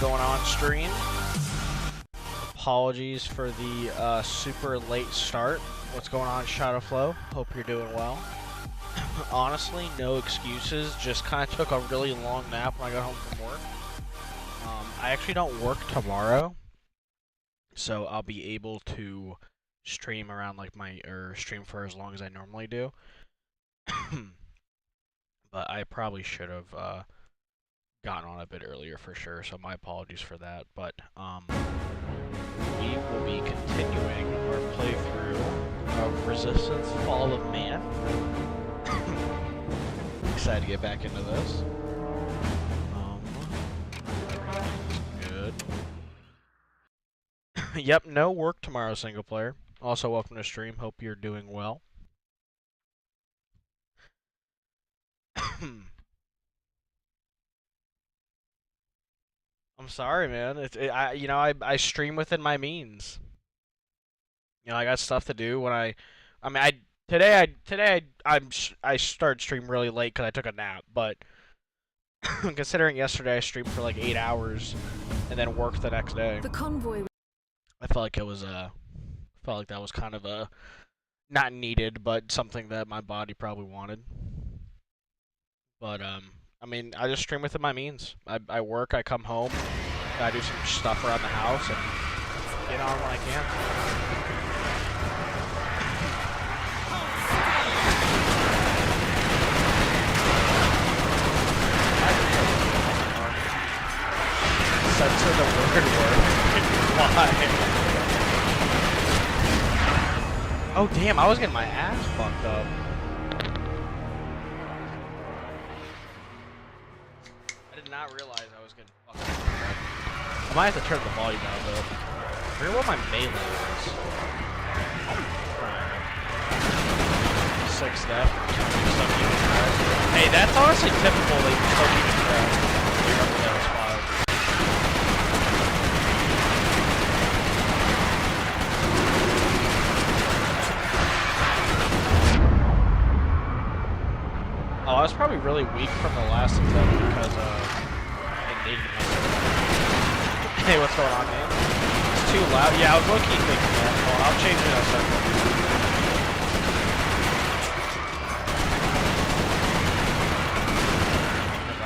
going on, stream? Apologies for the super late start. What's going on, Shadowflow? Hope you're doing well. Honestly, no excuses. Just kind of took a really long nap when I got home from work. I actually don't work tomorrow, so I'll be able to stream around like stream for as long as I normally do. But I probably should have gotten on a bit earlier for sure, so my apologies for that. But we will be continuing our playthrough of Resistance: Fall of Man. Excited to get back into this. Good. Yep, no work tomorrow, single player. Also, welcome to stream. Hope you're doing well. I'm sorry, man. I stream within my means. You know, I got stuff to do when I started stream really late because I took a nap, but considering yesterday I streamed for like 8 hours and then worked the next day. The convoy. I felt like that was kind of not needed, but something that my body probably wanted. But I mean, I just stream within my means. I work, I come home, I do some stuff around the house, and get on when I can. Censor the word. Why? Oh damn, I was getting my ass fucked up. I did not realize I was getting fucked up. I might have to turn the volume down though. I forget what my melee is. Six step. Hey, that's honestly typical that you still keep it track. You're up to that spot. Oh, I was probably really weak from the last attempt because I needed it. Hey, what's going on, man? It's too loud. Yeah, I was low-key thinking that. Well, I'll change it in a second.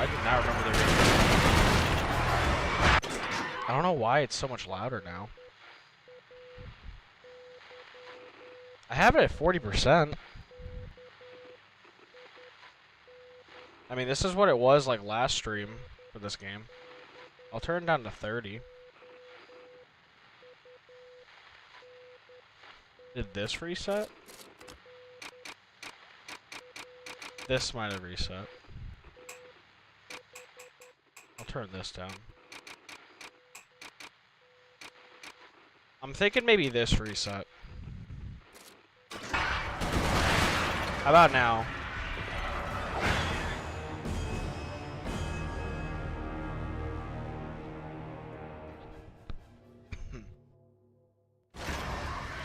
I do not remember the reason. I don't know why it's so much louder now. I have it at 40%. I mean, this is what it was like last stream for this game. I'll turn it down to 30. Did this reset? This might have reset. I'll turn this down. I'm thinking maybe this reset. How about now?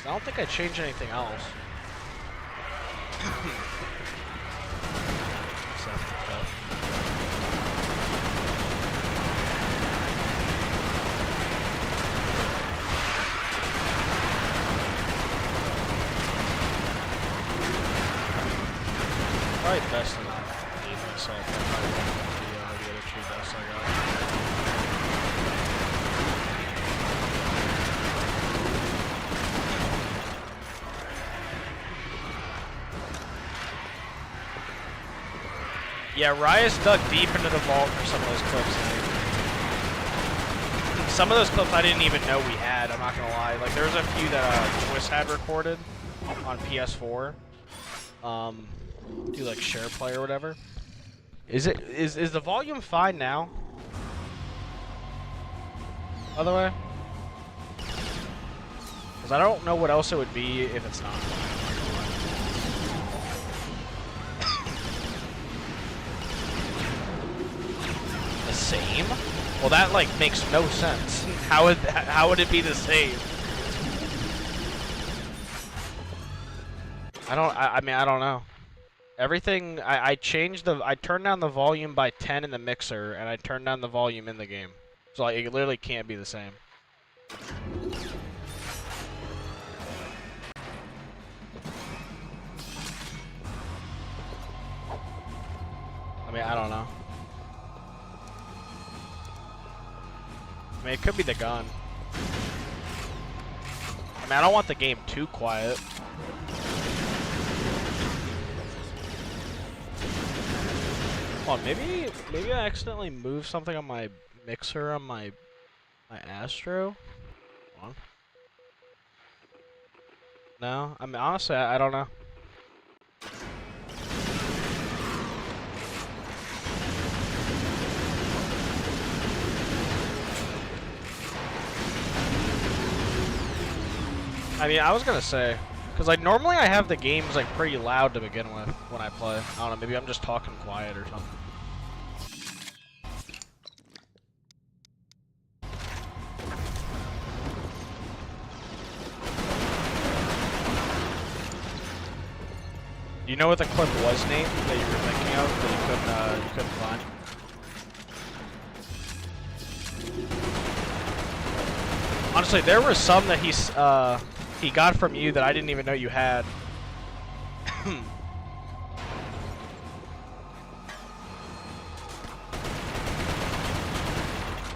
I don't think I changed anything else. Probably best to not leave myself. I probably won't be the other two best I got. Yeah, Rias dug deep into the vault for some of those clips. Some of those clips I didn't even know we had, I'm not gonna lie. Like, there was a few that Twist had recorded on PS4. Do like share play or whatever. Is the volume fine now? By the way? Because I don't know what else it would be if it's not. The same? Well, that like makes no sense. How would it be the same? I mean, I don't know. Everything, I turned down the volume by 10 in the mixer, and I turned down the volume in the game. So like, it literally can't be the same. I mean, I don't know. I mean, it could be the gun. I mean, I don't want the game too quiet. Hold on, maybe I accidentally moved something on my mixer on my Astro. Hold on. No, I mean honestly, I don't know. I mean, I was gonna say, because like normally I have the games like pretty loud to begin with when I play. I don't know, maybe I'm just talking quiet or something. Do you know what the clip was named that you were thinking of that you couldn't find? Honestly, there were some that he got from you that I didn't even know you had.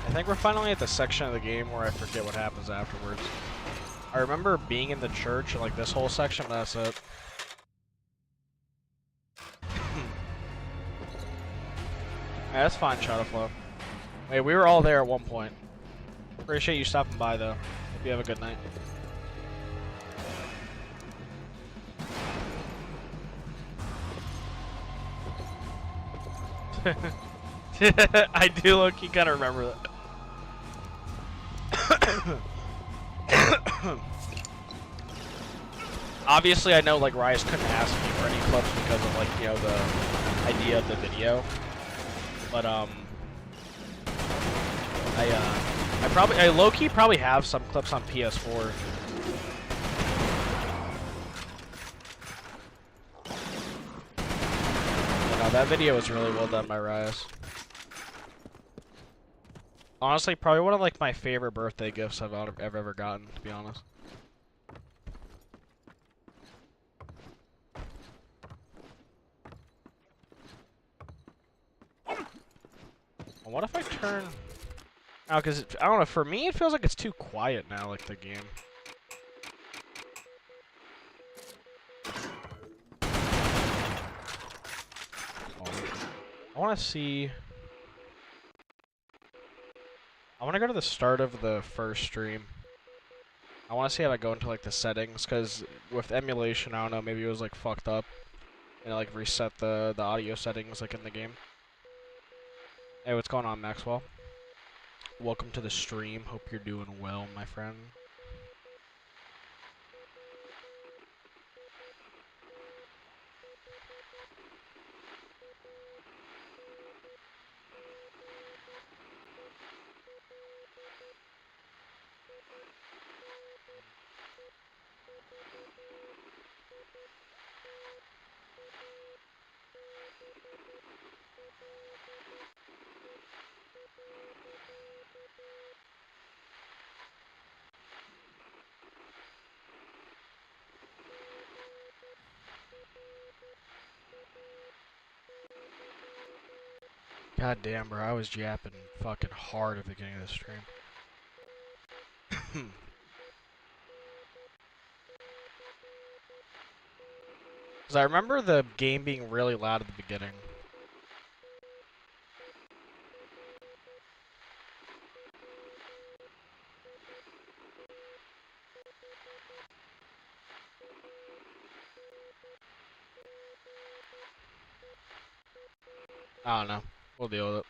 I think we're finally at the section of the game where I forget what happens afterwards. I remember being in the church and like this whole section, but that's it. Yeah, that's fine, Shadowflow. Wait, we were all there at one point. Appreciate you stopping by, though. Hope you have a good night. I do look, you gotta remember that. Obviously, I know, like, Rice couldn't ask me for any clips because of, like, you know, the idea of the video. But, I low-key probably have some clips on PS4. You know, that video was really well done by Rias. Honestly, probably one of like my favorite birthday gifts I've ever gotten, to be honest. What if I turn? Oh, because I don't know. For me, it feels like it's too quiet now, like the game. I want to see. I want to go to the start of the first stream. I want to see how I go into like the settings, because with emulation, I don't know, maybe it was like fucked up, and like reset the audio settings like in the game. Hey, what's going on, Maxwell? Welcome to the stream. Hope you're doing well, my friend. God damn, bro, I was yapping fucking hard at the beginning of the stream. Because I remember the game being really loud at the beginning. I don't know. We'll deal with it.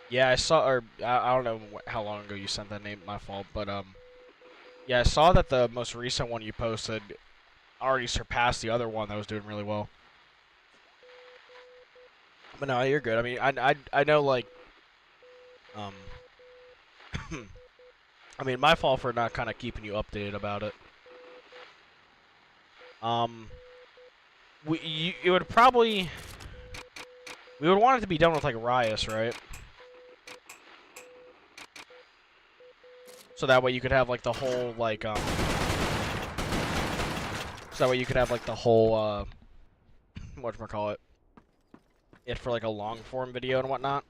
Yeah, I saw, or I don't know how long ago you sent that name, my fault, but yeah, I saw that the most recent one you posted already surpassed the other one that was doing really well. But no, you're good. I mean, I know like, I mean, my fault for not kind of keeping you updated about it. it would probably... We would want it to be done with, like, Rias, right? So that way you could have, like, the whole, like, So that way you could have, like, the whole, whatchamacallit, it for, like, a long-form video and whatnot.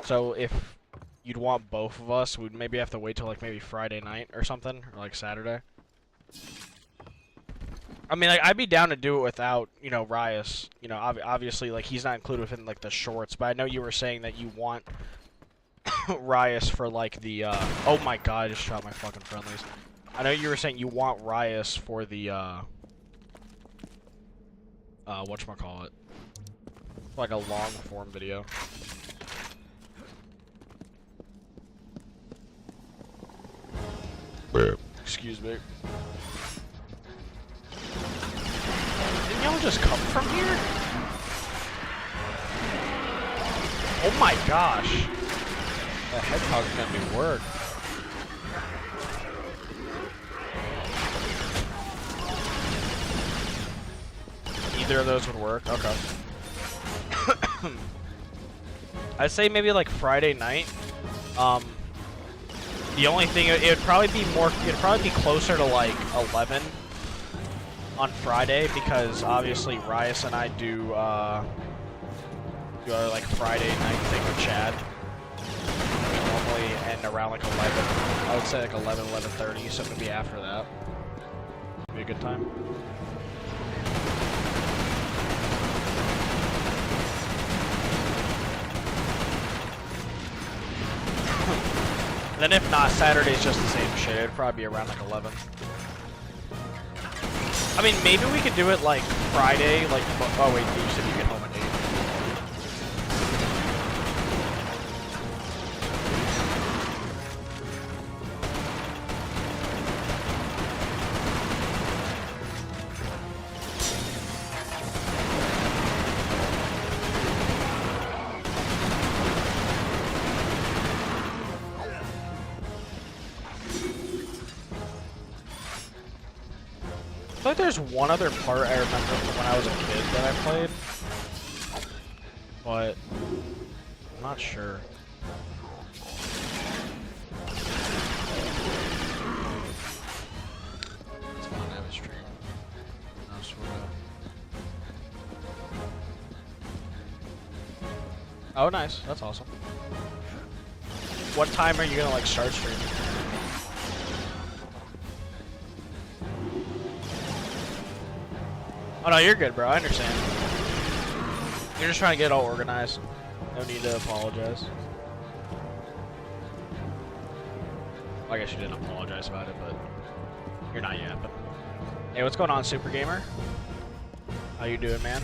So if you'd want both of us, we'd maybe have to wait till, like, maybe Friday night or something, or, like, Saturday. I mean, like, I'd be down to do it without, you know, Rias. You know, obviously, like, he's not included within, like, the shorts, but I know you were saying that you want Rias for, like, the, Oh my god, I just shot my fucking friendlies. I know you were saying you want Rias for the, whatchamacallit, like a long-form video. Excuse me. Didn't y'all just come from here? Oh my gosh. That hedgehog's gonna do work. Either of those would work? Okay. I'd say maybe like Friday night. The only thing, it would probably be closer to like 11 on Friday, because obviously Rias and I do our like Friday night thing with Chad. We normally end around like 11. I would say like 11, 11:30, so maybe after that. Be a good time. Then if not, Saturday's just the same shit. It'd probably be around like 11. I mean, maybe we could do it like Friday, like, oh wait, you said you get home at 8. I feel like there's one other part I remember from when I was a kid that I played, but I'm not sure. It's fun to have a stream. I swear. Oh, nice. That's awesome. What time are you gonna like start streaming? Oh no, you're good, bro. I understand. You're just trying to get all organized. No need to apologize. Well, I guess you didn't apologize about it, but you're not yet. But hey, what's going on, Super Gamer? How you doing, man?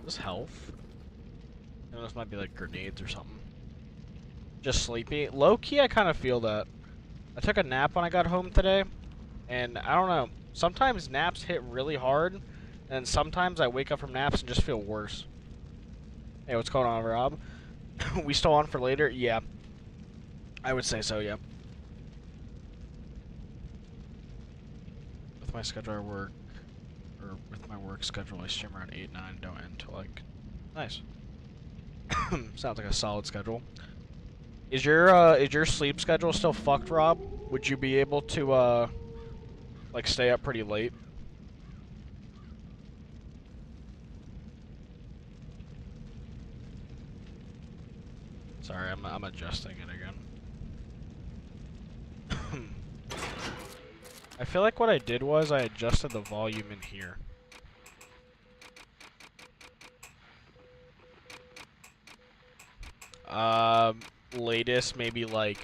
This health? This might be like grenades or something. Just sleepy. Low-key, I kind of feel that. I took a nap when I got home today, and I don't know. Sometimes naps hit really hard, and sometimes I wake up from naps and just feel worse. Hey, what's going on, Rob? We still on for later? Yeah. I would say so, yeah. With my schedule, I work, or with my work schedule, I stream around 8, 9, don't end till like... Nice. Sounds like a solid schedule. Is your sleep schedule still fucked, Rob? Would you be able to like stay up pretty late? Sorry, I'm adjusting it again. I feel like what I did was I adjusted the volume in here. Latest maybe like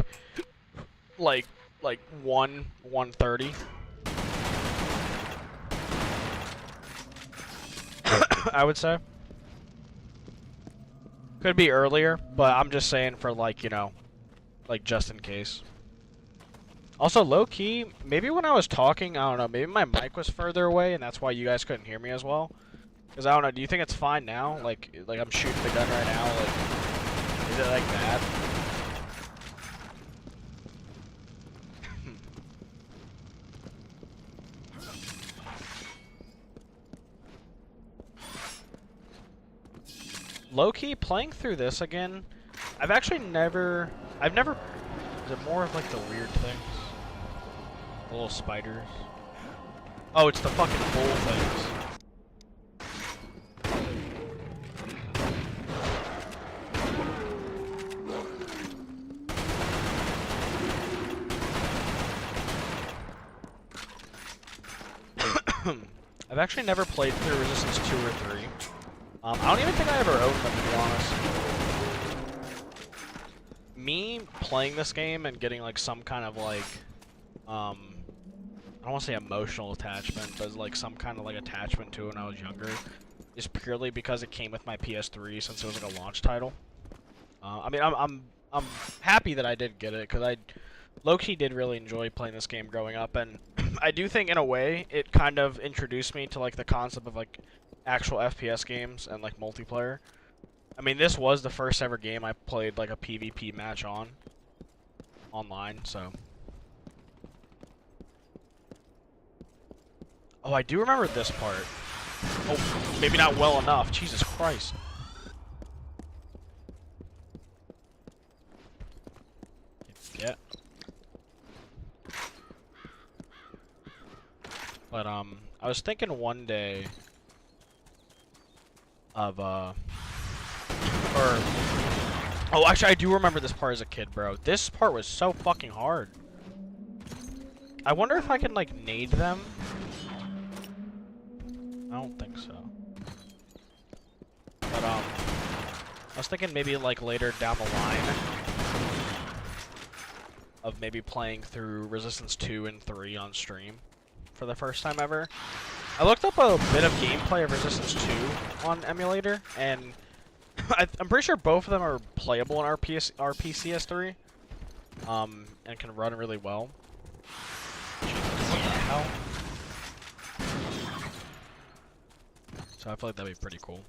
1:30. I would say. Could be earlier, but I'm just saying for like, you know, like just in case. Also, low-key, maybe when I was talking, I don't know, maybe my mic was further away and that's why you guys couldn't hear me as well. Because I don't know, do you think it's fine now? Like I'm shooting the gun right now, like, is it like bad? Low-key, playing through this again, I've never, is it more of like the weird things? The little spiders? Oh, it's the fucking bull things. I've actually never played through Resistance 2 or 3. I don't even think I ever owned them, to be honest. Me playing this game and getting like some kind of like, I don't want to say emotional attachment, but like some kind of like attachment to it when I was younger, is purely because it came with my PS3 since it was like a launch title. I mean, I'm happy that I did get it because I low-key did really enjoy playing this game growing up, and I do think in a way it kind of introduced me to like the concept of like actual FPS games and like multiplayer. I mean, this was the first ever game I played like a PvP match online, so. Oh, I do remember this part. Oh, maybe not well enough. Jesus Christ. Yeah. But I was thinking one day of oh, actually I do remember this part as a kid, bro. This part was so fucking hard. I wonder if I can like nade them. I don't think so. But I was thinking maybe like later down the line of maybe playing through Resistance 2 and 3 on stream for the first time ever. I looked up a bit of gameplay of Resistance 2 on emulator, and I'm pretty sure both of them are playable in RPCS3, and can run really well. What the hell? So I feel like that'd be pretty cool.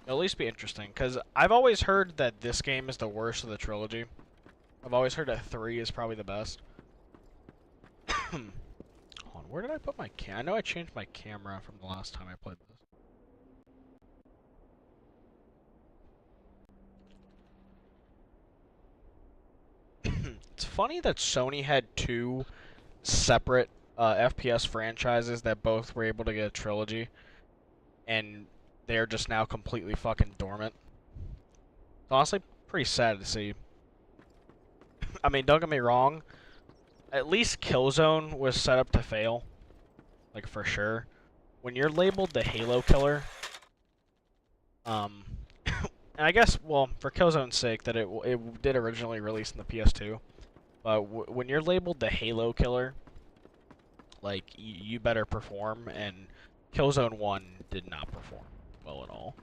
It'll at least be interesting, because I've always heard that this game is the worst of the trilogy. I've always heard that 3 is probably the best. Hold on, where did I put my I know I changed my camera from the last time I played this. It's funny that Sony had two separate FPS franchises that both were able to get a trilogy, and they're just now completely fucking dormant. It's honestly pretty sad to see. I mean, don't get me wrong, at least Killzone was set up to fail. Like, for sure. When you're labeled the Halo killer, and I guess, well, for Killzone's sake, that it did originally release in the PS2, but when you're labeled the Halo killer, like, you better perform, and Killzone 1 did not perform well at all.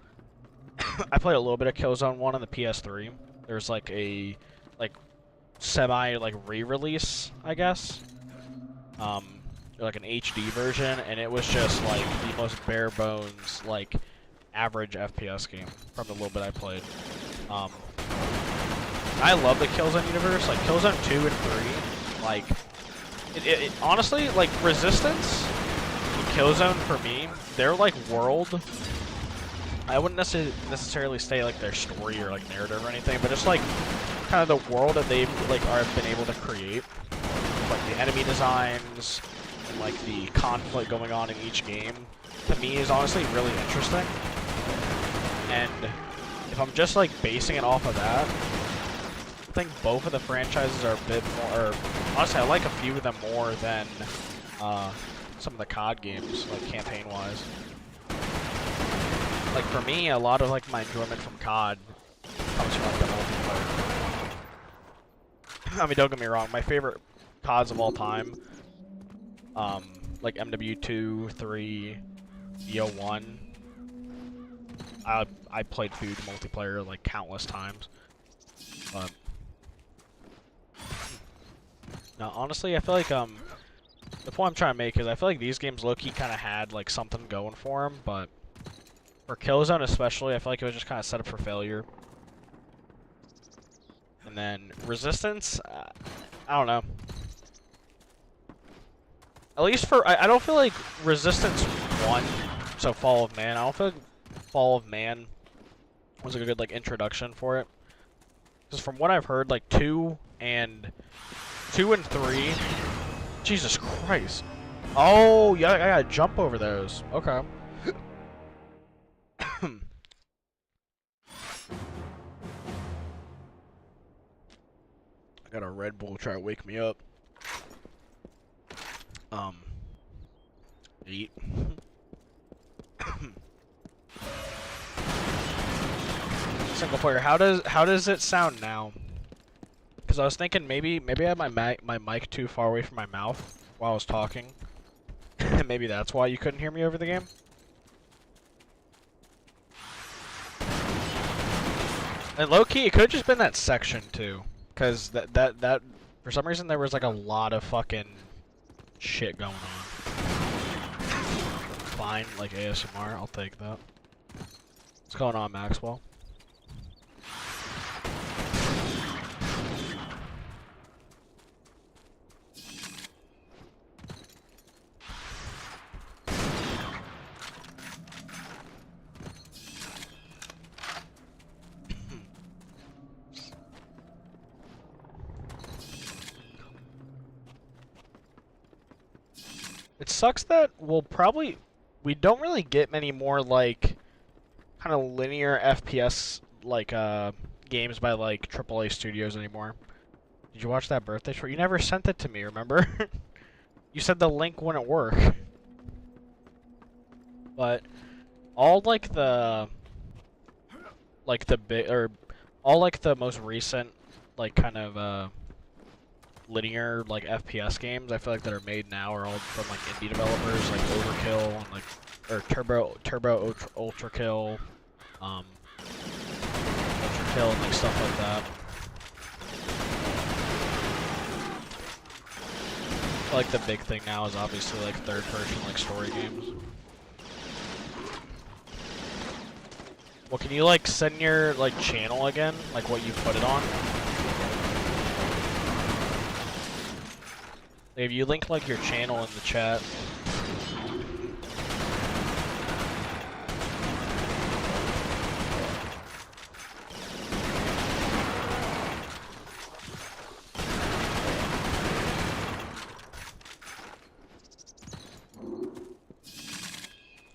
I played a little bit of Killzone 1 on the PS3. There's like a, like, semi, like, re-release, I guess. Like an HD version, and it was just like the most bare bones, like, average FPS game from the little bit I played. I love the Killzone universe, like Killzone 2 and 3, like, it honestly, like, Resistance and Killzone for me, their, like, world, I wouldn't necessarily say, like, their story or, like, narrative or anything, but just, like, kind of the world that they've, like, been able to create. Like, the enemy designs, and, like, the conflict going on in each game, to me, is honestly really interesting. And if I'm just, like, basing it off of that, I think both of the franchises are a bit more, or honestly, I like a few of them more than some of the COD games, like, campaign-wise. Like, for me, a lot of, like, my enjoyment from COD comes from, like, the multiplayer. I mean, don't get me wrong, my favorite CODs of all time, like MW2, 3, EO1, I played through the multiplayer, like, countless times. But no, honestly, I feel like The point I'm trying to make is I feel like these games low-key kind of had like something going for them, but for Killzone especially, I feel like it was just kind of set up for failure. And then Resistance, I don't know. At least for I don't feel like Resistance 1, so Fall of Man. I don't feel like Fall of Man was like a good like introduction for it. Because from what I've heard, like 2 and 3. Jesus Christ. Oh, yeah, I gotta jump over those. Okay. I got a Red Bull try to wake me up. Eat. Single player. How does it sound now? Because I was thinking maybe I had my mic too far away from my mouth while I was talking. Maybe that's why you couldn't hear me over the game. And low key, it could have just been that section too, because that for some reason there was like a lot of fucking shit going on. Fine, like ASMR, I'll take that. What's going on, Maxwell? It sucks that we don't really get many more like kind of linear FPS like games by like AAA studios anymore. Did you watch that birthday short? You never sent it to me, remember? You said the link wouldn't work. But all like the all like the most recent like kind of linear like FPS games I feel like that are made now are all from like indie developers like Overkill and like Turbo Ultra Kill, Ultra Kill and like stuff like that. I feel like the big thing now is obviously like third person like story games. Well, can you like send your like channel again, like what you put it on? If you link like your channel in the chat.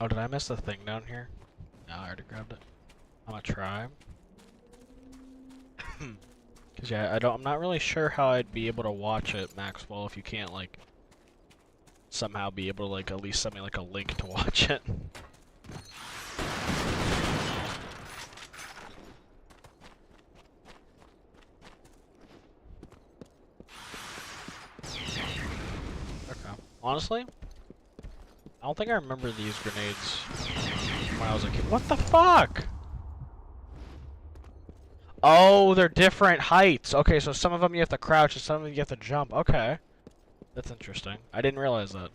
Oh, did I miss the thing down here? No, I already grabbed it. I'm gonna try. Cause yeah, I'm not really sure how I'd be able to watch it, Maxwell, if you can't like somehow be able to like at least send me like a link to watch it. Okay. Honestly, I don't think I remember these grenades when I was a kid. What the fuck? Oh, they're different heights. Okay, so some of them you have to crouch and some of them you have to jump. Okay. That's interesting. I didn't realize that.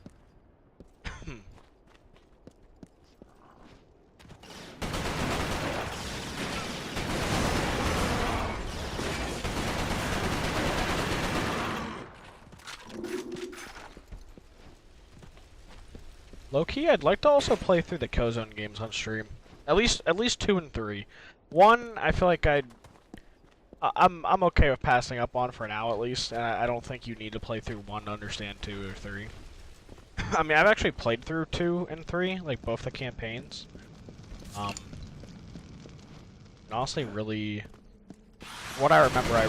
Low-key, I'd like to also play through the Killzone games on stream. At least 2 and 3. 1, I feel like I'm okay with passing up on for now at least, and I don't think you need to play through 1 to understand 2 or 3. I mean, I've actually played through 2 and 3, like both the campaigns. And honestly, really, what I remember, I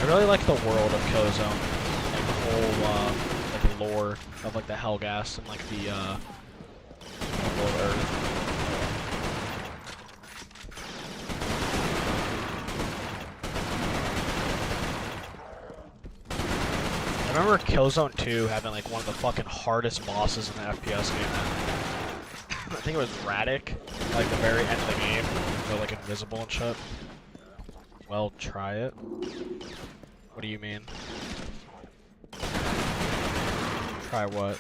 really like the world of Killzone, like the whole like lore of like the Hellgas and like the world of Earth. I remember Killzone 2 having like one of the fucking hardest bosses in the FPS game. I think it was Radic, like the very end of the game. They're like invisible and shit. Well, try it. What do you mean? Try what?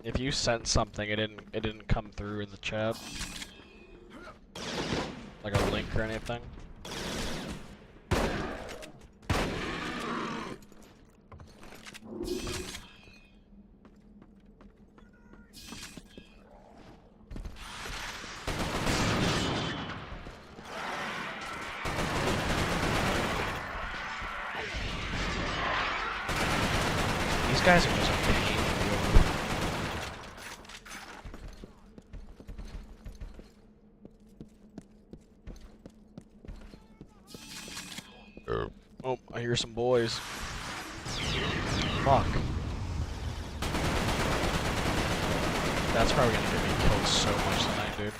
If you sent something, it didn't come through in the chat. Like a link or anything. These guys are just a pain. Oh, I hear some boys. Fuck. That's probably gonna get me killed so much tonight, dude.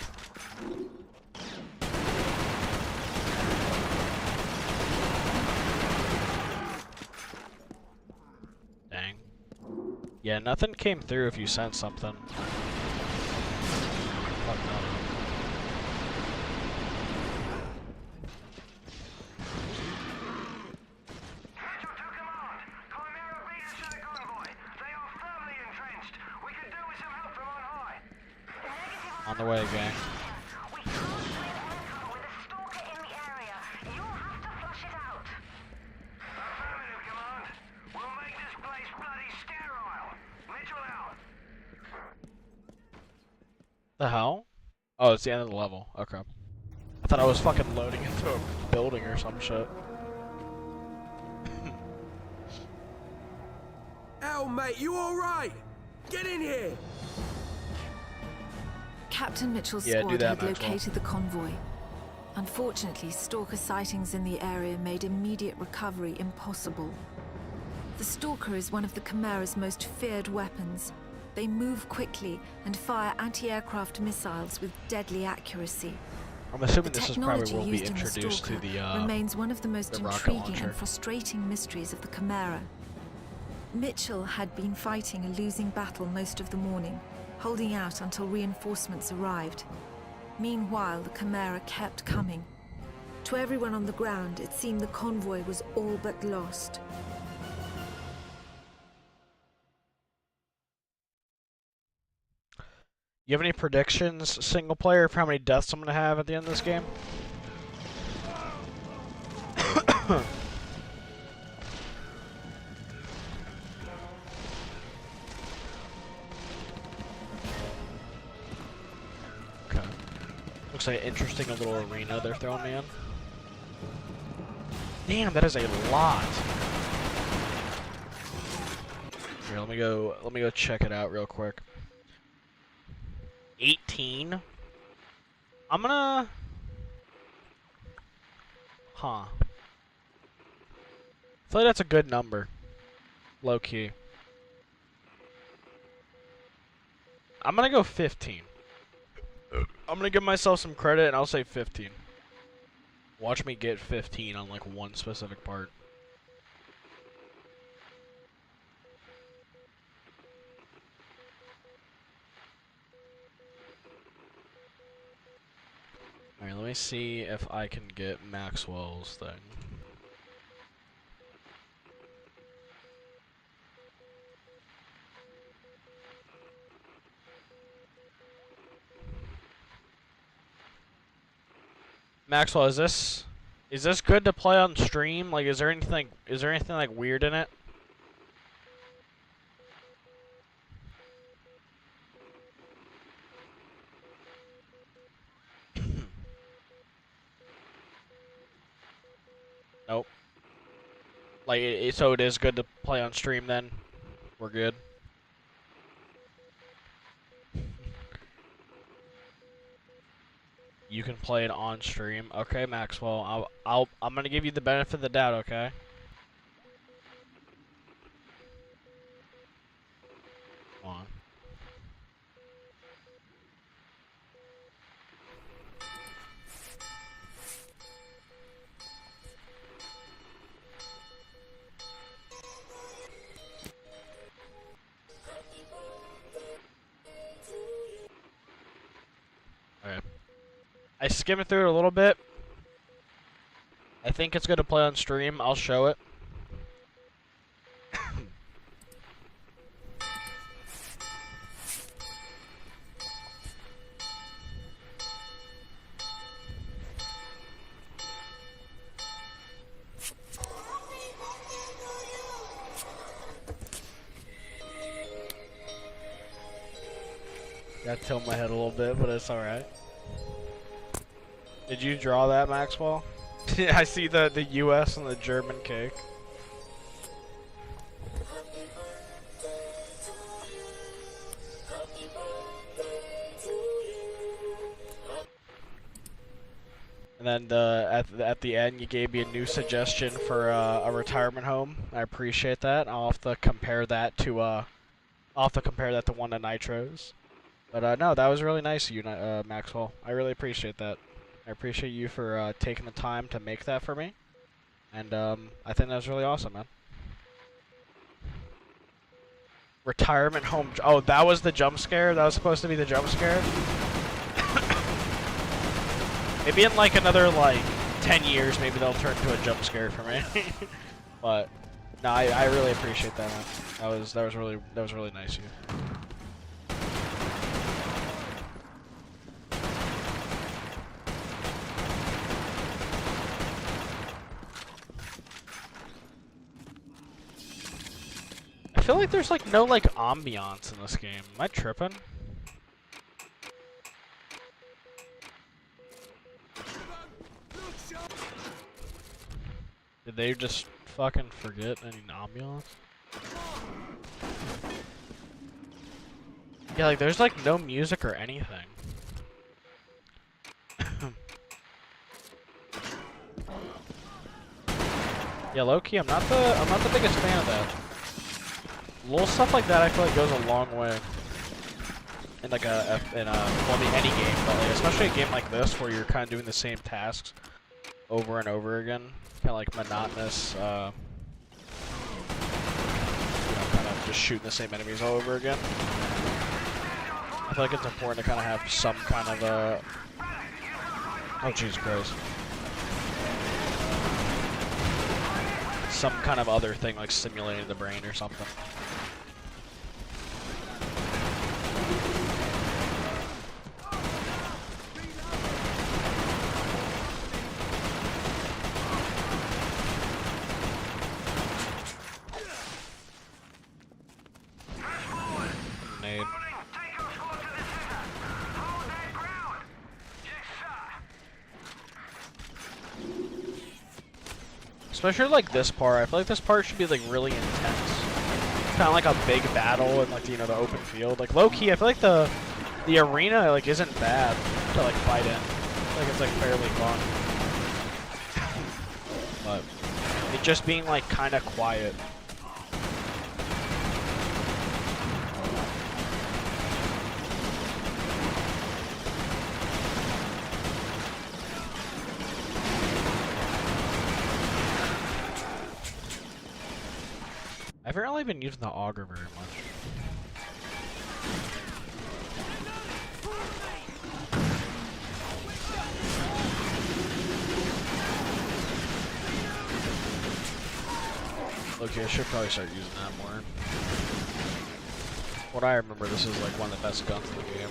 Dang. Yeah, nothing came through if you sent something. Fuck no. On the way, gang. We can't win Echo with a stalker in the area. You'll have to flush it out. Affirmative, Command. We'll make this place bloody sterile. Mitchell out. The hell? Oh, it's the end of the level. Okay. I thought I was fucking loading into a building or some shit. Al, mate, you alright? Get in here! Captain Mitchell's Yeah, do squad that, had Maxwell. located the convoy. Unfortunately, stalker sightings in the area made immediate recovery impossible. The stalker is one of the Chimera's most feared weapons. They move quickly and fire anti-aircraft missiles with deadly accuracy. I'm The assuming this is probably technology where we'll be used in the introduced to stalker the remains one of the most the rocket intriguing launcher. and frustrating mysteries of the Chimera. Mitchell had been fighting a losing battle most of the morning, holding out until reinforcements arrived. Meanwhile, the Chimera kept coming. To everyone on the ground, it seemed the convoy was all but lost. You have any predictions, single player, for how many deaths I'm gonna have at the end of this game? Okay. Looks like an interesting little arena they're throwing me in. Damn, that is a lot. Here, let me go check it out real quick. 18. I'm gonna... Huh. I feel like that's a good number. Low key. I'm gonna go 15. I'm gonna give myself some credit and I'll say 15. Watch me get 15 on like one specific part. Alright, let me see if I can get Maxwell's thing. Maxwell, is this good to play on stream? Like, is there anything like weird in it? Nope. Like, so it is good to play on stream then? We're good. You can play it on stream. Okay, Maxwell. I'm gonna give you the benefit of the doubt, okay? Come on. I skimmed through it a little bit. I think it's gonna play on stream. I'll show it. Got to tilt my head a little bit, but it's alright. Did you draw that, Maxwell? I see the US and the German cake. And then at the end, you gave me a new suggestion for a retirement home. I appreciate that. I'll have to compare that to one of Nitro's. But no, that was really nice of you, Maxwell. I really appreciate that. I appreciate you for taking the time to make that for me. And I think that was really awesome, man. Retirement home. Oh, that was the jump scare? That was supposed to be the jump scare? Maybe in like another like 10 years, maybe they'll turn to a jump scare for me. But no, I really appreciate that, man. That was really nice of you. I feel like there's like no like ambiance in this game. Am I tripping? Did they just fucking forget any ambiance? Yeah, like there's like no music or anything. Yeah, low-key, I'm not the biggest fan of that. Little stuff like that I feel like goes a long way in like well, any game, but like, especially a game like this where you're kind of doing the same tasks over and over again, kind of like monotonous, you know, kind of just shooting the same enemies all over again. I feel like it's important to kind of have some kind of oh Jesus Christ. Some kind of other thing like stimulating the brain or something. Especially like this part, I feel like this part should be like really intense. Kind of like a big battle in like the, you know, the open field. Like low key, I feel like the arena like isn't bad to like fight in. I feel like it's like fairly fun. But it just being like kind of quiet. I haven't really been using the auger very much. Okay, I should probably start using that more. What I remember, this is like one of the best guns in the game.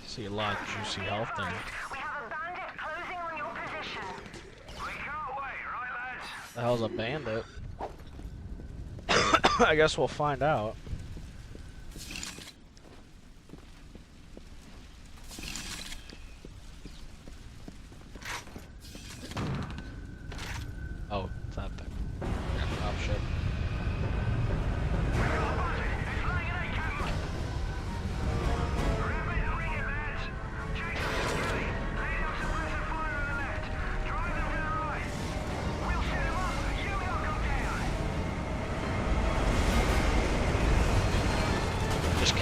See a lot of juicy health there. We have a bandit closing on your position. We can't wait, right, lads? The hell's a bandit? I guess we'll find out. Oh, it's that thing. Oh shit.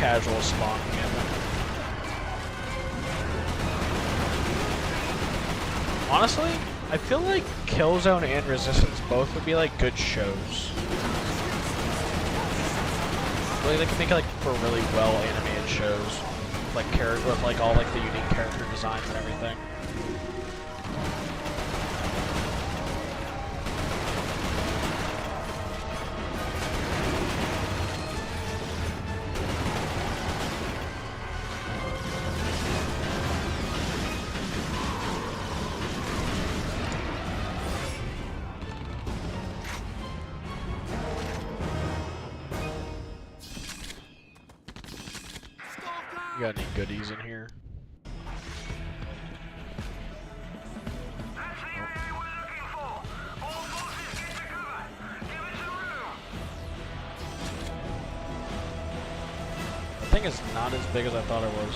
casual spawning in. Honestly, I feel like Killzone and Resistance both would be like good shows. Really, they could make like for really well animated shows, like character with like all like the unique character designs and everything. You got any goodies in here? That's the area we're looking for. All forces get to cover. Give us a room. The thing is not as big as I thought it was.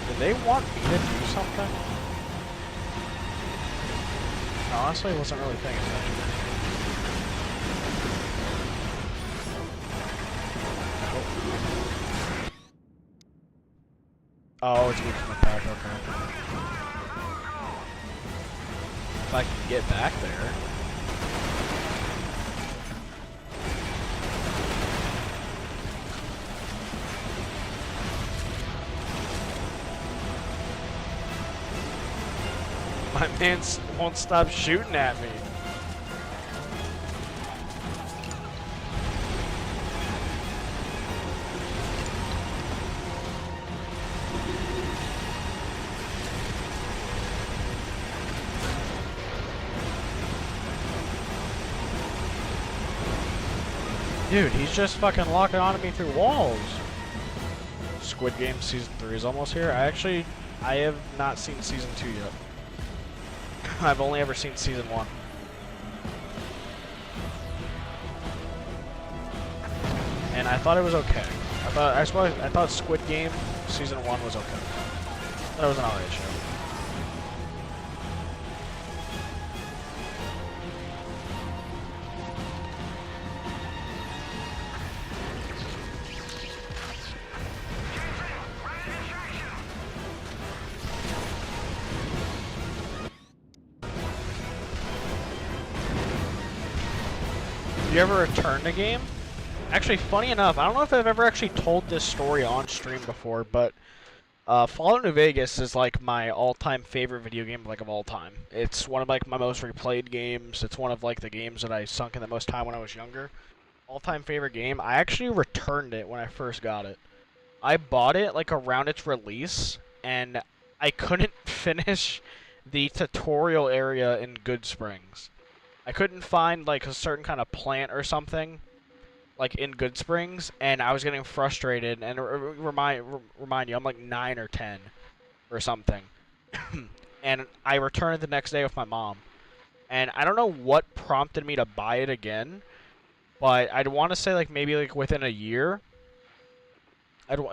Do they want me to do something? Honestly, I wasn't really paying attention. Oh, it's weak from the back, okay. If I can get back there. My man won't stop shooting at me. Dude, he's just fucking locking onto me through walls. Squid Game Season 3 is almost here. I have not seen Season 2 yet. I've only ever seen Season 1. And I thought it was okay. I thought Squid Game Season 1 was okay. I thought it was an alright show. You ever returned a game? Actually, funny enough, I don't know if I've ever actually told this story on stream before, but Fallout New Vegas is like my all-time favorite video game like of all time. It's one of like my most replayed games. It's one of like the games that I sunk in the most time when I was younger. All-time favorite game. I actually returned it when I first got it. I bought it like around its release, and I couldn't finish the tutorial area in Good Springs. I couldn't find like a certain kind of plant or something, like in Good Springs, and I was getting frustrated. And remind you, I'm like 9 or 10, or something. And I returned it the next day with my mom, and I don't know what prompted me to buy it again, but I'd want to say like maybe like within a year.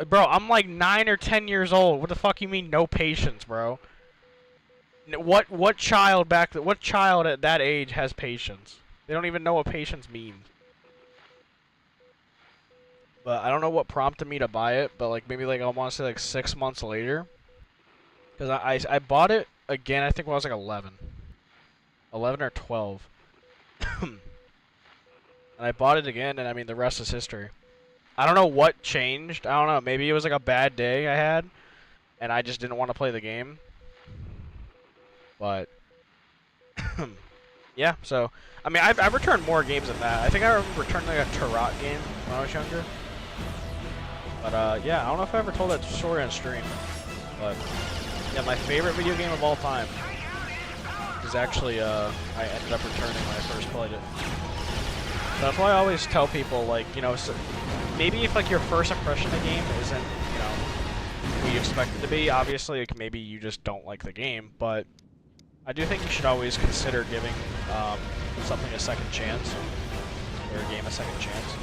Bro, I'm like 9 or 10 years old. What the fuck you mean no patience, bro? What child at that age has patience? They don't even know what patience means. But I don't know what prompted me to buy it, but like maybe like I want to say like 6 months later, because I bought it again. I think when I was like 11 or 12, and I bought it again, and I mean the rest is history. I don't know what changed. I don't know. Maybe it was like a bad day I had, and I just didn't want to play the game. But yeah, so I mean, I've returned more games than that. I think I returned like a Tarot game when I was younger. But yeah, I don't know if I ever told that story on stream. But yeah, my favorite video game of all time is actually I ended up returning when I first played it. So that's why I always tell people, like, you know, so maybe if like your first impression of the game isn't, you know, what you expect it to be, obviously like maybe you just don't like the game, but I do think you should always consider giving something a second chance, or a game a second chance.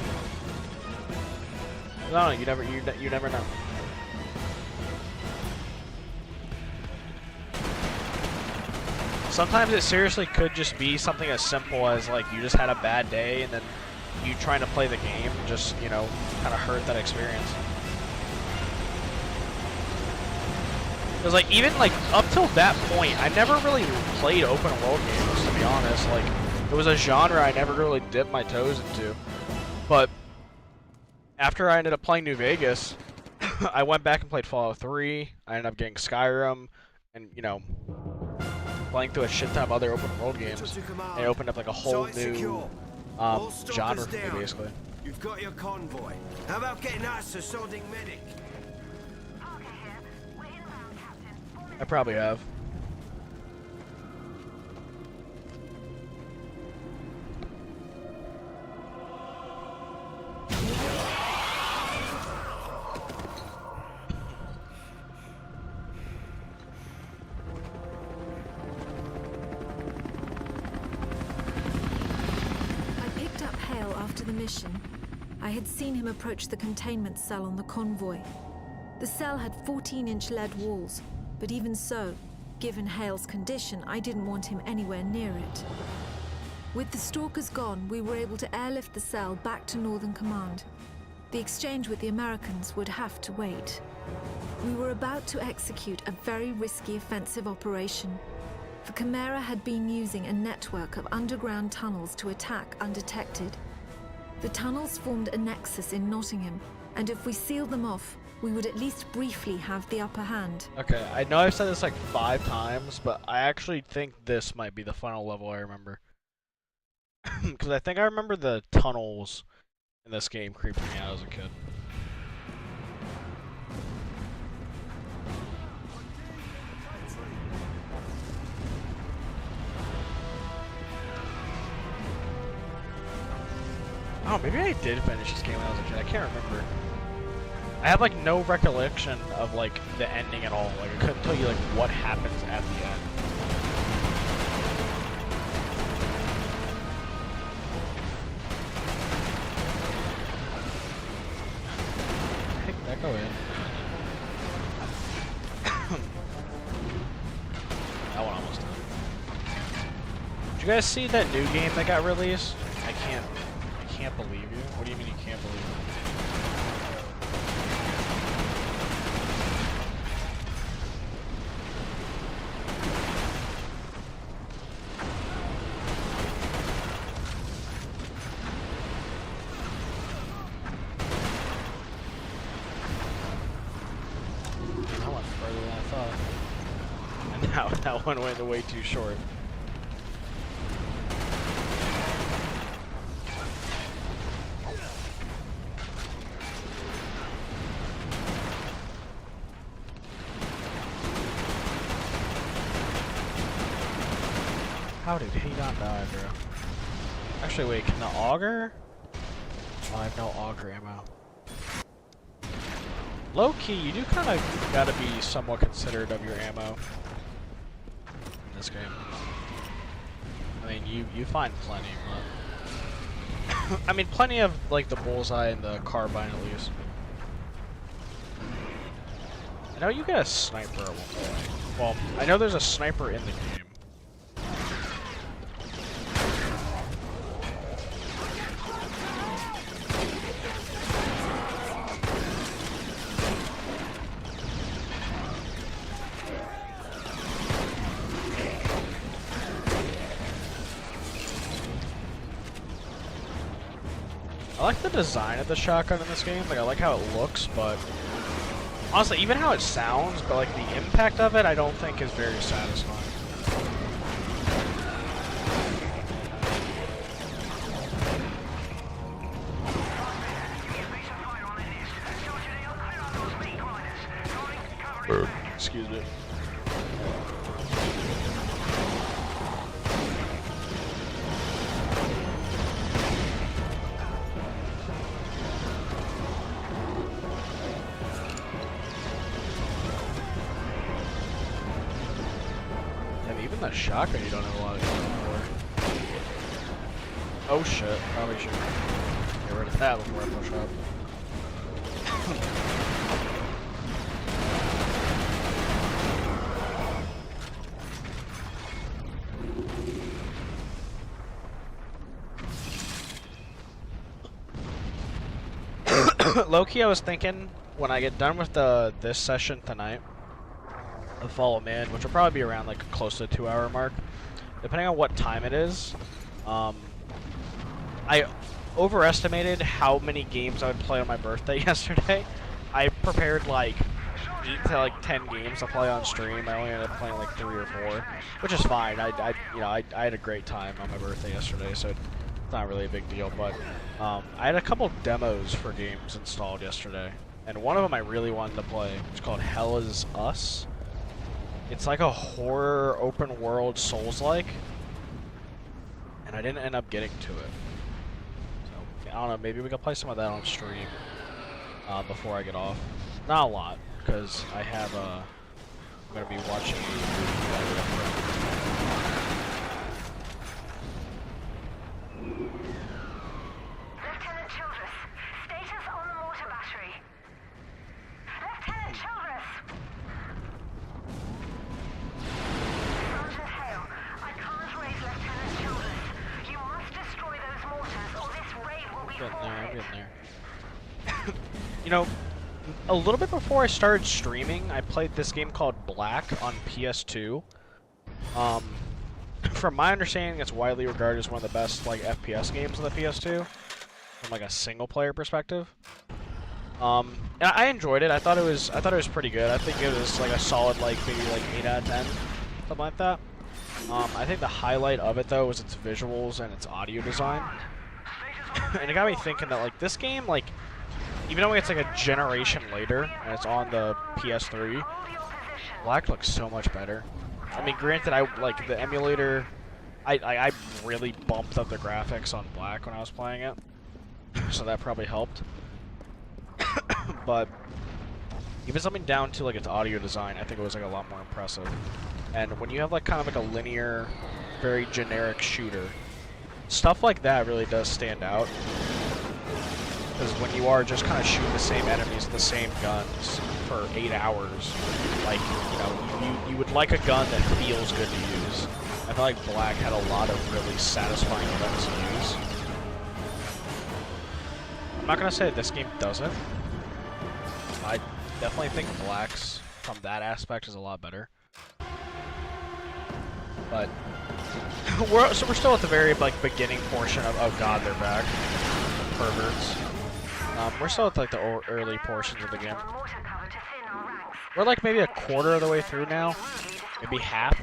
I don't know, you never know. Sometimes it seriously could just be something as simple as like you just had a bad day and then you trying to play the game just, you know, kind of hurt that experience. Because like even like up till that point, I never really played open world games, to be honest. Like it was a genre I never really dipped my toes into. But after I ended up playing New Vegas, I went back and played Fallout 3. I ended up getting Skyrim, and you know, playing through a shit ton of other open world games. It opened up like a whole new genre for me, basically. You've got your convoy. How about getting us a sodding medic? Parker here. We're inbound, Captain. I probably have. I had seen him approach the containment cell on the convoy. The cell had 14-inch lead walls, but even so, given Hale's condition, I didn't want him anywhere near it. With the stalkers gone, we were able to airlift the cell back to Northern Command. The exchange with the Americans would have to wait. We were about to execute a very risky offensive operation. The CHIMERA had been using a network of underground tunnels to attack undetected. The tunnels formed a nexus in Nottingham, and if we sealed them off, we would at least briefly have the upper hand. Okay, I know I've said this like 5 times, but I actually think this might be the final level I remember. Because I think I remember the tunnels in this game creeping me out as a kid. Oh, maybe I did finish this game when I was a kid. I can't remember. I have like no recollection of like the ending at all. Like I couldn't tell you like what happens at the end. Pick that go in. That one almost done. Did you guys see that new game that got released? I can't believe you. What do you mean you can't believe it? That went further than I thought. And now that one went way too short. How did he not die, bro? Actually, wait, can the auger? Oh, I have no auger ammo. Low-key, you do kind of gotta be somewhat considerate of your ammo in this game. I mean, you find plenty, but... I mean, plenty of, like, the bullseye and the carbine, at least. I know you get a sniper at one point. Well, I know there's a sniper in the game. I like the design of the shotgun in this game. Like, I like how it looks, but honestly, even how it sounds, but like the impact of it, I don't think is very satisfying. Excuse me. Even the shotgun you don't have a lot of ammo for. Oh shit, probably should get rid of that before I push up. Low-key, I was thinking when I get done with this session tonight of Follow Man, which will probably be around like close to the 2-hour mark, depending on what time it is. I overestimated how many games I would play on my birthday yesterday. I prepared like 8 to like 10 games to play on stream. I only ended up playing like 3 or 4, which is fine. I had a great time on my birthday yesterday, so it's not really a big deal. But I had a couple demos for games installed yesterday, and one of them I really wanted to play. It's called Hell Is Us. It's like a horror open world Souls-like, and I didn't end up getting to it. So I don't know. Maybe we can play some of that on stream before I get off. Not a lot, because I have I'm gonna be watching. Lieutenant Childress, status on the mortar battery. Lieutenant Childress! Sergeant Hale, I can't raise Lieutenant Childress. You must destroy those mortars, or this raid will be I'm thwarted. getting there. You know, a little bit before I started streaming, I played this game called Black on PS2. From my understanding, it's widely regarded as one of the best like FPS games on the PS2, from like a single-player perspective. And I enjoyed it. I thought it was pretty good. I think it was like a solid like maybe like 8 out of 10, something like that. I think the highlight of it though was its visuals and its audio design. And it got me thinking that like this game, like even though it's like a generation later and it's on the PS3, Black looks so much better. I mean, granted, I like the emulator. I really bumped up the graphics on Black when I was playing it, so that probably helped. But even something down to like its audio design, I think it was like a lot more impressive. And when you have like kind of like a linear, very generic shooter, stuff like that really does stand out. Because when you are just kind of shooting the same enemies with the same guns for 8 hours, like, you know, you would like a gun that feels good to use. I feel like Black had a lot of really satisfying guns to use. I'm not going to say that this game doesn't. I definitely think Black's, from that aspect, is a lot better. But we're still at the very like beginning portion of, oh god, they're back. Perverts. We're still at like the early portions of the game. We're like maybe a quarter of the way through now, maybe half.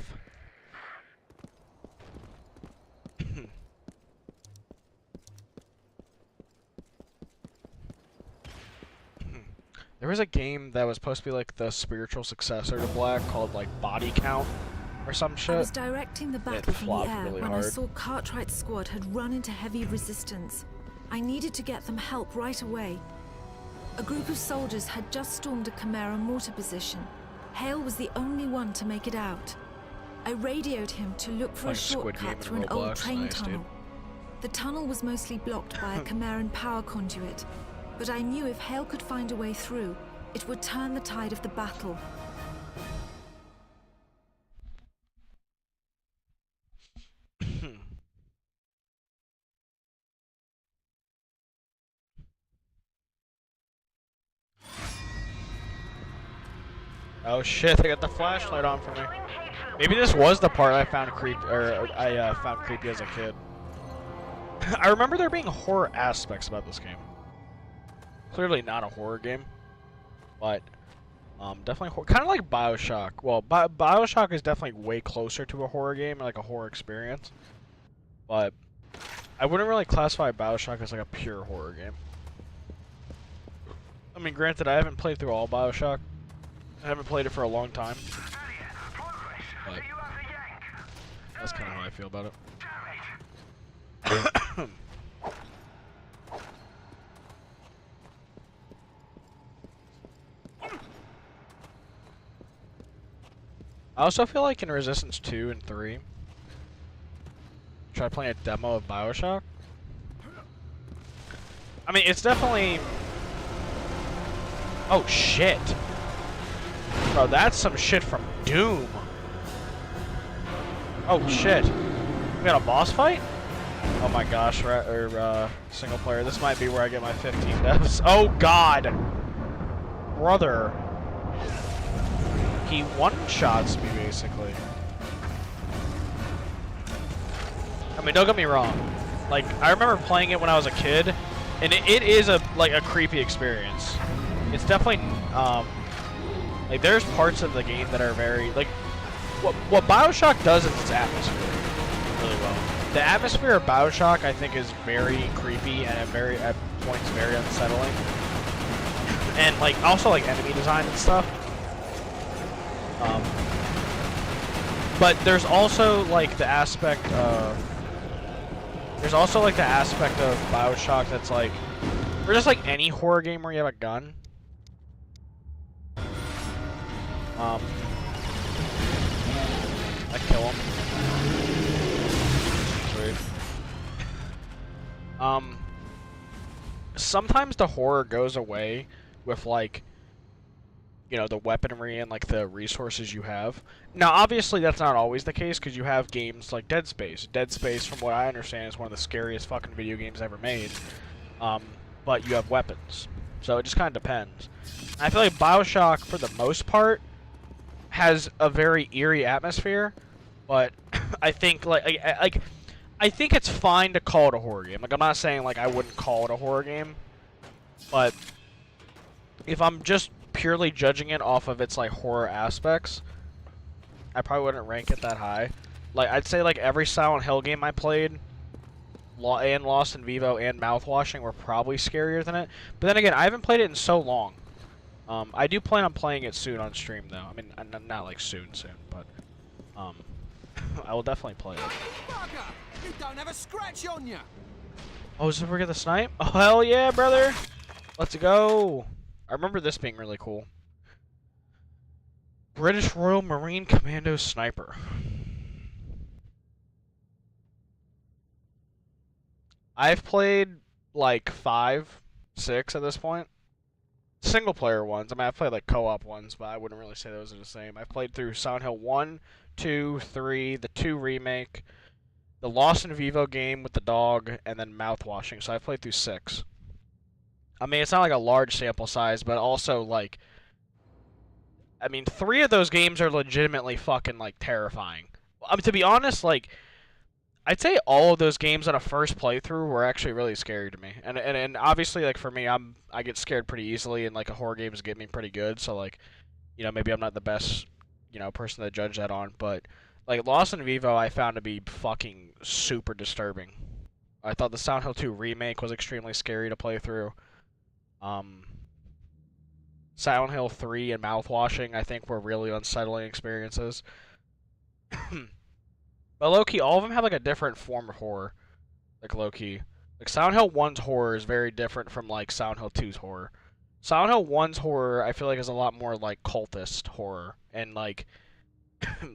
There was a game that was supposed to be like the spiritual successor to Black called like Body Count or some shit. I was directing the battle from the air really when hard. I saw Cartwright's squad had run into heavy resistance. I needed to get them help right away. A group of soldiers had just stormed a Chimera mortar position. Hale was the only one to make it out. I radioed him to look for a Like Squid Game shortcut in through an old Roblox. train Nice, dude. tunnel. The tunnel was mostly blocked by a Chimeran power conduit, but I knew if Hale could find a way through, it would turn the tide of the battle. Oh shit, they got the flashlight on for me. Maybe this was the part I found creepy as a kid. I remember there being horror aspects about this game. Clearly not a horror game, but definitely kind of like BioShock. Well, BioShock is definitely way closer to a horror game, like a horror experience. But I wouldn't really classify BioShock as like a pure horror game. I mean, granted, I haven't played through all BioShock. I haven't played it for a long time, but that's kind of how I feel about it. I also feel like in Resistance 2 and 3, try playing a demo of BioShock. I mean, it's definitely... Oh, shit. Bro, that's some shit from Doom. Oh, shit. We got a boss fight? Oh my gosh, single player. This might be where I get my 15 deaths. Oh god! Brother. He one-shots me, basically. I mean, don't get me wrong. Like, I remember playing it when I was a kid, and it is a creepy experience. It's definitely, like, there's parts of the game that are very, like, what BioShock does is its atmosphere really well. The atmosphere of BioShock, I think, is very creepy and at points very unsettling. And, like, also, like, enemy design and stuff. But there's also, like, the aspect of... There's also, like, the aspect of BioShock that's, like... Or just, like, any horror game where you have a gun. I kill him. Sweet. Sometimes the horror goes away with, like... You know, the weaponry and, like, the resources you have. Now, obviously, that's not always the case, because you have games like Dead Space. Dead Space, from what I understand, is one of the scariest fucking video games ever made. But you have weapons. So it just kind of depends. And I feel like BioShock, for the most part, has a very eerie atmosphere, but I think, I think it's fine to call it a horror game. Like, I'm not saying, like, I wouldn't call it a horror game, but if I'm just purely judging it off of its, like, horror aspects, I probably wouldn't rank it that high. Like, I'd say, like, every Silent Hill game I played, and Lost in Vivo and Mouthwashing, were probably scarier than it. But then again, I haven't played it in so long. I do plan on playing it soon on stream, though. I mean, not like soon, but, I will definitely play it. Bugger! You don't have a scratch on you! Oh, did we get the snipe? Oh, hell yeah, brother! Let's go! I remember this being really cool. British Royal Marine Commando Sniper. I've played like 5, 6 at this point. Single player ones. I mean, I've played like co-op ones, but I wouldn't really say those are the same. I've played through Silent Hill 1, 2, 3, the 2 remake, the Lost in Vivo game with the dog, and then Mouthwashing. So I've played through 6. I mean, it's not like a large sample size, but also, like... I mean, 3 of those games are legitimately fucking, like, terrifying. I mean, to be honest, like... I'd say all of those games on a first playthrough were actually really scary to me. And obviously, like, for me, I get scared pretty easily, and, like, horror games get me pretty good, so, like... You know, maybe I'm not the best, you know, person to judge that on, but... Like, Lost in Vivo I found to be fucking super disturbing. I thought the Silent Hill 2 remake was extremely scary to play through. Silent Hill 3 and Mouthwashing, I think, were really unsettling experiences. But low-key, all of them have, like, a different form of horror. Like, low-key. Like, Silent Hill 1's horror is very different from, like, Silent Hill 2's horror. Silent Hill 1's horror, I feel like, is a lot more, like, cultist horror. And, like,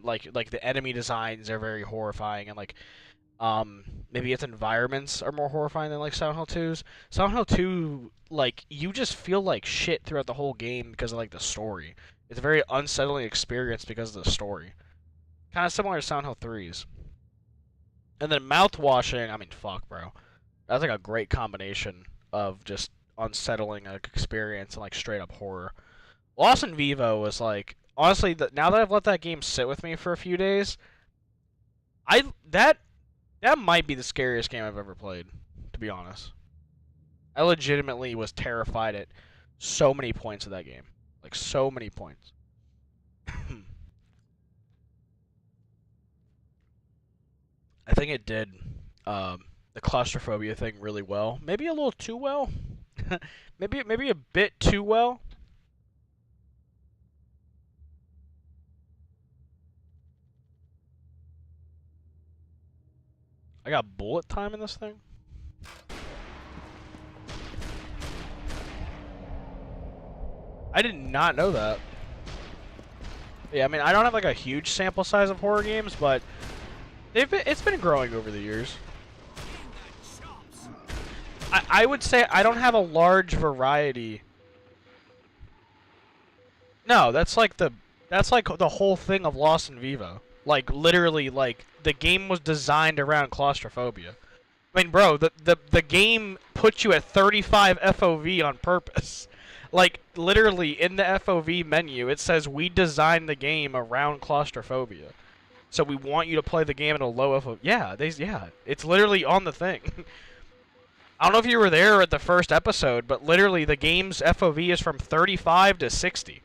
like the enemy designs are very horrifying, and, like, maybe its environments are more horrifying than, like, Silent Hill 2's. Silent Hill 2, like, you just feel like shit throughout the whole game because of, like, the story. It's a very unsettling experience because of the story. Kind of similar to Silent Hill 3's. And then Mouthwashing, I mean, fuck, bro. That's, like, a great combination of just unsettling experience and, like, straight-up horror. Lost in Vivo was, like... Honestly, now that I've let that game sit with me for a few days, that might be the scariest game I've ever played, to be honest. I legitimately was terrified at so many points of that game. Like, so many points. I think it did the claustrophobia thing really well. Maybe a little too well. maybe a bit too well. I got bullet time in this thing? I did not know that. Yeah, I mean, I don't have, like, a huge sample size of horror games, but it's been growing over the years. I would say I don't have a large variety. No, that's like the whole thing of Lost in Vivo. Like, literally, like, the game was designed around claustrophobia. I mean, bro, the game puts you at 35 FOV on purpose. Like, literally, in the FOV menu, it says, we designed the game around claustrophobia. So we want you to play the game at a low FOV. Yeah, it's literally on the thing. I don't know if you were there at the first episode, but literally, the game's FOV is from 35 to 60.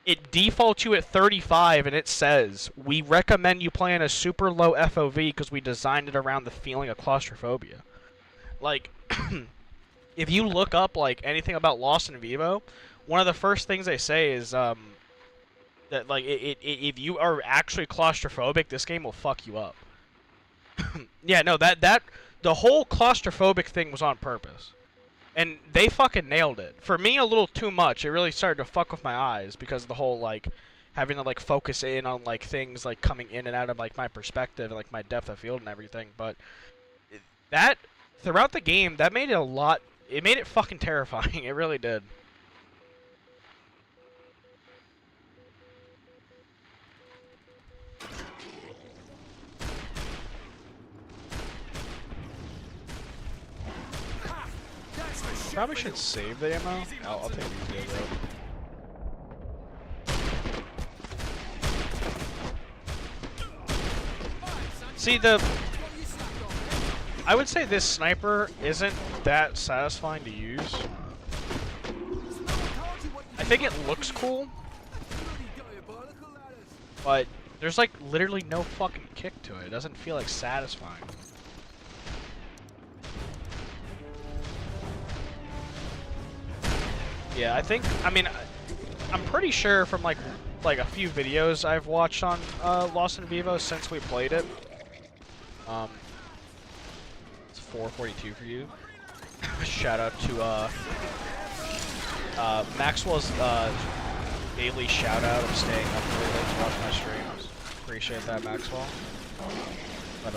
It defaults you at 35, and it says, we recommend you playing a super low FOV because we designed it around the feeling of claustrophobia. Like, if you look up, like, anything about Lost in Vivo, one of the first things they say is, that, like, if you are actually claustrophobic, this game will fuck you up. Yeah, no, the whole claustrophobic thing was on purpose. And they fucking nailed it. For me, a little too much. It really started to fuck with my eyes because of the whole, like, having to, like, focus in on, like, things, like, coming in and out of, like, my perspective and, like, my depth of field and everything. But that, throughout the game, that made it a lot, it made it fucking terrifying. It really did. Probably should save the ammo. I'll take these guys out. See, I would say this sniper isn't that satisfying to use. I think it looks cool, but there's like literally no fucking kick to it. It doesn't feel like satisfying. Yeah, I'm pretty sure from like a few videos I've watched on Lost in Vivo since we played it. It's 442 for you. Shout out to Maxwell's daily shout out of staying up really late to watch my streams. Appreciate that, Maxwell. But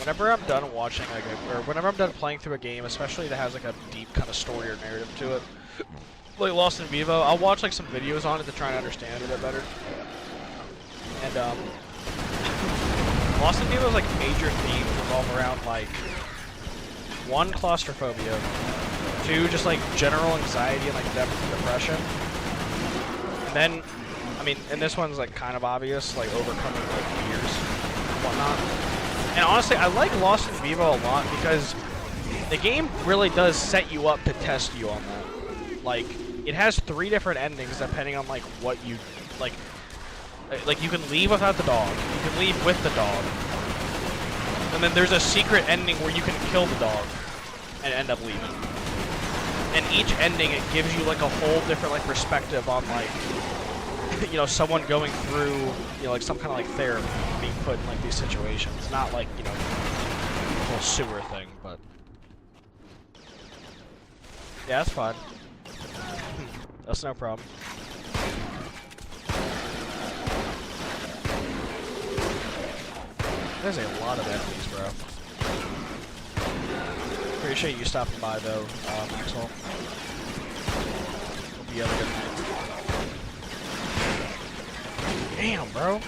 whenever I'm done watching, like, or whenever I'm done playing through a game, especially that has like a deep kind of story or narrative to it, like Lost in Vivo, I'll watch like some videos on it to try and understand it a bit better. And Lost in Vivo's like major themes revolve around like 1, claustrophobia, 2, just like general anxiety and like depression, and then, I mean, and this one's like kind of obvious, like overcoming like fears and whatnot. And honestly, I like Lost in Vivo a lot because the game really does set you up to test you on that. Like, it has 3 different endings depending on like what you like. Like, you can leave without the dog, you can leave with the dog, and then there's a secret ending where you can kill the dog and end up leaving. And each ending, it gives you like a whole different like perspective on like, you know, someone going through, you know, like some kind of like therapy, being put in like these situations. Not like, you know, the whole sewer thing, but yeah, that's fine. That's no problem. There's a lot of enemies, bro. Appreciate you stopping by though, Maxwell. Hope you have a good night. Damn, bro.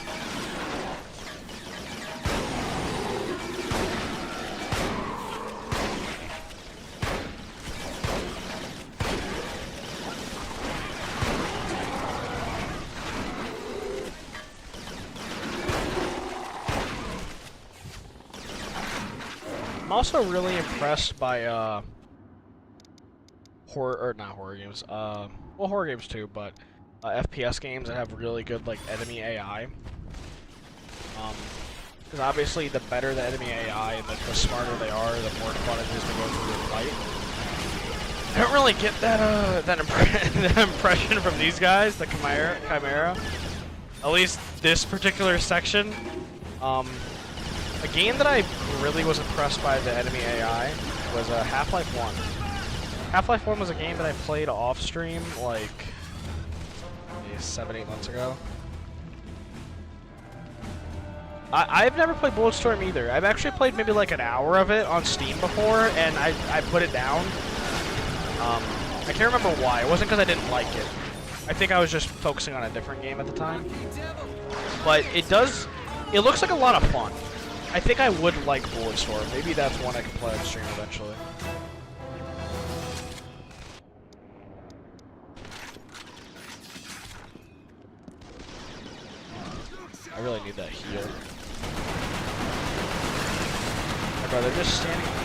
I'm also really impressed by horror games. Well, horror games too, but FPS games that have really good like enemy AI. Because obviously, the better the enemy AI and the smarter they are, the more fun it is to go through the fight. I don't really get that that impression from these guys, the Chimera. At least this particular section. A game that I really was impressed by the enemy AI was Half-Life 1. Half-Life 1 was a game that I played off-stream, like, maybe 7-8 months ago. I've never played Bulletstorm either. I've actually played maybe like an hour of it on Steam before, and I put it down. I can't remember why. It wasn't because I didn't like it. I think I was just focusing on a different game at the time. But it looks like a lot of fun. I think I would like Bulletstorm. Maybe that's one I can play on stream eventually. I really need that heal. My brother just standing there.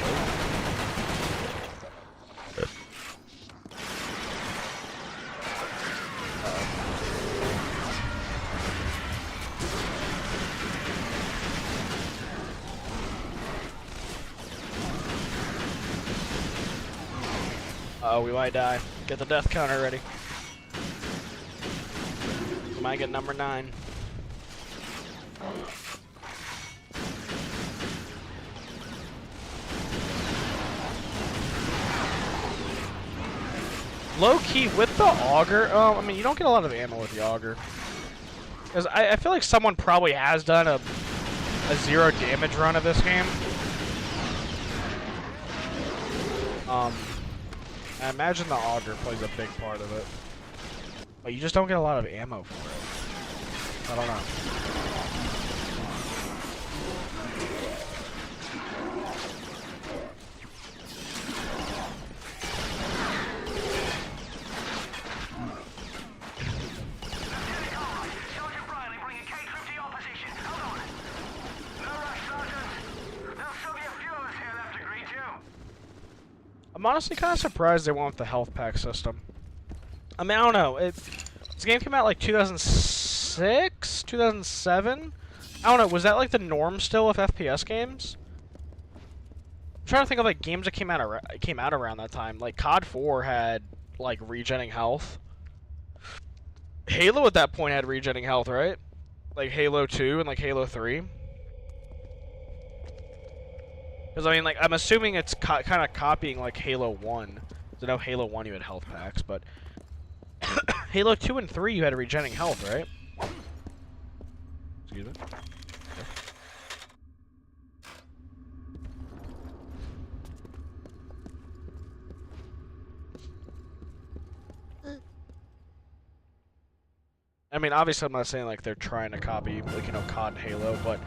Oh, we might die. Get the death counter ready. We might get number 9. Low key with the auger. I mean, you don't get a lot of ammo with the auger. Because I feel like someone probably has done a 0 damage run of this game. I imagine the auger plays a big part of it. But you just don't get a lot of ammo for it. I don't know. I'm honestly kind of surprised they went with the health pack system. I mean, I don't know. This game came out like 2006, 2007. I don't know. Was that like the norm still with FPS games? I'm trying to think of like games that came out around that time. Like COD 4 had like regenning health. Halo at that point had regenning health, right? Like Halo 2 and like Halo 3. Because, I mean, like, I'm assuming it's kind of copying, like, Halo 1. So, no, Halo 1 you had health packs, but... Halo 2 and 3 you had a regenerating health, right? Excuse me? I mean, obviously I'm not saying, like, they're trying to copy, like, you know, COD and Halo, but...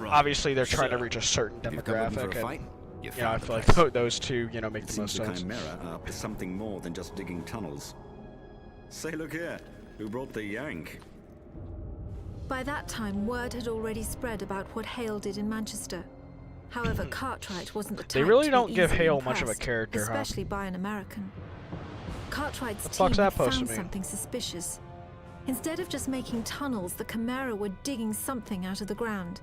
obviously they're trying to reach a certain demographic, and... you know, I feel like those two, you know, make the most sense. CHIMERA are up to something more than just digging tunnels. Say, look here, who brought the yank? By that time, word had already spread about what Hale did in Manchester. However, Cartwright wasn't the type They really to don't be give easily Hale much of a impressed, character, especially by an American. Cartwright's The team fuck's that had supposed found to mean? something suspicious. Instead of just making tunnels, the Chimera were digging something out of the ground.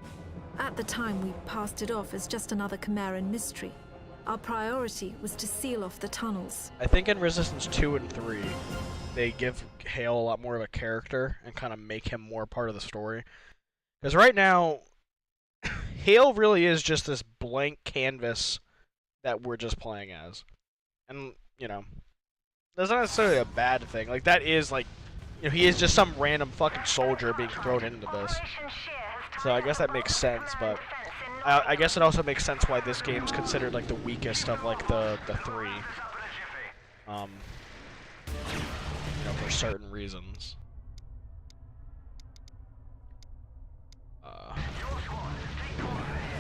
At the time, we passed it off as just another Chimeran mystery. Our priority was to seal off the tunnels. I think in Resistance 2 and 3, they give Hale a lot more of a character and kind of make him more part of the story. Because right now, Hale really is just this blank canvas that we're just playing as. And, you know, that's not necessarily a bad thing. Like, that is, like, you know, he is just some random fucking soldier being thrown into this. So I guess that makes sense, but I guess it also makes sense why this game's considered, like, the weakest of, like, the 3. You know, for certain reasons.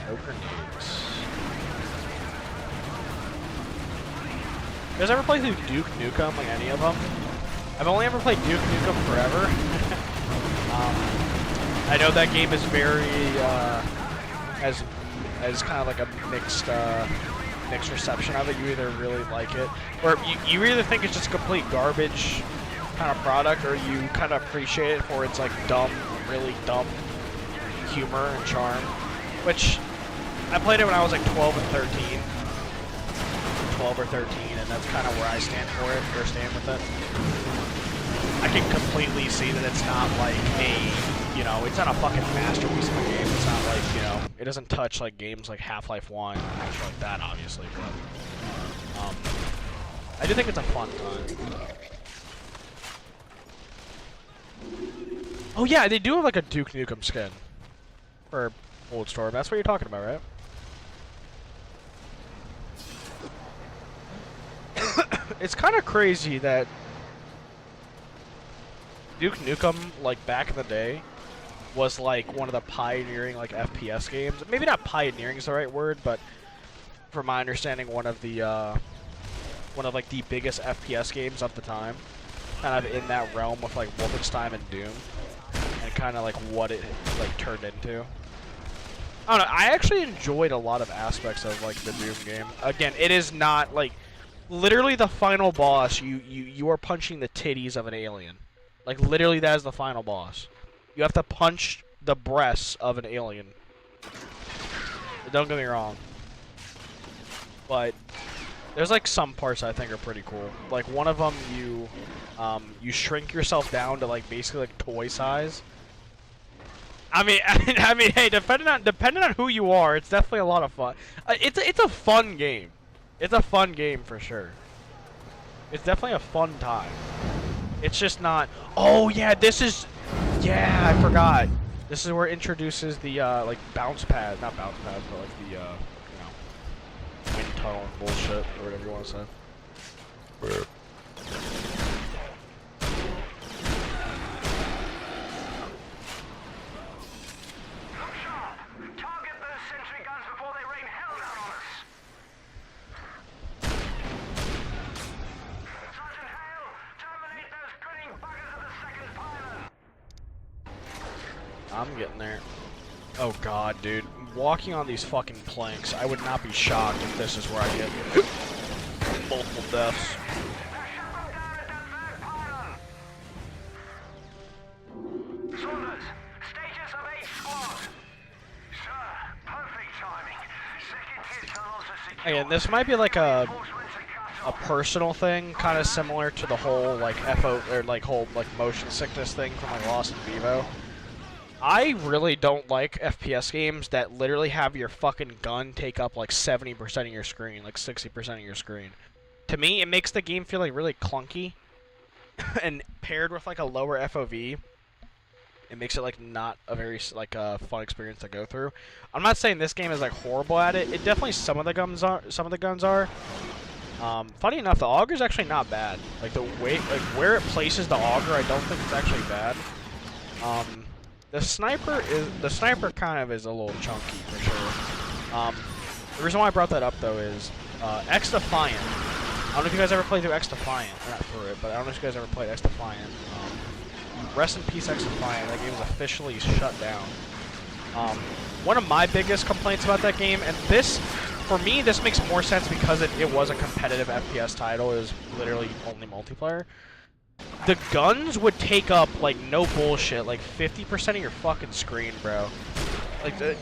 No grenades. You guys ever play through Duke Nukem, like any of them? I've only ever played Duke Nukem Forever. I know that game is very, as kind of like a mixed reception of it. You either really like it, or you either think it's just complete garbage kind of product, or you kind of appreciate it for its like dumb, really dumb humor and charm. Which, I played it when I was like 12 and 13. 12 or 13, and that's kind of where I stand for it, or stand with it. I can completely see that it's not like you know, it's not a fucking masterpiece of a game. It's not like, you know, it doesn't touch like games like Half-Life 1 and shit like that, obviously, but I do think it's a fun time. Oh yeah, they do have like a Duke Nukem skin for Bulletstorm. That's what you're talking about, right? It's kind of crazy that Duke Nukem, like back in the day, was like one of the pioneering like FPS games. Maybe not pioneering is the right word, but from my understanding, one of like the biggest FPS games of the time, kind of in that realm with like Wolfenstein and Doom, and kind of like what it like turned into. I don't know. I actually enjoyed a lot of aspects of like the Doom game. Again, it is not like literally the final boss. You are punching the titties of an alien. Like literally, that is the final boss. You have to punch the breasts of an alien. Don't get me wrong. But there's like some parts I think are pretty cool. Like one of them, you shrink yourself down to like basically like toy size. I mean, hey, depending on who you are, it's definitely a lot of fun. It's a fun game. It's a fun game for sure. It's definitely a fun time. It's just not. Oh yeah, yeah, I forgot. This is where it introduces the like bounce pad, not bounce pads, but like the wind tunnel bullshit or whatever you want to say. Look sharp! Target those sentry guns before they rain hell down on us! Sergeant Hale, terminate those grinning buggers of the second pylon! I'm getting there. Oh god, dude. Walking on these fucking planks, I would not be shocked if this is where I get multiple deaths. Now shut them down at that third pylon! Saunders, status of H squad! Sir, perfect timing. Second tier tunnels are secure. Again, this might be like a Reinforcements are cut off. personal thing, kind of similar to the whole like whole like motion sickness thing from like Lost in Vivo. I really don't like FPS games that literally have your fucking gun take up like 70% of your screen, like 60% of your screen. To me, it makes the game feel like really clunky, and paired with like a lower FOV, it makes it like not a very like fun experience to go through. I'm not saying this game is like horrible at it. It definitely some of the guns are. Funny enough, the auger's actually not bad. Like the way like where it places the auger, I don't think it's actually bad. The sniper kind of is a little chunky for sure. The reason why I brought that up though is X Defiant. I don't know if you guys ever played through X Defiant. Not through it, but I don't know if you guys ever played X Defiant. Rest in peace, X Defiant. That game was officially shut down. One of my biggest complaints about that game, and this, for me, this makes more sense because it was a competitive FPS title. It was literally only multiplayer. The guns would take up, like, no bullshit, like 50% of your fucking screen, bro. Like the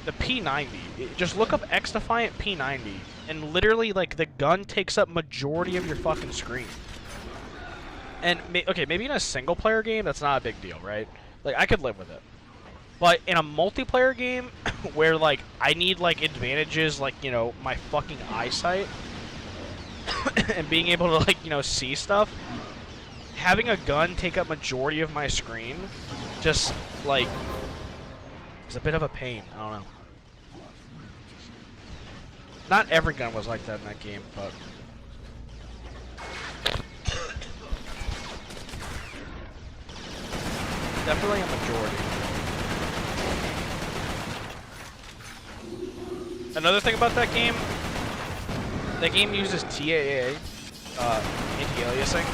P90. Just look up X Defiant P90, and literally, like, the gun takes up majority of your fucking screen. And, okay, maybe in a single-player game, that's not a big deal, right? Like, I could live with it. But in a multiplayer game, where, like, I need, like, advantages, like, you know, my fucking eyesight, and being able to, like, you know, see stuff, having a gun take up majority of my screen, just, like, is a bit of a pain. I don't know. Not every gun was like that in that game, but... definitely a majority. Another thing about that game uses TAA, anti-aliasing.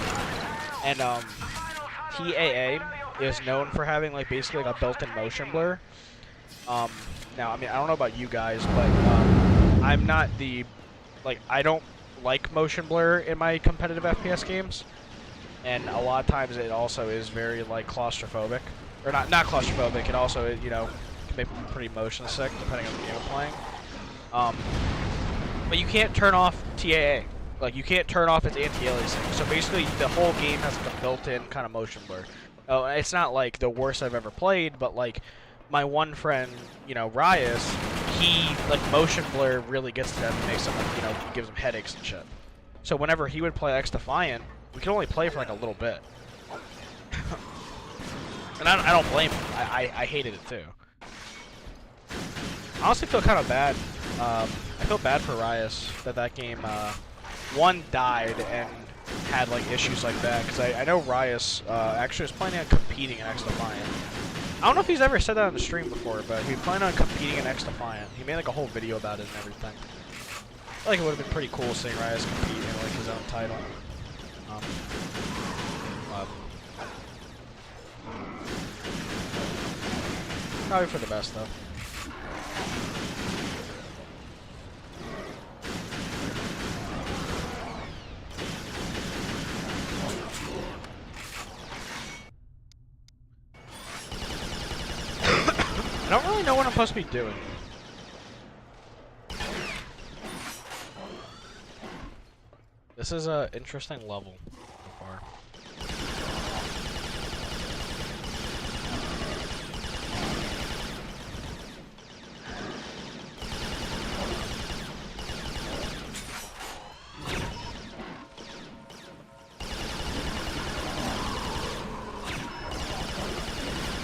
And TAA is known for having like basically like a built-in motion blur. Now, I mean, I don't know about you guys, but I'm not the I don't like motion blur in my competitive FPS games, and a lot of times it also is very like claustrophobic, or not claustrophobic. It also, you know, can make me pretty motion sick depending on the game I'm playing. But you can't turn off TAA. Like, you can't turn off its anti-aliasing. So basically, the whole game has like a built-in kind of motion blur. Oh, it's not like the worst I've ever played, but like my one friend, you know, Rias, he like motion blur really gets to him and makes him, you know, gives him headaches and shit. So whenever he would play X Defiant, we could only play for like a little bit. And I don't blame him. I hated it too. I honestly feel kind of bad. I feel bad for Rias that game. One died and had like issues like that, because I know Rias actually was planning on competing in X Defiant. I don't know if he's ever said that on the stream before, but he planned on competing in X Defiant. He made like a whole video about it and everything. I feel like it would have been pretty cool seeing Rise compete in like his own title. But probably for the best though. I don't really know what I'm supposed to be doing. This is an interesting level so far.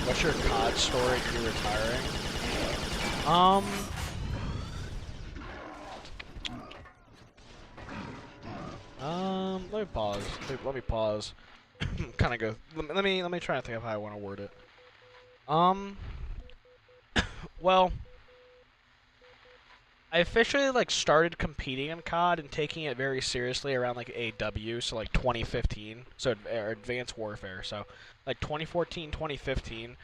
What's your COD story? You retiring? Let me pause. Let me pause. Kind of go. Let me try to think of how I want to word it. Well, I officially like started competing in COD and taking it very seriously around like AW, so like 2015, so Advanced Warfare, so like 2014, 2015.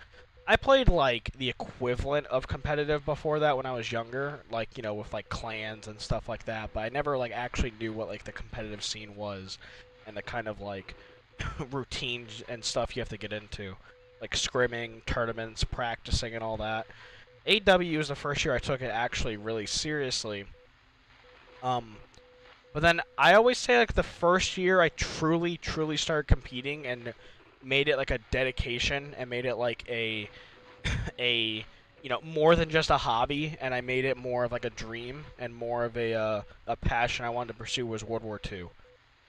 I played like the equivalent of competitive before that when I was younger, like, you know, with like clans and stuff like that, but I never like actually knew what like the competitive scene was and the kind of like routines and stuff you have to get into, like scrimming, tournaments, practicing and all that. AW was the first year I took it actually really seriously. But then I always say like the first year I truly started competing and made it like a dedication and made it like a you know, more than just a hobby, and I made it more of like a dream and more of a passion I wanted to pursue was World War II.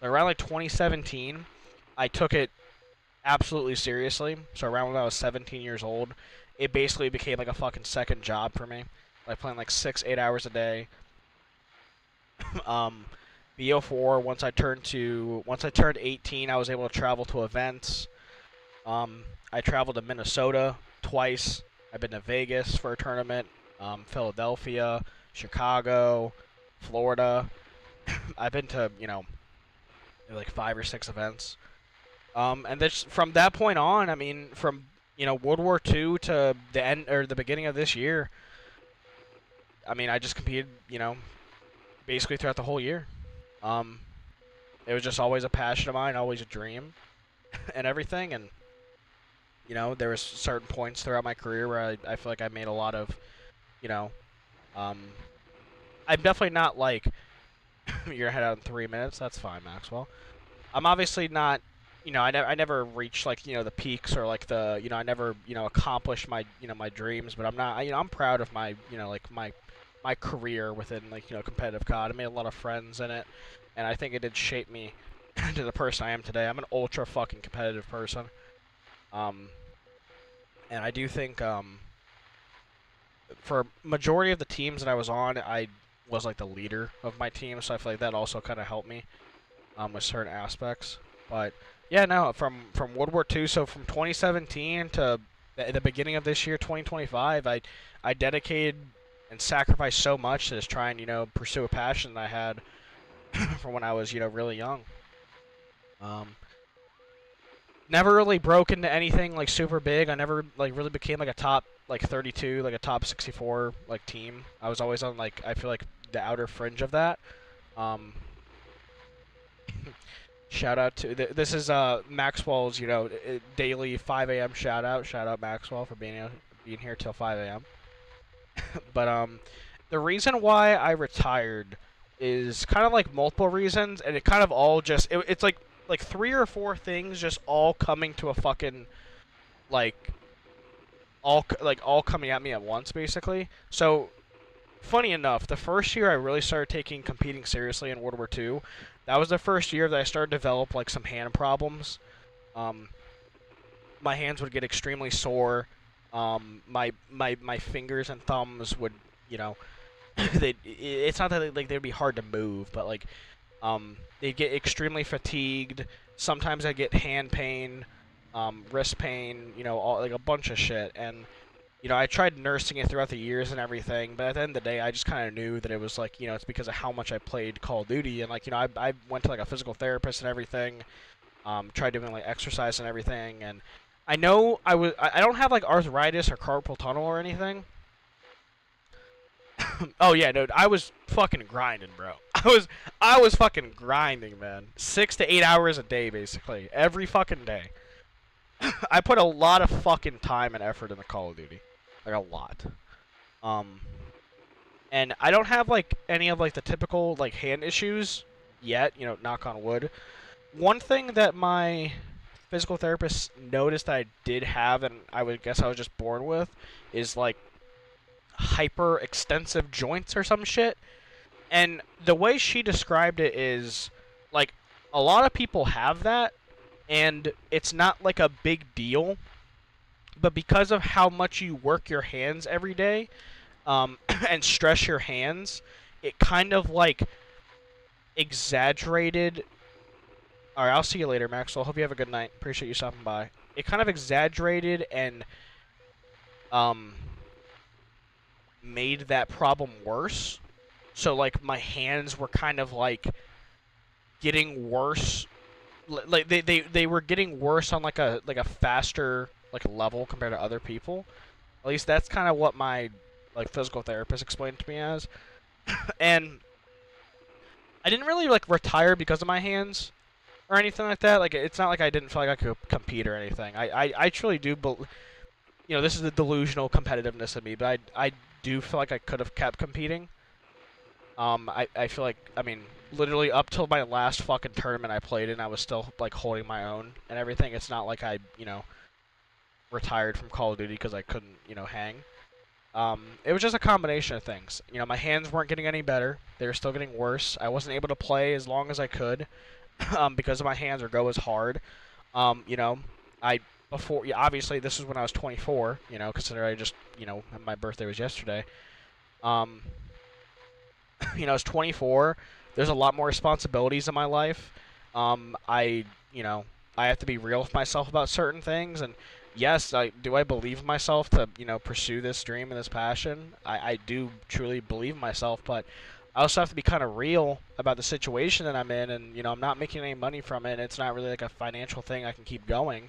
Around like 2017, I took it absolutely seriously. So around when I was 17 years old, it basically became like a fucking second job for me. Like playing like 6-8 hours a day. BO4, once I turned 18, I was able to travel to events. I traveled to Minnesota twice. I've been to Vegas for a tournament, Philadelphia, Chicago, Florida. I've been to, you know, like 5 or 6 events. And this, from that point on, I mean, from, you know, World War II to the end or the beginning of this year, I mean, I just competed, you know, basically throughout the whole year. It was just always a passion of mine, always a dream, and everything. And you know, there was certain points throughout my career where I feel like I made a lot of, you know, I'm definitely not like you're head out in 3 minutes. That's fine, Maxwell. I'm obviously not, you know, I never reached like, you know, the peaks or like the, you know, I never, you know, accomplished my, you know, my dreams. But I'm not, you know, I'm proud of my, you know, like my career within like, you know, competitive COD. I made a lot of friends in it, and I think it did shape me to the person I am today. I'm an ultra fucking competitive person. And I do think, for majority of the teams that I was on, I was like the leader of my team, so I feel like that also kind of helped me, with certain aspects. But yeah, no, from World War II, so from 2017 to the beginning of this year, 2025, I dedicated and sacrificed so much to just try and, you know, pursue a passion that I had from when I was, you know, really young. Never really broke into anything like super big. I never like really became like a top like 32, like a top 64 like team. I was always on like, I feel like the outer fringe of that. Shout out to this is Maxwell's, you know, daily 5 a.m. shout out Maxwell for being here till 5 a.m. But the reason why I retired is kind of like multiple reasons, and it kind of all just it's like 3 or 4 things just all coming to a fucking like all coming at me at once, basically. So funny enough, the first year I really started taking competing seriously in World War II, that was the first year that I started to develop like some hand problems. My hands would get extremely sore. My fingers and thumbs would, you know, it's not that like they'd be hard to move, but like they'd get extremely fatigued. Sometimes I'd get hand pain. wrist pain, all, like a bunch of shit. And I tried nursing it throughout the years and everything, but at the end of the day, I just kind of knew that it was like, it's because of how much I played Call of Duty, and like, I went to like a physical therapist and everything, tried doing like exercise and everything, and I know I don't have like arthritis or carpal tunnel or anything. Oh yeah, dude, I was fucking grinding, bro. I was fucking grinding, man. 6 to 8 hours a day, basically, every fucking day. I put a lot of fucking time and effort in the Call of Duty, like a lot. And I don't have like any of like the typical like hand issues yet. Knock on wood. One thing that my physical therapist noticed that I did have, and I would guess I was just born with, is like hyper extensive joints or some shit. And the way she described it is like a lot of people have that, and it's not like a big deal, but because of how much you work your hands every day, and stress your hands, it kind of like exaggerated. Alright, I'll see you later, Maxwell. Hope you have a good night. Appreciate you stopping by. It kind of exaggerated and made that problem worse. So like my hands were kind of like getting worse. Like they were getting worse on like a faster like level compared to other people. At least that's kind of what my like physical therapist explained to me as. And I didn't really like retire because of my hands or anything like that. Like, it's not like I didn't feel like I could compete or anything. I truly do, but this is the delusional competitiveness of me, but I do feel like I could have kept competing. I feel like, I mean, literally up till my last fucking tournament I played in, I was still like holding my own and everything. It's not like I, retired from Call of Duty because I couldn't, hang. It was just a combination of things. My hands weren't getting any better. They were still getting worse. I wasn't able to play as long as I could because of my hands or go as hard. Obviously this was when I was 24, considering I just, my birthday was yesterday. I was 24. There's a lot more responsibilities in my life. I have to be real with myself about certain things, and yes, I believe in myself to, pursue this dream and this passion. I do truly believe in myself, but I also have to be kind of real about the situation that I'm in, and, I'm not making any money from it, and it's not really like a financial thing I can keep going.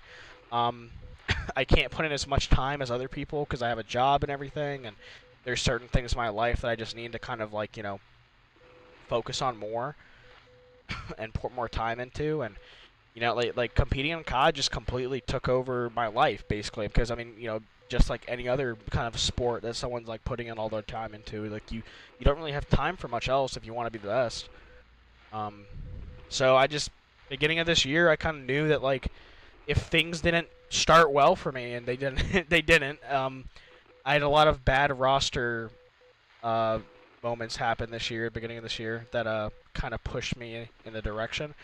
I can't put in as much time as other people because I have a job and everything, and there's certain things in my life that I just need to kind of like, focus on more and put more time into, and like competing in COD just completely took over my life, basically, because I mean, just like any other kind of sport that someone's like putting in all their time into, like you don't really have time for much else if you want to be the best. So I just, beginning of this year, I kind of knew that like if things didn't start well for me, and they didn't, I had a lot of bad roster moments happen this year, beginning of this year, that kind of pushed me in the direction.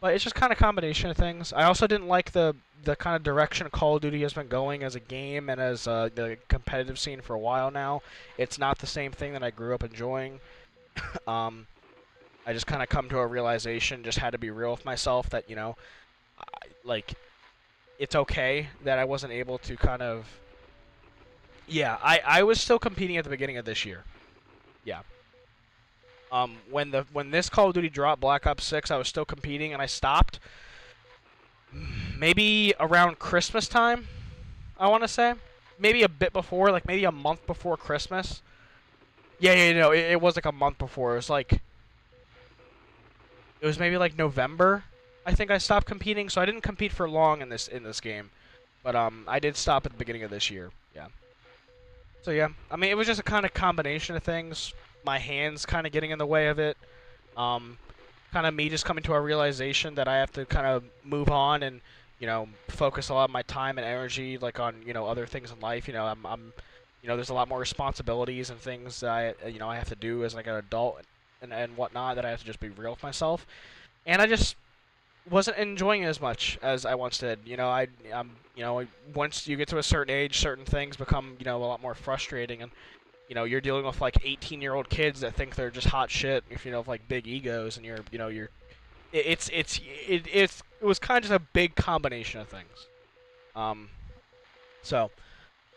But it's just kind of a combination of things. I also didn't like the kind of direction Call of Duty has been going as a game and as the competitive scene for a while now. It's not the same thing that I grew up enjoying. I just kind of come to a realization, just had to be real with myself, that, it's okay that I wasn't able to kind of... Yeah, I was still competing at the beginning of this year. Yeah. When this Call of Duty dropped, Black Ops 6, I was still competing, and I stopped maybe around Christmas time, I want to say. Maybe a bit before, like maybe a month before Christmas. Yeah, it was like a month before. It was like... It was maybe like November, I think I stopped competing, so I didn't compete for long in this game. But I did stop at the beginning of this year, yeah. So yeah, I mean, it was just a kind of combination of things. My hands kind of getting in the way of it. Kind of me just coming to a realization that I have to kind of move on and, focus a lot of my time and energy, like, on, other things in life. I'm there's a lot more responsibilities and things that I have to do as like an adult and whatnot, that I have to just be real with myself. And I just wasn't enjoying it as much as I once did. Once you get to a certain age, certain things become, a lot more frustrating, and you're dealing with like 18-year-old kids that think they're just hot shit, if like big egos, and it was kind of just a big combination of things. So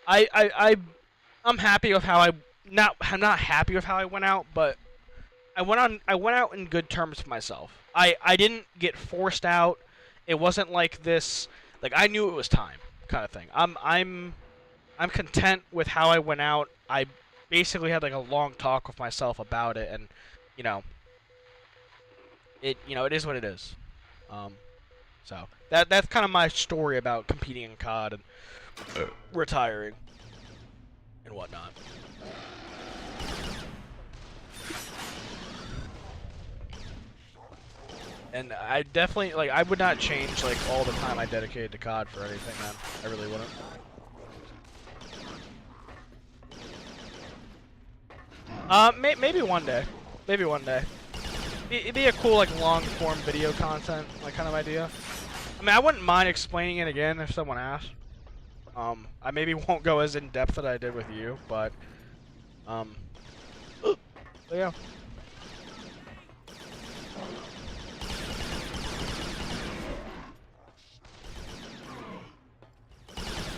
I'm happy with how I'm not happy with how I went out, but I went out in good terms with myself. I didn't get forced out. It wasn't like this, like I knew it was time kind of thing. I'm content with how I went out. I basically had like a long talk with myself about it, and you know, it is what it is. So that's kind of my story about competing in COD and retiring and whatnot. And I definitely, like, I would not change, like, all the time I dedicated to COD for anything, man. I really wouldn't. Maybe one day. Maybe one day. It'd be a cool, like, long-form video content, like, kind of idea. I mean, I wouldn't mind explaining it again if someone asked. I maybe won't go as in-depth as I did with you, but, yeah.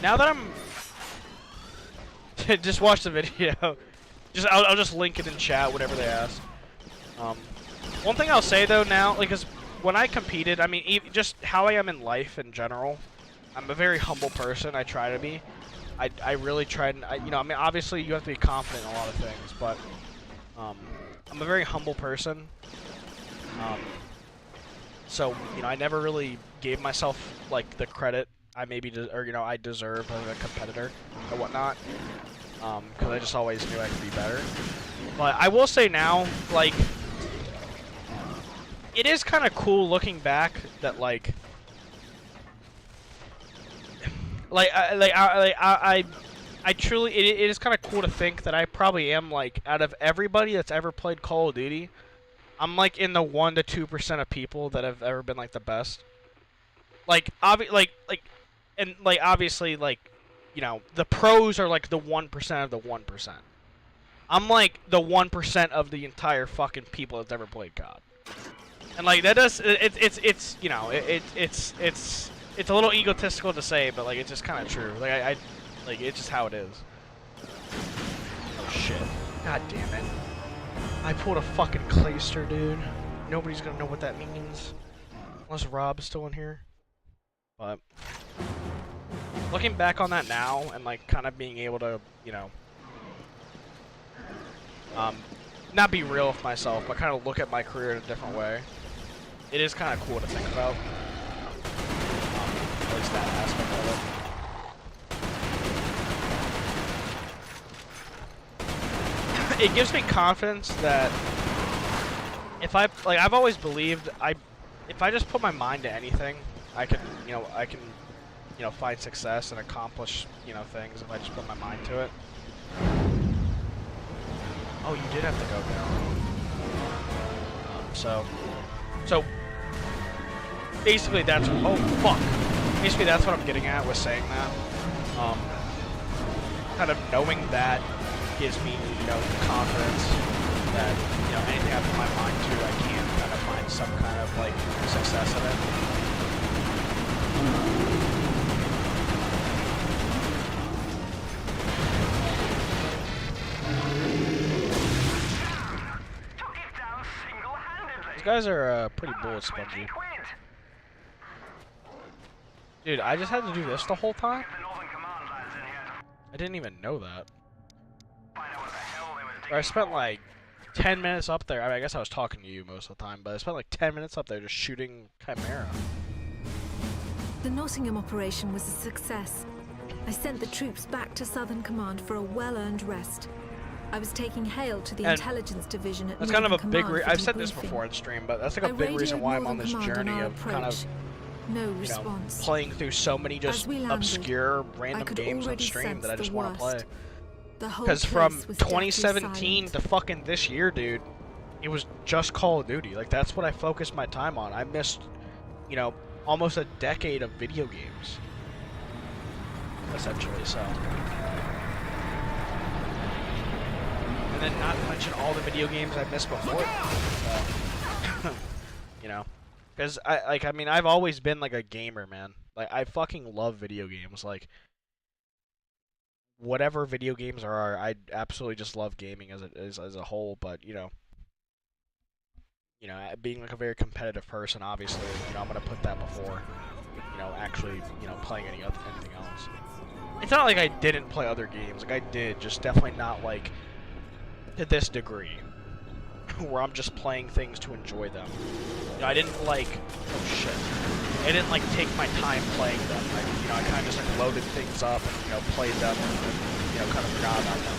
Now that I'm just watch the video. I'll just link it in chat, whatever they ask. One thing I'll say though now, like, cause when I competed, I mean, just how I am in life in general, I'm a very humble person. I try to be. I really try and you know, I mean, obviously you have to be confident in a lot of things, but I'm a very humble person. So you know, I never really gave myself like the credit I maybe I deserve as a competitor or whatnot, because I just always knew I could be better. But I will say now, like, it is kind of cool looking back that like I truly it is kind of cool to think that I probably am, like, out of everybody that's ever played Call of Duty, I'm like in the 1 to 2% of people that have ever been like the best. Like obviously, like, you know, the pros are like the 1% of the 1%. I'm like the 1% of the entire fucking people that's ever played COD. And like that does it's you know, it's a little egotistical to say, but like it's just kind of true. Like I like it's just how it is. Oh shit. God damn it. I pulled a fucking clayster, dude. Nobody's gonna know what that means. Unless Rob's still in here. But looking back on that now and like kind of being able to, you know, not be real with myself, but kind of look at my career in a different way. It is kind of cool to think about. At least that aspect of it. It gives me confidence that if I've always believed if I just put my mind to anything, I can find success and accomplish, you know, things if I just put my mind to it. Oh, you did have to go down. So basically that's basically that's what I'm getting at with saying that. Kind of knowing that gives me, you know, confidence that, you know, anything I put my mind to, I can kind of find some kind of like success in it. These guys are pretty bullet spongy. Dude, I just had to do this the whole time? I didn't even know that. Or I spent like 10 minutes up there. I mean, I guess I was talking to you most of the time, but I spent like 10 minutes up there just shooting Chimera. The Nottingham operation was a success. I sent the troops back to Southern Command for a well-earned rest. I was taking Hale to the intelligence division at that's Northern kind of a big Command I've said this before in stream, but that's like a big reason why I'm on this journey of kind of, no response. Know, playing through so many just obscure random games on stream that I just want to play. Because from 2017 to fucking this year, dude, it was just Call of Duty. Like, that's what I focused my time on. I missed, you know, almost a decade of video games. Essentially, so. And then not to mention all the video games I missed before. So, you know. Because, I mean, I've always been, like, a gamer, man. Like, I fucking love video games. Like, whatever video games are, I absolutely just love gaming as a whole. But being like a very competitive person, obviously, I'm gonna put that before, actually, playing anything else. It's not like I didn't play other games. Like, I did, just definitely not like to this degree, where I'm just playing things to enjoy them. I didn't like, oh shit. I didn't like take my time playing them. I kind of just like loaded things up and played them and kind of forgot about them.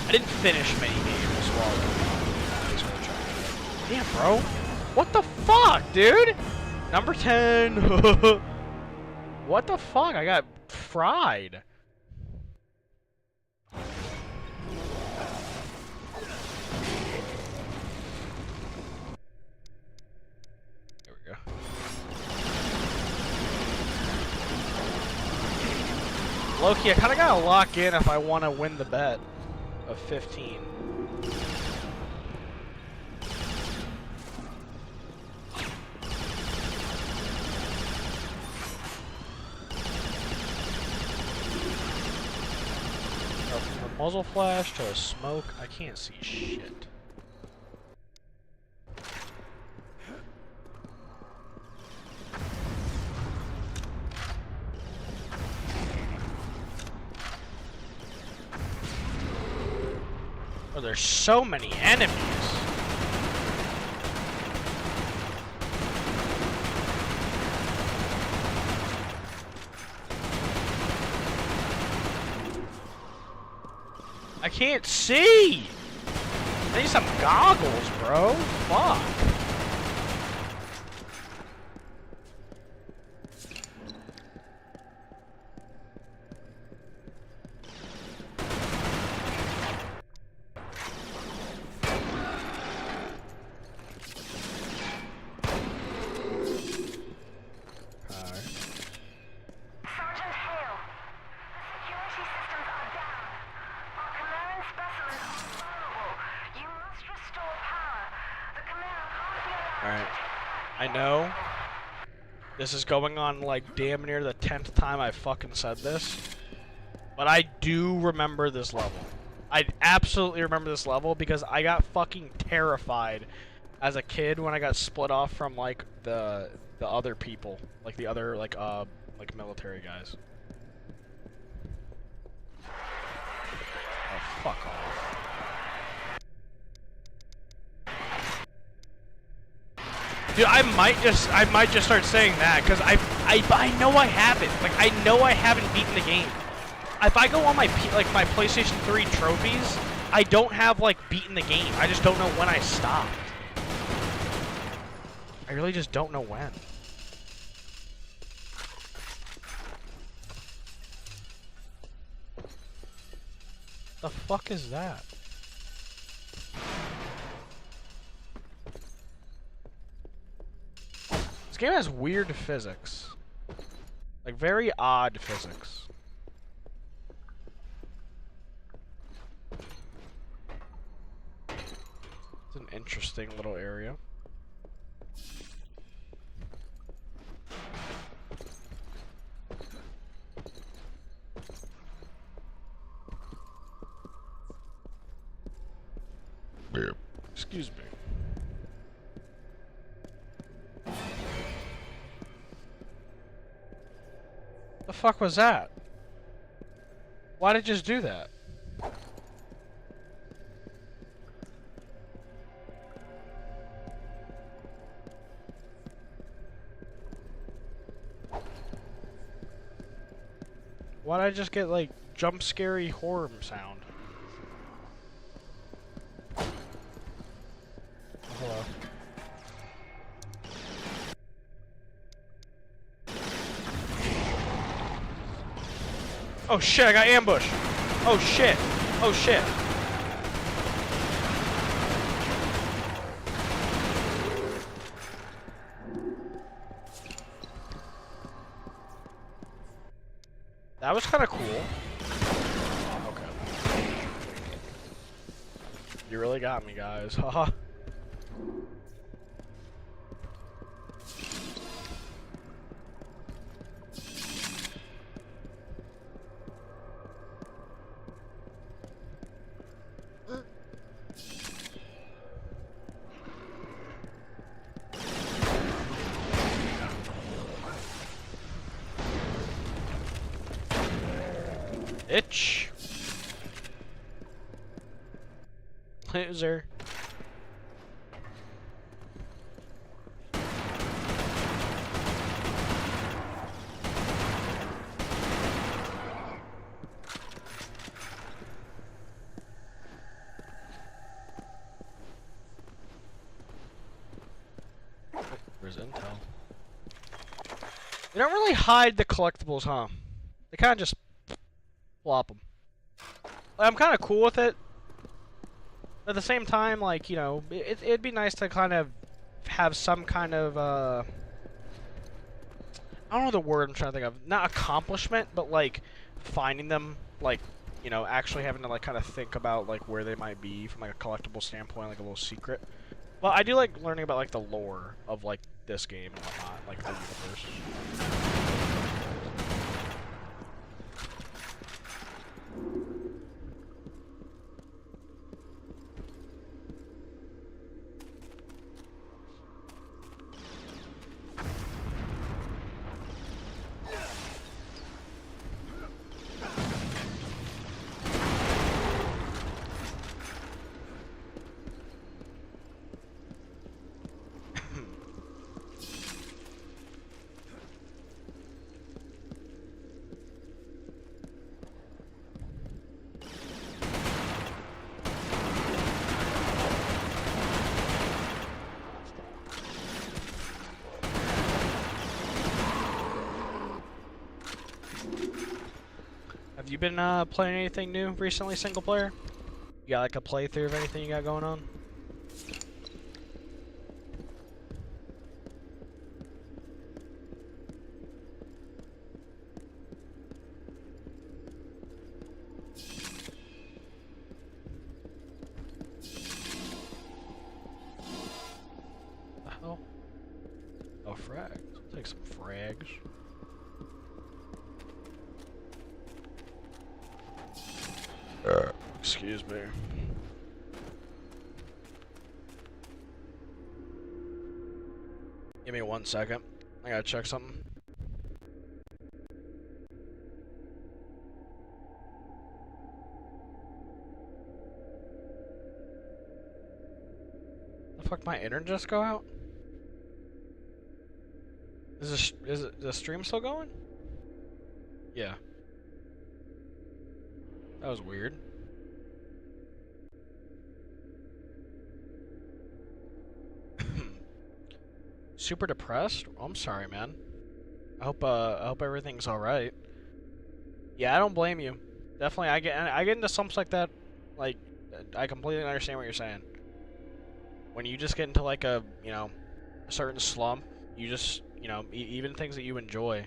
I didn't finish many games while damn, bro. What the fuck, dude? Number 10. What the fuck? I got fried. There we go. Loki, I kind of gotta lock in if I want to win the bet of 15. Muzzle flash to a smoke. I can't see shit. Oh, there's so many enemies. I can't see! I need some goggles, bro. Fuck. Sergeant Hale, security systems are down. Our Chimeran specimens are vulnerable. You must restore power. The Chimera can't be allowed Alright. to I know this is going on like damn near the 10th time I fucking said this, but I do remember this level. I absolutely remember this level because I got fucking terrified as a kid when I got split off from like the other people, like the other like military guys. Oh, fuck off. Dude, I might just start saying that because I know I haven't. Like, I know I haven't beaten the game. If I go on my my PlayStation 3 trophies, I don't have like beaten the game. I just don't know when I stopped. I really just don't know when. The fuck is that? This game has weird physics. Like, very odd physics. It's an interesting little area. Excuse me. The fuck was that? Why did it just do that? Why did I just get like jump scary horror sound? Hello. Oh shit, I got ambushed. Oh shit. Oh shit. That was kind of cool. Okay. You really got me, guys. Haha. Itch. Loser. Where's intel? They don't really hide the collectibles, huh? They kind of just flop them. I'm kind of cool with it. At the same time, like, you know, it'd be nice to kind of have some kind of, I don't know the word I'm trying to think of. Not accomplishment, but, like, finding them, like, you know, actually having to, like, kind of think about, like, where they might be from, like, a collectible standpoint, like a little secret. Well, I do like learning about, like, the lore of, like, this game and whatnot, like, the universe. Have you been playing anything new recently, single player? You got like a playthrough of anything you got going on? The hell? Oh, frags. Take some frags. Excuse me. Give me 1 second. I gotta check something. The fuck, my internet just go out? Is the stream still going? Yeah. That was weird. Super depressed? Oh, I'm sorry, man. I hope everything's all right. Yeah, I don't blame you. Definitely, I get into slumps like that. Like, I completely understand what you're saying. When you just get into like a, you know, a certain slump, you just, you know, even things that you enjoy,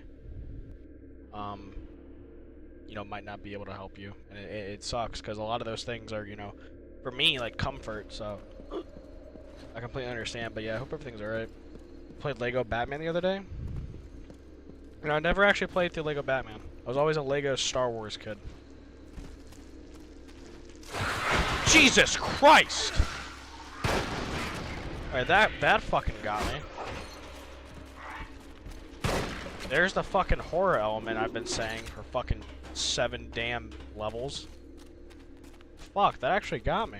you know, might not be able to help you, and it sucks because a lot of those things are, you know, for me like comfort. So I completely understand. But yeah, I hope everything's all right. Played Lego Batman the other day. You know, I never actually played through Lego Batman. I was always a Lego Star Wars kid. Jesus Christ! Alright, that fucking got me. There's the fucking horror element I've been saying for fucking 7 damn levels. Fuck, that actually got me.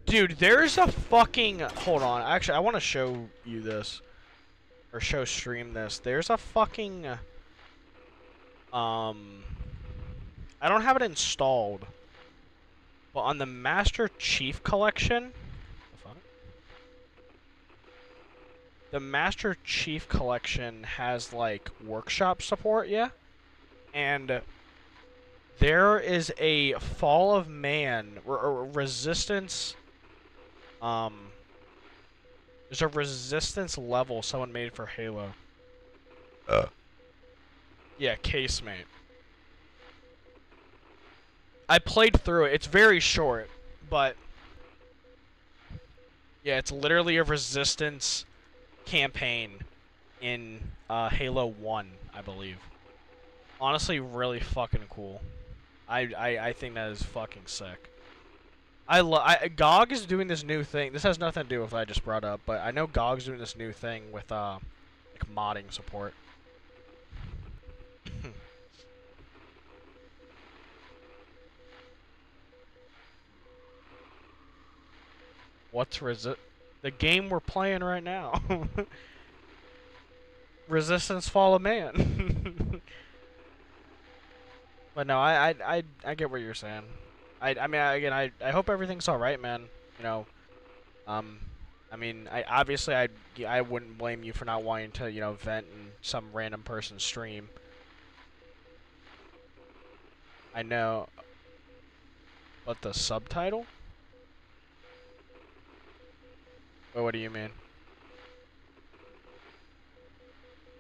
Dude, there's a fucking... Hold on. Actually, I want to show you this. Or show stream this. There's a fucking... I don't have it installed. But on the Master Chief Collection... The Master Chief Collection has, like, workshop support, yeah? And... there is a Fall of Man... Resistance... There's a resistance level someone made for Halo. Yeah, casemate. I played through it. It's very short, but... yeah, it's literally a resistance campaign in Halo 1, I believe. Honestly, really fucking cool. I think that is fucking sick. GOG is doing this new thing. This has nothing to do with what I just brought up, but I know GOG's doing this new thing with like modding support. What's the game we're playing right now? Resistance Fall of Man. But no, I get what you're saying. I mean, again, I hope everything's all right, man. You know, um, I mean, I wouldn't blame you for not wanting to, you know, vent in some random person's stream. I know, but the subtitle? Wait, what do you mean?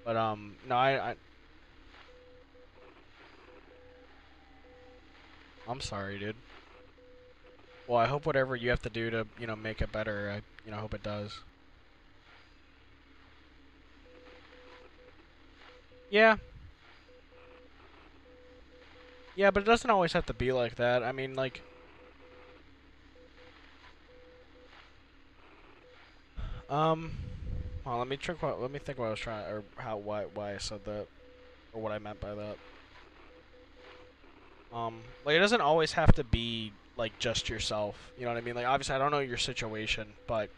But no, I'm sorry, dude. Well, I hope whatever you have to do to, you know, make it better, you know, hope it does. Yeah. Yeah, but it doesn't always have to be like that. I mean, like, um, well, let me think what I was trying, or why I said that, or what I meant by that. Like, it doesn't always have to be, like, just yourself. You know what I mean? Like, obviously, I don't know your situation, but,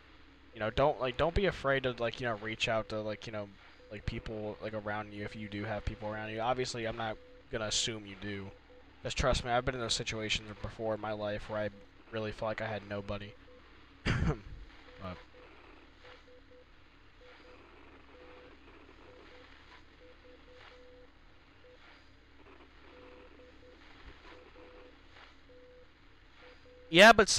you know, don't be afraid to, like, you know, reach out to, like, you know, like, people, like, around you if you do have people around you. Obviously, I'm not gonna assume you do. Just trust me, I've been in those situations before in my life where I really felt like I had nobody. But, yeah, but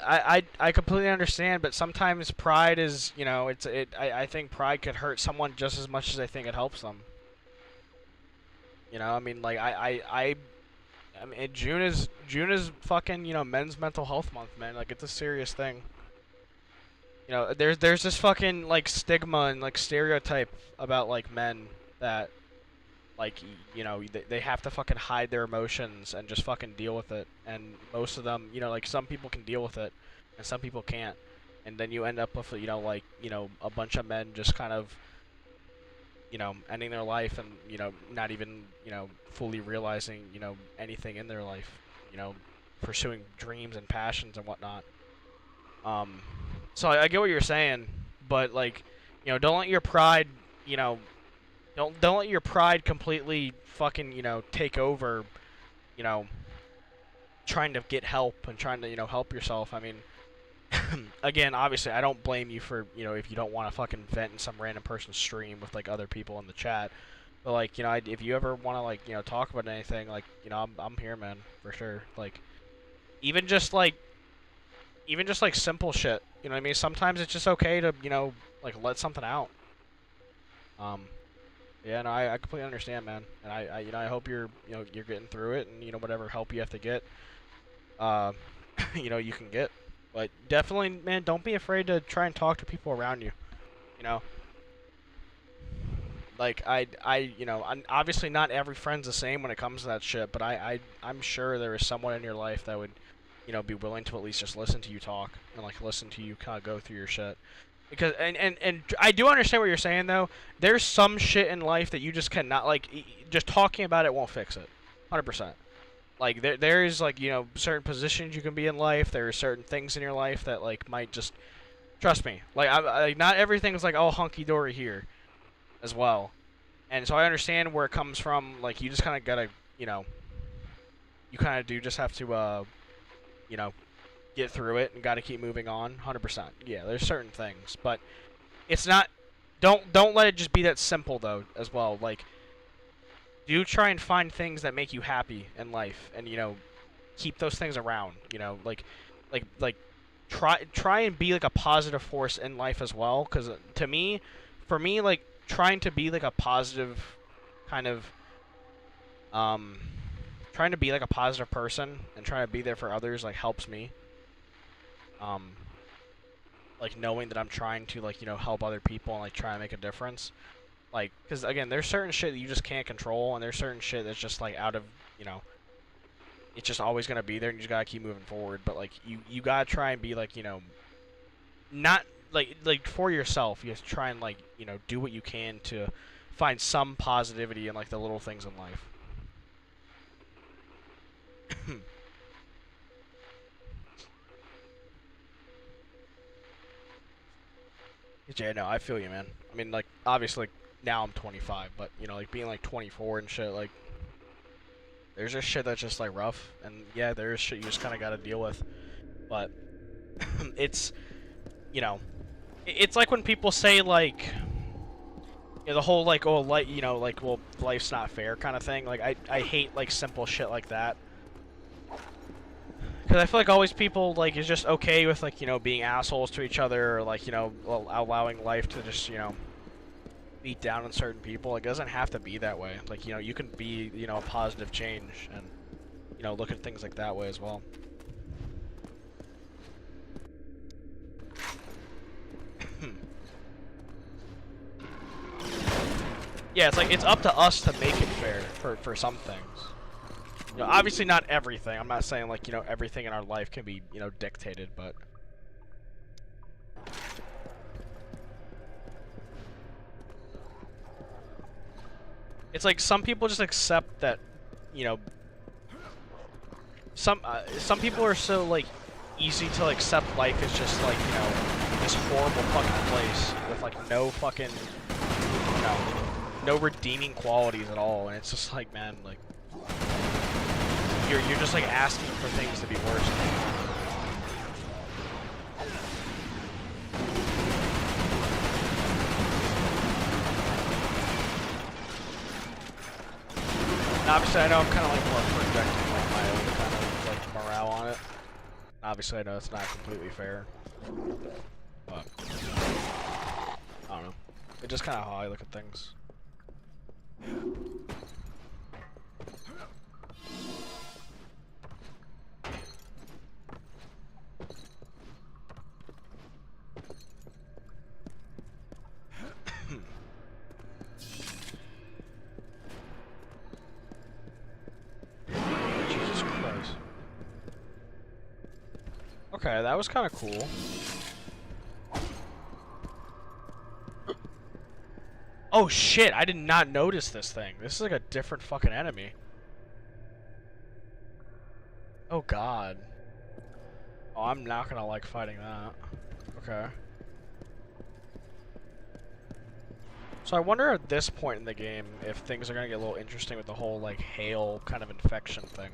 I completely understand, but sometimes pride is, you know, I think pride could hurt someone just as much as I think it helps them. You know, I mean, like, I mean, June is fucking, you know, Men's Mental Health Month, man. Like, it's a serious thing. You know, there's this fucking, like, stigma and, like, stereotype about, like, men that, like, you know, they have to fucking hide their emotions and just fucking deal with it. And most of them, you know, like, some people can deal with it and some people can't. And then you end up with, you know, like, you know, a bunch of men just kind of, you know, ending their life and, you know, not even, you know, fully realizing, you know, anything in their life, you know, pursuing dreams and passions and whatnot. Um, so I get what you're saying, but, like, you know, don't let your pride, you know, don't let your pride completely fucking, you know, take over, you know, trying to get help and trying to, you know, help yourself. I mean, again, obviously, I don't blame you for, you know, if you don't want to fucking vent in some random person's stream with, like, other people in the chat. But, like, you know, if you ever want to, like, you know, talk about anything, like, you know, I'm here, man, for sure. Like, even just, like, simple shit. You know what I mean? Sometimes it's just okay to, you know, like, let something out. Um, yeah, no, I completely understand, man. And you know, I hope you're, you know, you're getting through it and, you know, whatever help you have to get, uh, you know, you can get. But definitely, man, don't be afraid to try and talk to people around you. You know, like you know, obviously not every friend's the same when it comes to that shit. But I'm sure there is someone in your life that would, you know, be willing to at least just listen to you talk and, like, listen to you kind of go through your shit. Because and I do understand what you're saying, though. There's some shit in life that you just cannot, like, just talking about it won't fix it. 100%. Like, there is, like, you know, certain positions you can be in life. There are certain things in your life that, like, might just, trust me. Like, not everything's, like, all hunky dory here as well. And so I understand where it comes from. Like, you just kind of gotta, you know, you kind of do just have to, you know, get through it and gotta keep moving on. 100%. Yeah, there's certain things, but it's not. Don't let it just be that simple, though, as well. Like, do try and find things that make you happy in life, and, you know, keep those things around. You know, like try and be, like, a positive force in life as well. Because to me, for me, like, trying to be, like, a positive kind of trying to be, like, a positive person and trying to be there for others, like, helps me. Um, like, knowing that I'm trying to, like, you know, help other people and, like, try and make a difference. Like, because, again, there's certain shit that you just can't control, and there's certain shit that's just, like, out of, you know, it's just always gonna be there, and you just gotta keep moving forward. But, like, you gotta try and be, like, you know, not, like, for yourself. You have to try and, like, you know, do what you can to find some positivity in, like, the little things in life. Yeah, no, I feel you, man. I mean, like, obviously, like, now I'm 25, but, you know, like, being, like, 24 and shit, like, there's just shit that's just, like, rough, and, yeah, there's shit you just kind of gotta deal with, but, it's, you know, it's like when people say, like, you know, the whole, like, oh, like, you know, like, well, life's not fair kind of thing, like, I hate, like, simple shit like that. Because I feel like always people, like, is just okay with, like, you know, being assholes to each other, or, like, you know, allowing life to just, you know, beat down on certain people. It doesn't have to be that way. Like, you know, you can be, you know, a positive change and, you know, look at things like that way as well. Yeah, it's like, it's up to us to make it fair for some things. You know, obviously not everything. I'm not saying, like, you know, everything in our life can be, you know, dictated, but... It's like some people just accept that, you know... Some people are so, like, easy to accept life as just, like, you know, this horrible fucking place with, like, no fucking, you know, no redeeming qualities at all, and it's just like, man, like... You're just like asking for things to be worse. And obviously, I know I'm kind of like more projecting like my own kind of like morale on it. Obviously, I know it's not completely fair, but I don't know. It's just kind of how I look at things. Jesus Christ. Okay, that was kind of cool. Oh shit, I did not notice this thing. This is like a different fucking enemy. Oh god. Oh, I'm not gonna like fighting that. Okay. So I wonder at this point in the game if things are gonna get a little interesting with the whole like hail kind of infection thing.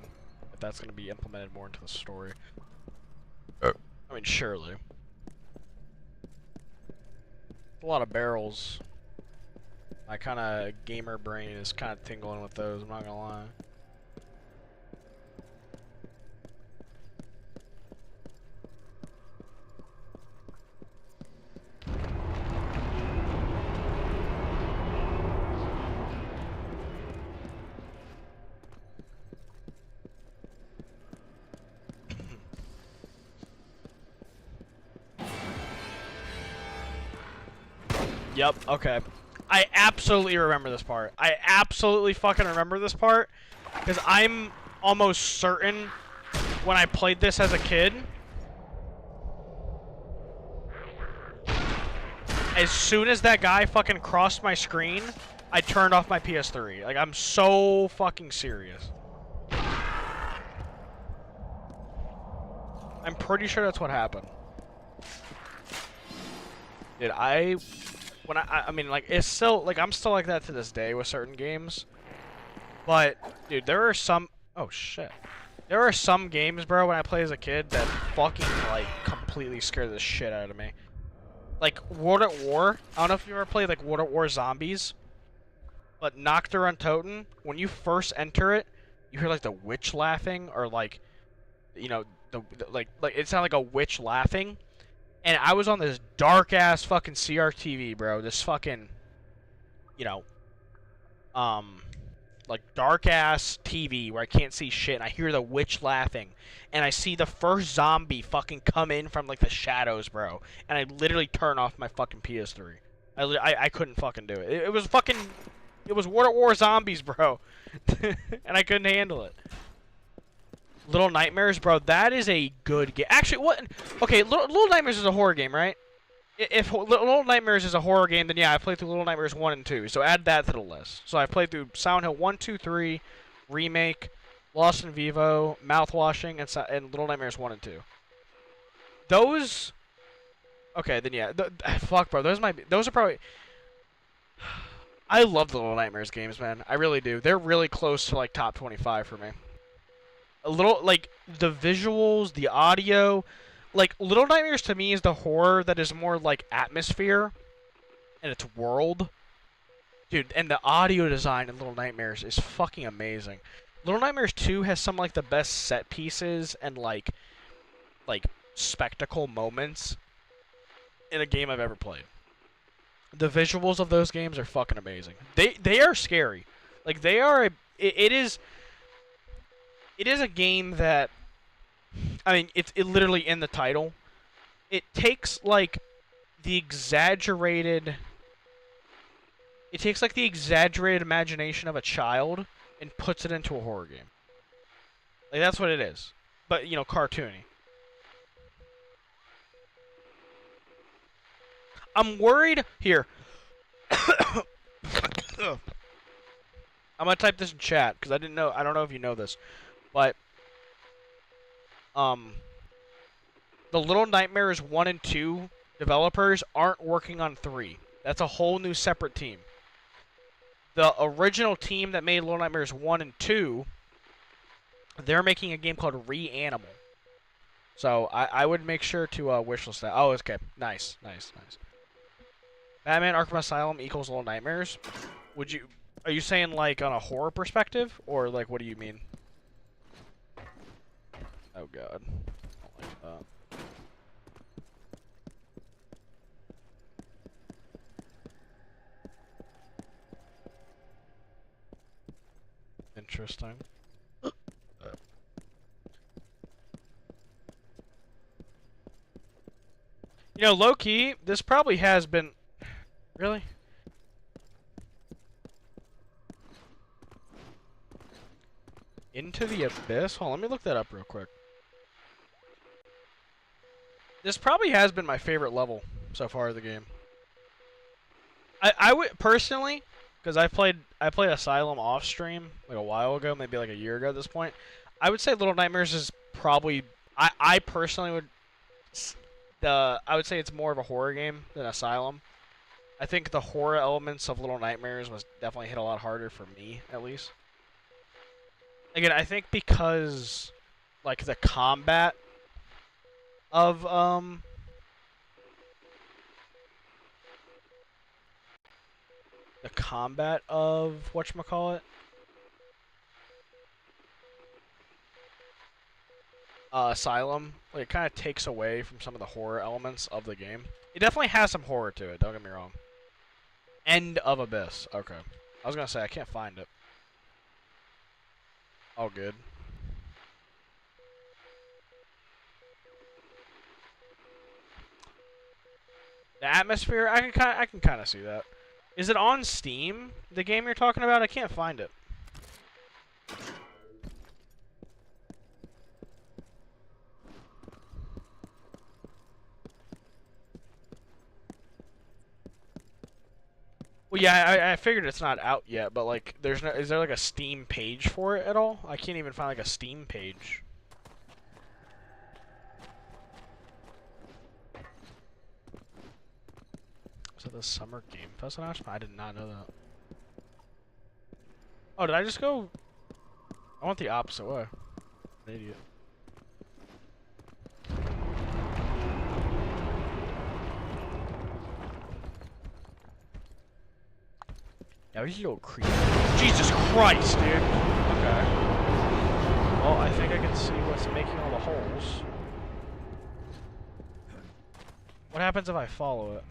If that's gonna be implemented more into the story. I mean, surely. A lot of barrels. My kind of gamer brain is kind of tingling with those, I'm not gonna lie. Yep, okay. I absolutely remember this part. I absolutely fucking remember this part. Because I'm almost certain when I played this as a kid, as soon as that guy fucking crossed my screen, I turned off my PS3. Like, I'm so fucking serious. I'm pretty sure that's what happened. Dude, I mean, like, it's still, like, I'm still like that to this day with certain games. But, dude, there are some, oh, shit. There are some games, bro, when I play as a kid that fucking, like, completely scare the shit out of me. Like, World at War. I don't know if you ever played, like, World at War Zombies. But Noctur Untoten, when you first enter it, you hear, like, the witch laughing, or, like, you know, like, it sounded like a witch laughing. And I was on this dark-ass fucking CRTV, bro. This fucking, you know, like, dark-ass TV where I can't see shit, and I hear the witch laughing. And I see the first zombie fucking come in from, like, the shadows, bro. And I literally turn off my fucking PS3. I couldn't fucking do it. It was fucking, it was World at War Zombies, bro. And I couldn't handle it. Little Nightmares, bro, that is a good game. Actually, what? Okay, Little Nightmares is a horror game, right? If Little Nightmares is a horror game, then yeah, I played through Little Nightmares 1 and 2. So add that to the list. So I played through Silent Hill 1, 2, 3, Remake, Lost in Vivo, Mouthwashing, and Little Nightmares 1 and 2. Those Okay, then yeah. Fuck, bro. Those are probably. I love the Little Nightmares games, man. I really do. They're really close to like top 25 for me. A little like the visuals, the audio, like Little Nightmares to me is the horror that is more like atmosphere and its world. Dude, and the audio design in Little Nightmares is fucking amazing. Little Nightmares 2 has some like the best set pieces and like spectacle moments in a game I've ever played. The visuals of those games are fucking amazing. They are scary. Like they are it is a game that, I mean, it's literally in the title. It takes like the exaggerated imagination of a child and puts it into a horror game. Like that's what it is. But, you know, cartoony. I'm worried here. I'm gonna type this in chat because I don't know if you know this, but the Little Nightmares 1 and 2 developers aren't working on 3. That's a whole new separate team. The original team that made Little Nightmares 1 and 2, they're making a game called Reanimal. So I would make sure to wishlist that. Oh, okay. Nice. Batman Arkham Asylum equals Little Nightmares. Are you saying like on a horror perspective, or like what do you mean? Oh god. I don't like that. Interesting. You know, low-key, this probably has been... Really? Into the Abyss? Hold on, let me look that up real quick. This probably has been my favorite level so far of the game. I would personally, because I played Asylum off stream like a while ago, maybe like a year ago at this point. I would say Little Nightmares is probably I personally would I would say it's more of a horror game than Asylum. I think the horror elements of Little Nightmares was definitely hit a lot harder for me, at least. Again, I think because like the combat of whatchamacallit? Asylum, like, it kind of takes away from some of the horror elements of the game. It definitely has some horror to it, don't get me wrong. End of Abyss. Okay. I was gonna say, I can't find it. All good. The atmosphere, I can kind of see that. Is it on Steam, the game you're talking about? I can't find it. Well, yeah, I figured it's not out yet, but like, is there like a Steam page for it at all? I can't even find like a Steam page. So the Summer Game Fest announcement? I did not know that. Oh, did I just go? I went the opposite way. An idiot. Yeah, these little creepy. Jesus Christ, dude! Okay. Well, I think I can see what's making all the holes. What happens if I follow it?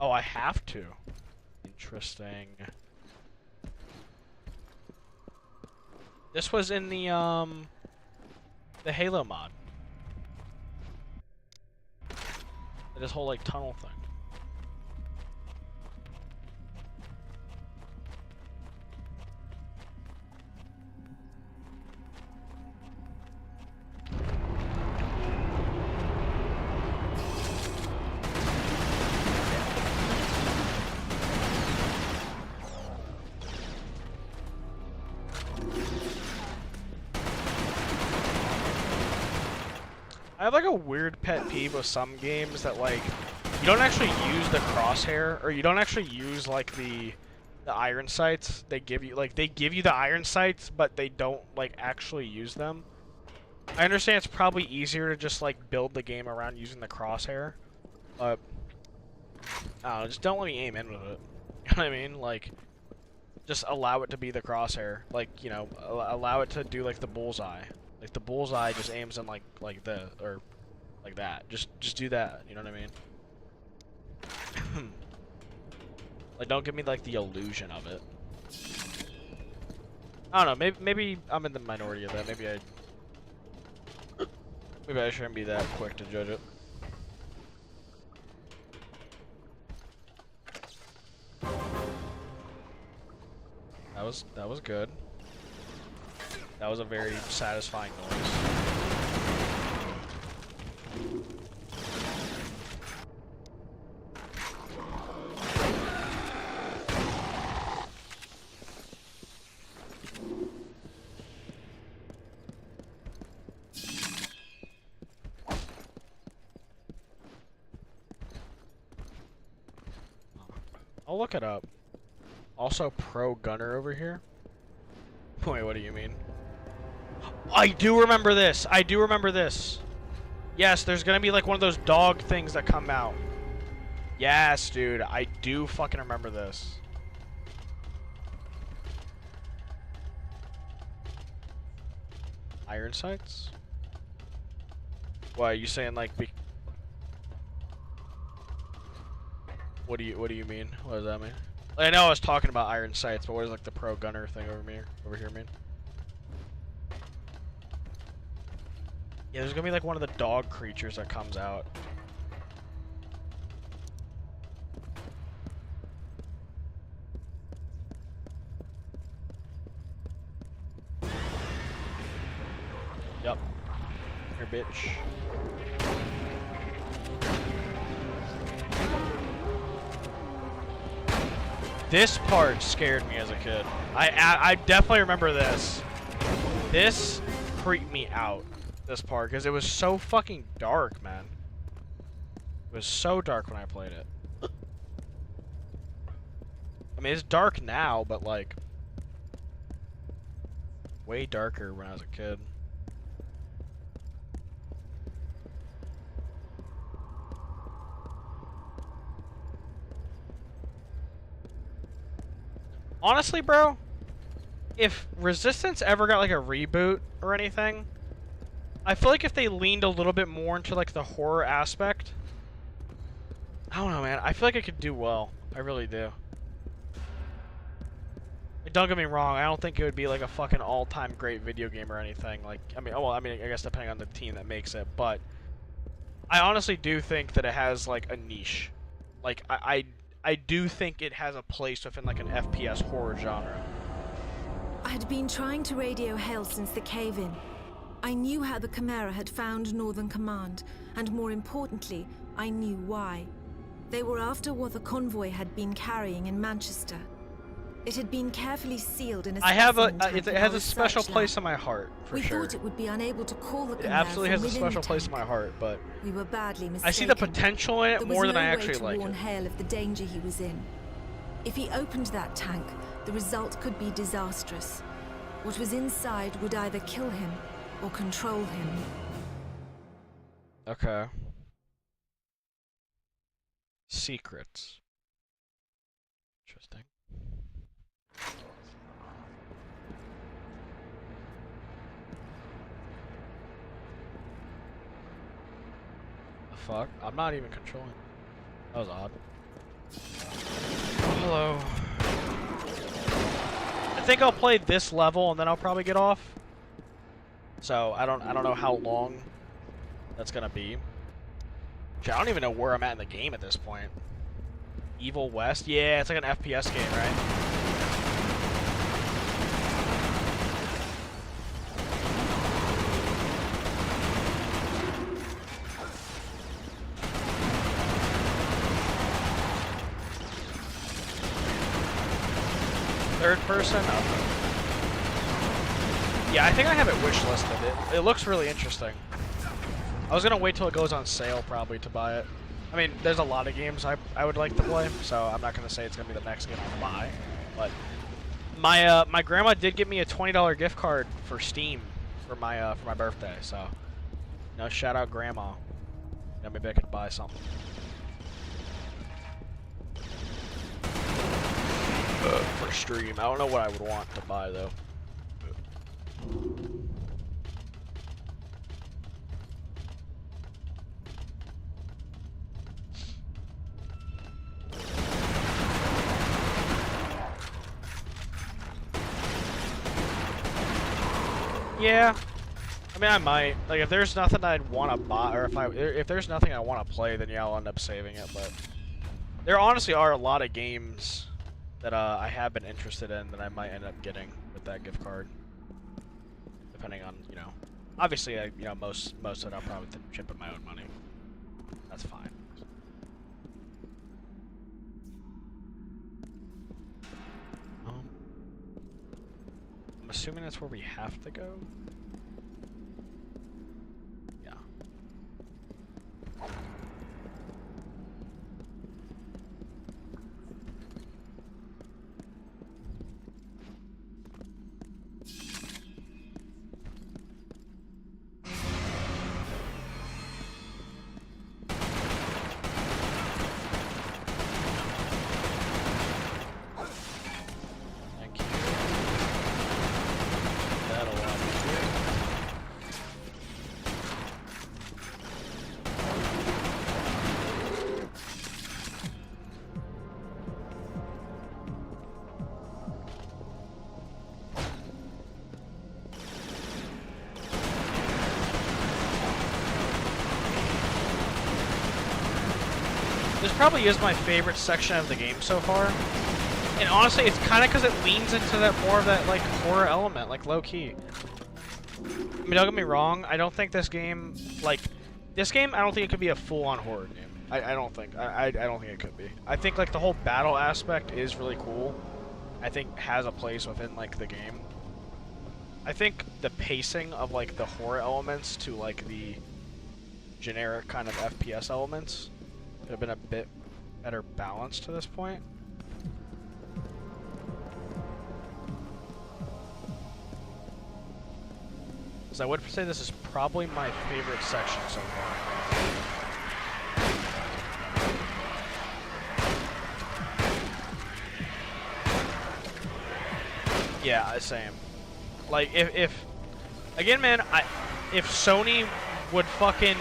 Oh, I have to. Interesting. This was in the Halo mod. This whole like tunnel thing. have like a weird pet peeve with some games that like you don't actually use the crosshair, or you don't actually use like the iron sights. They give you the iron sights, but they don't like actually use them. I understand it's probably easier to just like build the game around using the crosshair, but I don't know, just don't let me aim in with it. You know what I mean? Like, just allow it to be the crosshair. Like, you know, allow it to do like the bullseye. Like the bullseye just aims in like this or like that. Just do that. You know what I mean? Like, don't give me like the illusion of it. I don't know. Maybe I'm in the minority of that. Maybe I shouldn't be that quick to judge it. That was good. That was a very satisfying noise. I'll look it up. Also, pro gunner over here. Wait, what do you mean? I do remember this. I do remember this. Yes, there's gonna be like one of those dog things that come out. Yes, dude. I do fucking remember this. Iron sights? What, are you saying like what do you mean? What does that mean? I know I was talking about iron sights, but what does like the pro gunner thing over here mean? Yeah, there's gonna be like one of the dog creatures that comes out. Yup. Here, bitch. This part scared me as a kid. I definitely remember this. This creeped me out, this part, because it was so fucking dark, man. It was so dark when I played it. I mean, it's dark now, but like, way darker when I was a kid. Honestly, bro, if Resistance ever got like a reboot or anything, I feel like if they leaned a little bit more into like the horror aspect, I don't know, man. I feel like it could do well. I really do. Like, don't get me wrong. I don't think it would be like a fucking all-time great video game or anything. Like, I mean, I guess depending on the team that makes it, but I honestly do think that it has like a niche. Like, I do think it has a place within like an FPS horror genre. I had been trying to radio hail since the cave-in. I knew how the Chimera had found Northern Command, and more importantly, I knew why. They were after what the convoy had been carrying in Manchester. It had been carefully sealed in a specimen tank it has a in our special research place lab. in my heart, for sure. We thought it would be unable to call the It Chimera absolutely has from a within special the place in tank. my heart, but We were badly mistaken. I see the potential in it more than I actually like There was no way to warn it. Hale of the danger he was in. If he opened that tank, the result could be disastrous. What was inside would either kill him or control him. Okay. Secrets. Interesting. The fuck? I'm not even controlling. That was odd. Hello. I think I'll play this level and then I'll probably get off. So I don't know how long that's gonna be. Shit, I don't even know where I'm at in the game at this point. Evil West? Yeah, it's like an FPS game, right? Third person? Okay. Yeah, I think I have it wishlisted. It looks really interesting. I was gonna wait till it goes on sale probably to buy it. I mean, there's a lot of games I would like to play, so I'm not gonna say it's gonna be the next game I'll buy. But my grandma did give me a $20 gift card for Steam for my birthday, so shout out grandma. Yeah, maybe I could buy something. For stream. I don't know what I would want to buy though. Yeah, I mean I might. Like if there's nothing I'd want to buy, or if there's nothing I want to play, then yeah, I'll end up saving it. But there honestly are a lot of games that I have been interested in that I might end up getting with that gift card, depending on obviously most of it I'll probably chip in my own money. That's fine. I'm assuming that's where we have to go. Yeah. Thank you. That'll help me here. This probably is my favorite section of the game so far. And honestly, it's kind of because it leans into that more of that, like, horror element, like, low-key. I mean, don't get me wrong, I don't think this game, like, I don't think it could be a full-on horror game. I don't think. I don't think it could be. I think, like, the whole battle aspect is really cool. I think has a place within, like, the game. I think the pacing of, like, the horror elements to, like, the generic kind of FPS elements could have been a bit better balanced to this point. So I would say this is probably my favorite section so far. Yeah, same. Like, if again, man, if Sony would fucking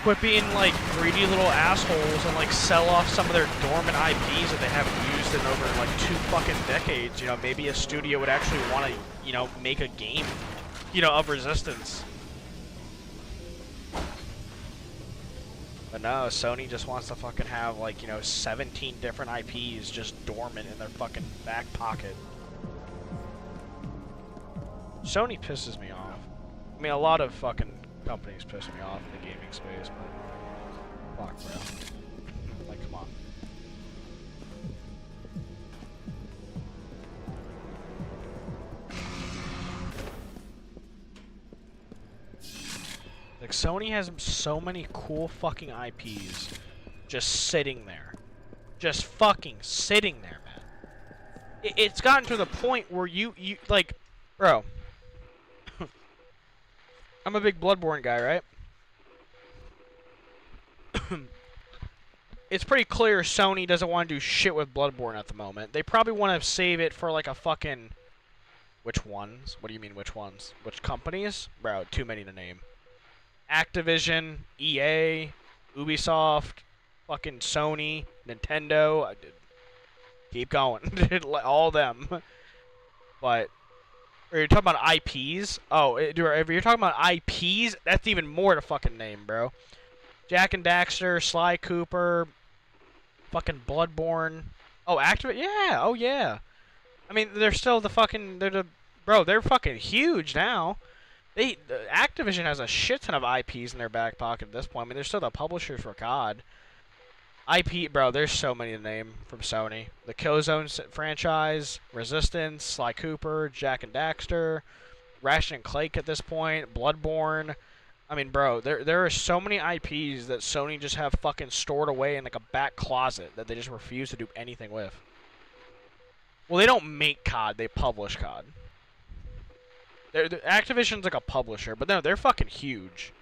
quit being, like, greedy little assholes and, like, sell off some of their dormant IPs that they haven't used in over, like, 2 fucking decades, maybe a studio would actually want to, make a game, of Resistance. But no, Sony just wants to fucking have, like, 17 different IPs just dormant in their fucking back pocket. Sony pisses me off. I mean, a lot of fucking companies piss me off in the gaming space, but fuck, bro. Like, come on. Like, Sony has so many cool fucking IPs just sitting there. Just fucking sitting there, man. It's gotten to the point where you like, bro. I'm a big Bloodborne guy, right? It's pretty clear Sony doesn't want to do shit with Bloodborne at the moment. They probably want to save it for, like, a fucking... Which ones? What do you mean, which ones? Which companies? Bro, too many to name. Activision, EA, Ubisoft, fucking Sony, Nintendo. Keep going. All them. But... Are you talking about IPs? Oh, if you're talking about IPs, that's even more to fucking name, bro. Jak and Daxter, Sly Cooper, fucking Bloodborne. Oh, Activision? Yeah, oh yeah. I mean, they're still the fucking, they're fucking huge now. Activision has a shit ton of IPs in their back pocket at this point. I mean, they're still the publishers for COD. IP, bro, there's so many to name from Sony. The Killzone franchise, Resistance, Sly Cooper, Jak and Daxter, Ratchet and Clank at this point, Bloodborne, I mean, bro, there are so many IPs that Sony just have fucking stored away in like a back closet that they just refuse to do anything with. Well, they don't make COD, they publish COD. Activision's like a publisher, but no, they're fucking huge.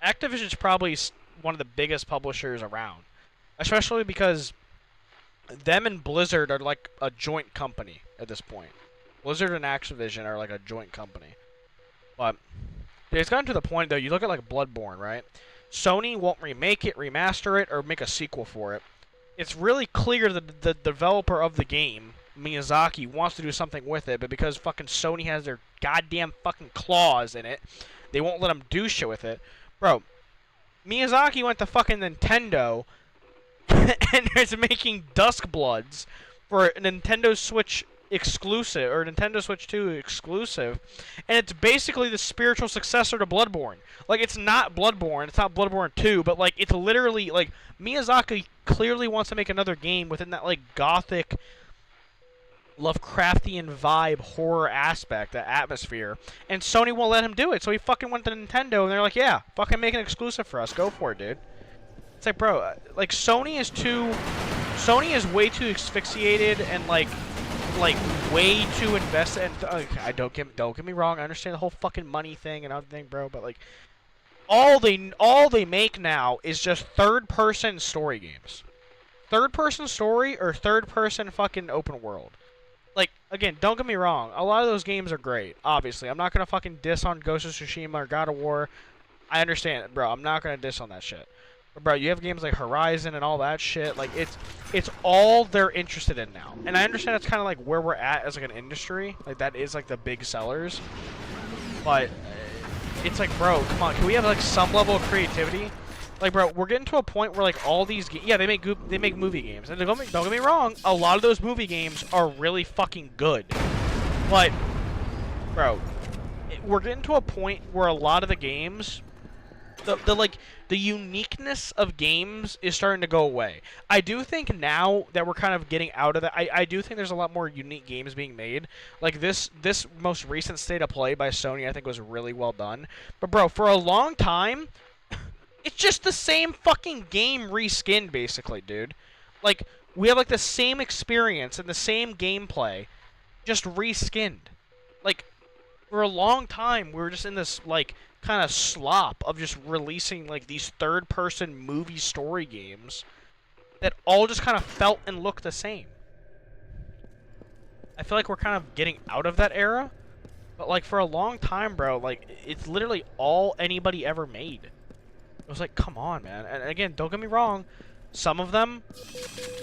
Activision's probably one of the biggest publishers around. Especially because them and Blizzard are like a joint company at this point. Blizzard and Activision are like a joint company. But it's gotten to the point, though, you look at like Bloodborne, right? Sony won't remake it, remaster it, or make a sequel for it. It's really clear that the developer of the game, Miyazaki, wants to do something with it, but because fucking Sony has their goddamn fucking claws in it, they won't let them do shit with it. Bro, Miyazaki went to fucking Nintendo and is making Duskbloods for a Nintendo Switch exclusive, or Nintendo Switch 2 exclusive, and it's basically the spiritual successor to Bloodborne. Like, it's not Bloodborne, it's not Bloodborne 2, but like, it's literally, like, Miyazaki clearly wants to make another game within that, like, gothic, Lovecraftian vibe, horror aspect, that atmosphere, and Sony won't let him do it, so he fucking went to Nintendo, and they're like, yeah, fucking make an exclusive for us, go for it, dude. It's like, bro, like, Sony is way too asphyxiated and, like, way too invested. And don't get me wrong, I understand the whole fucking money thing and everything, bro. But like, all they make now is just third-person story games, third-person story or third-person fucking open world. Like, again, don't get me wrong, a lot of those games are great. Obviously, I'm not gonna fucking diss on Ghost of Tsushima or God of War. I understand it, bro. I'm not gonna diss on that shit. But bro, you have games like Horizon and all that shit. Like, it's all they're interested in now. And I understand that's kind of like where we're at as like an industry. Like, that is like the big sellers. But it's like, bro, come on, can we have like some level of creativity? Like, bro, we're getting to a point where like all these yeah, they make movie games. And don't get me wrong, a lot of those movie games are really fucking good. But bro, we're getting to a point where a lot of the games, the uniqueness of games is starting to go away. I do think now that we're kind of getting out of that, I do think there's a lot more unique games being made. Like this most recent State of Play by Sony, I think, was really well done. But bro, for a long time, it's just the same fucking game reskinned, basically, dude. Like, we have like the same experience and the same gameplay, just reskinned. Like, for a long time, we were just in this like kind of slop of just releasing like these third-person movie story games that all just kind of felt and looked the same. I feel like we're kind of getting out of that era, but like for a long time, bro, like it's literally all anybody ever made. It was like, come on, man. And again, don't get me wrong, some of them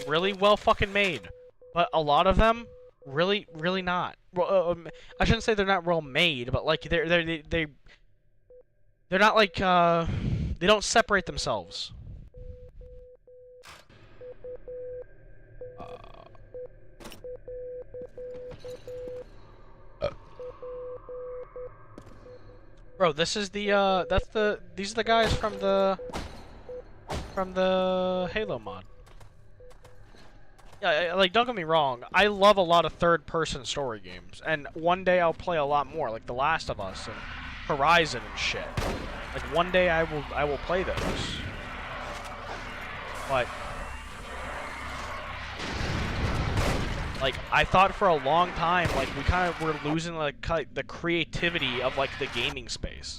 really well fucking made, but a lot of them really not. Well, I shouldn't say they're not well made, but like they're not like, they don't separate themselves. Bro, this is the, these are the guys from the Halo mod. Yeah, like, don't get me wrong, I love a lot of third-person story games, and one day I'll play a lot more, like The Last of Us and Horizon and shit. Like, one day I will play those. But like, I thought for a long time, like, we kind of were losing like the creativity of like the gaming space,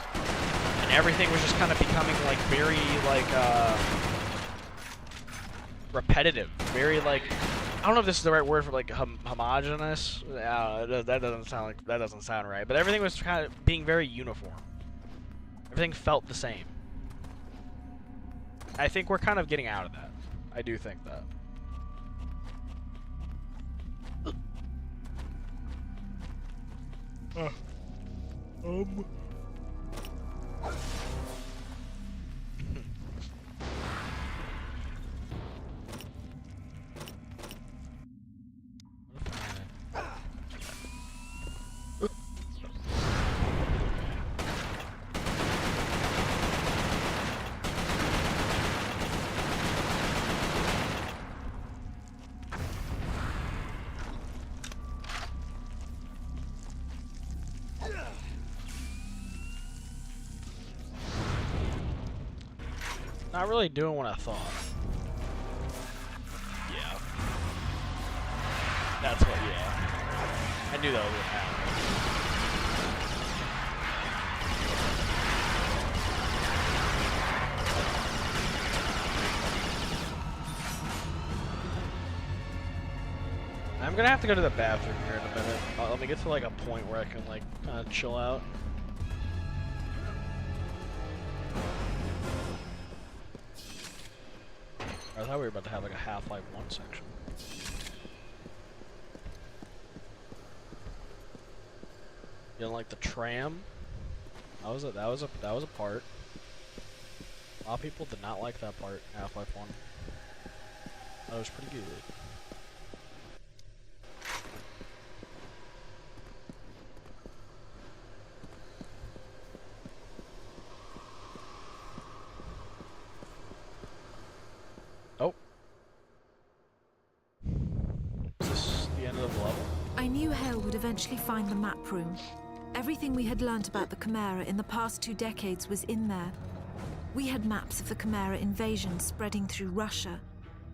and everything was just kind of becoming like very like repetitive, very like, I don't know if this is the right word for like homogenous. That doesn't sound right. But everything was kind of being very uniform. Everything felt the same. I think we're kind of getting out of that. I do think that. Not really doing what I thought. Yeah. That's what, yeah. I knew that would happen. I'm gonna have to go to the bathroom here in a minute. Let me get to like a point where I can like kind of chill out. I thought we were about to have like a Half-Life 1 section. You don't like the tram? That was a part. A lot of people did not like that part, Half-Life 1. That was pretty good. Oh. Is this the end of the level? I knew Hale would eventually find the map room. Everything we had learnt about the Chimera in the past 2 decades was in there. We had maps of the Chimera invasion spreading through Russia,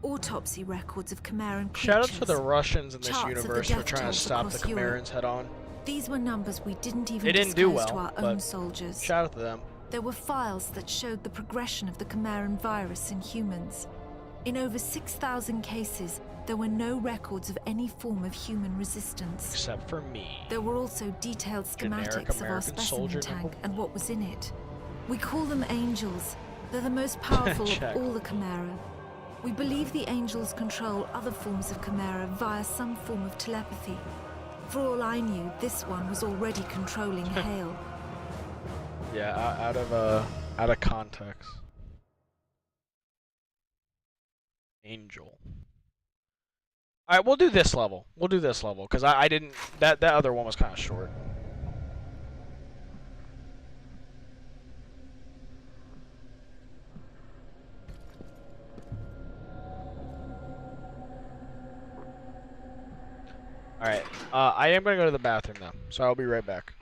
autopsy records of Chimeran creatures. Shout out to the Russians in this charts of the universe for death trying to tolls stop the across Europe. Chimerans head on. These were numbers we didn't even They didn't do disclose well, to our but own soldiers. shout out to them. There were files that showed the progression of the Chimeran virus in humans. In over 6,000 cases, there were no records of any form of human resistance. Except for me. There were also detailed Generic schematics of our American soldier specimen number tank and what was in it. We call them angels. They're the most powerful of Check. all the Chimera. We believe the angels control other forms of Chimera via some form of telepathy. For all I knew, this one was already controlling Hale. Yeah, out of context. Angel. Alright, we'll do this level. We'll do this level, because I didn't... That other one was kind of short. Alright, I am going to go to the bathroom now, so I'll be right back.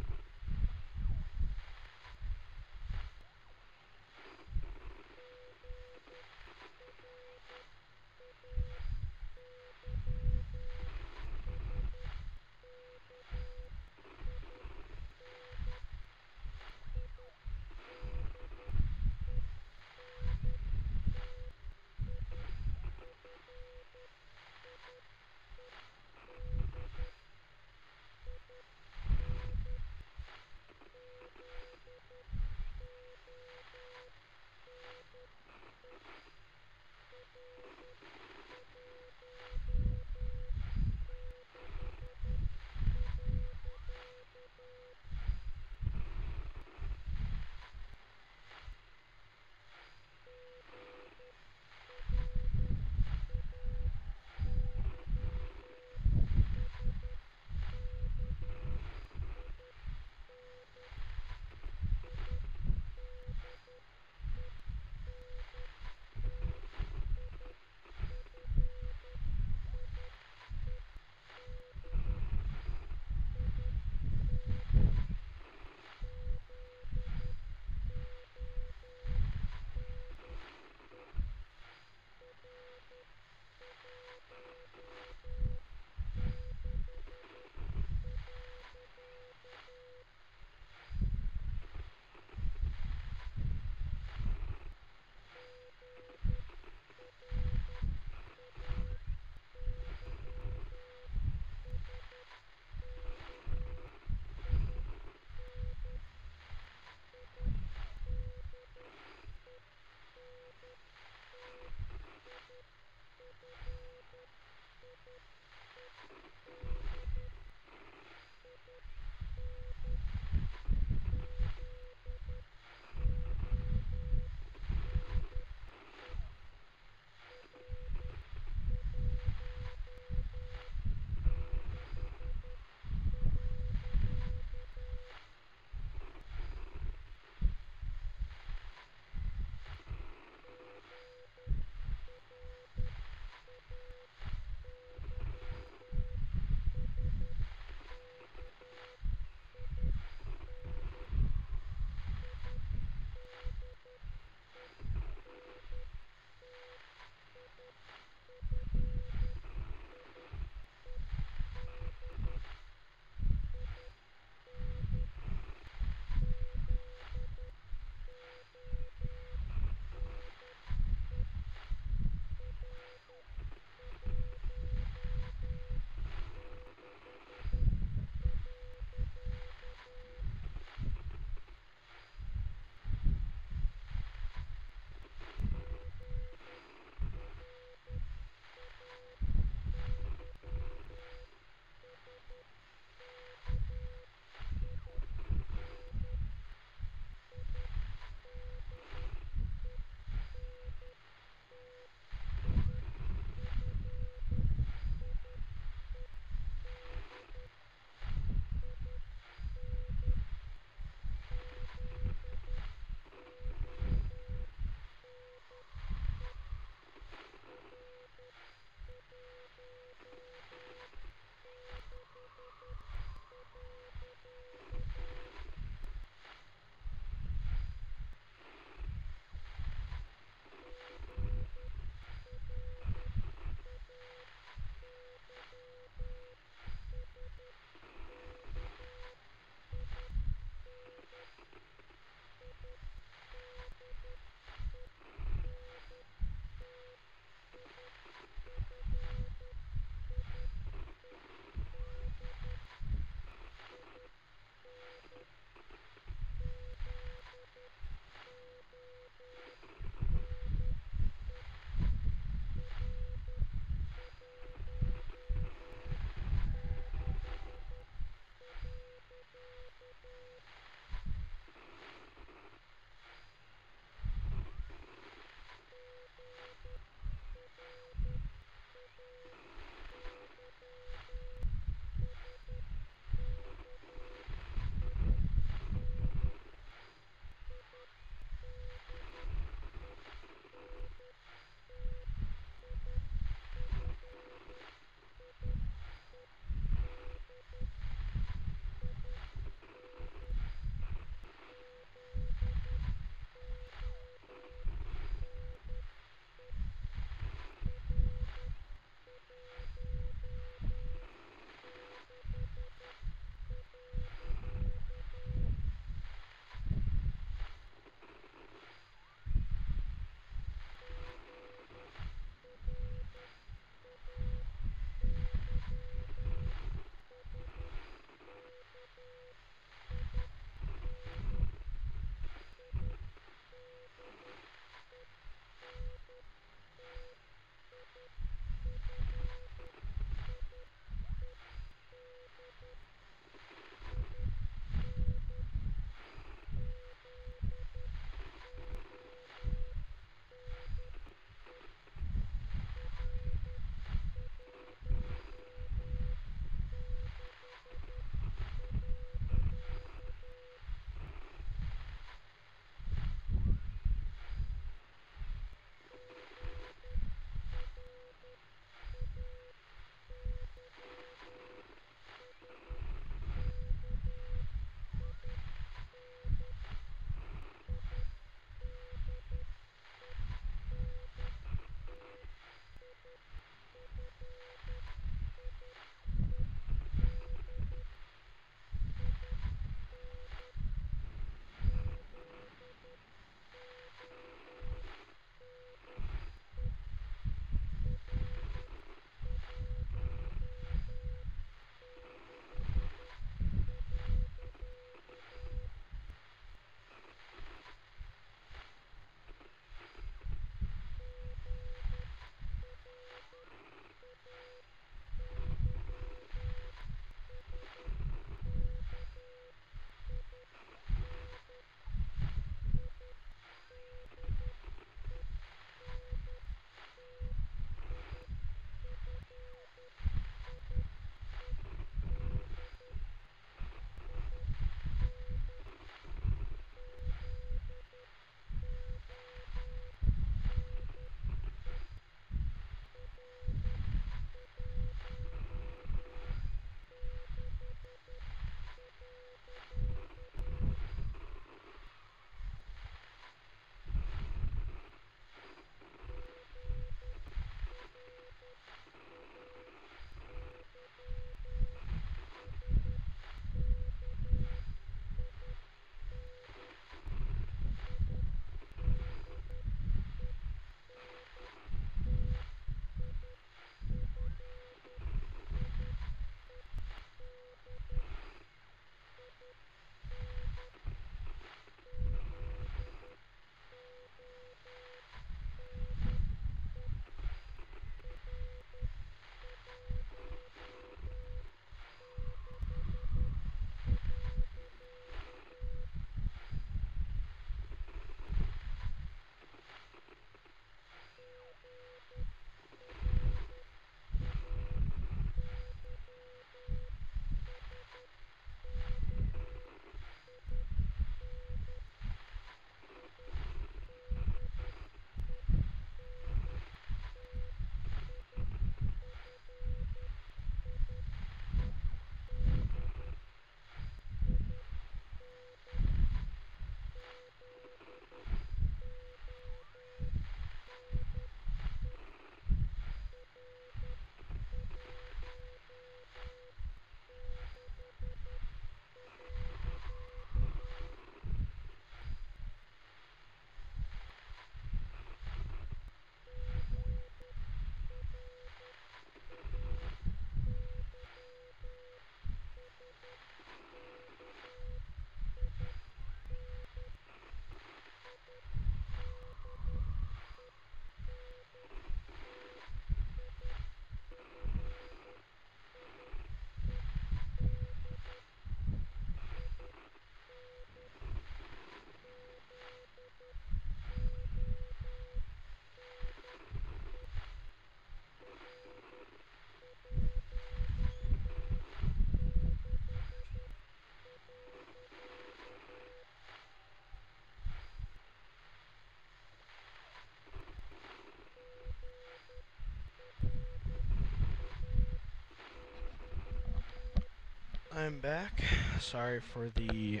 I'm back. Sorry for the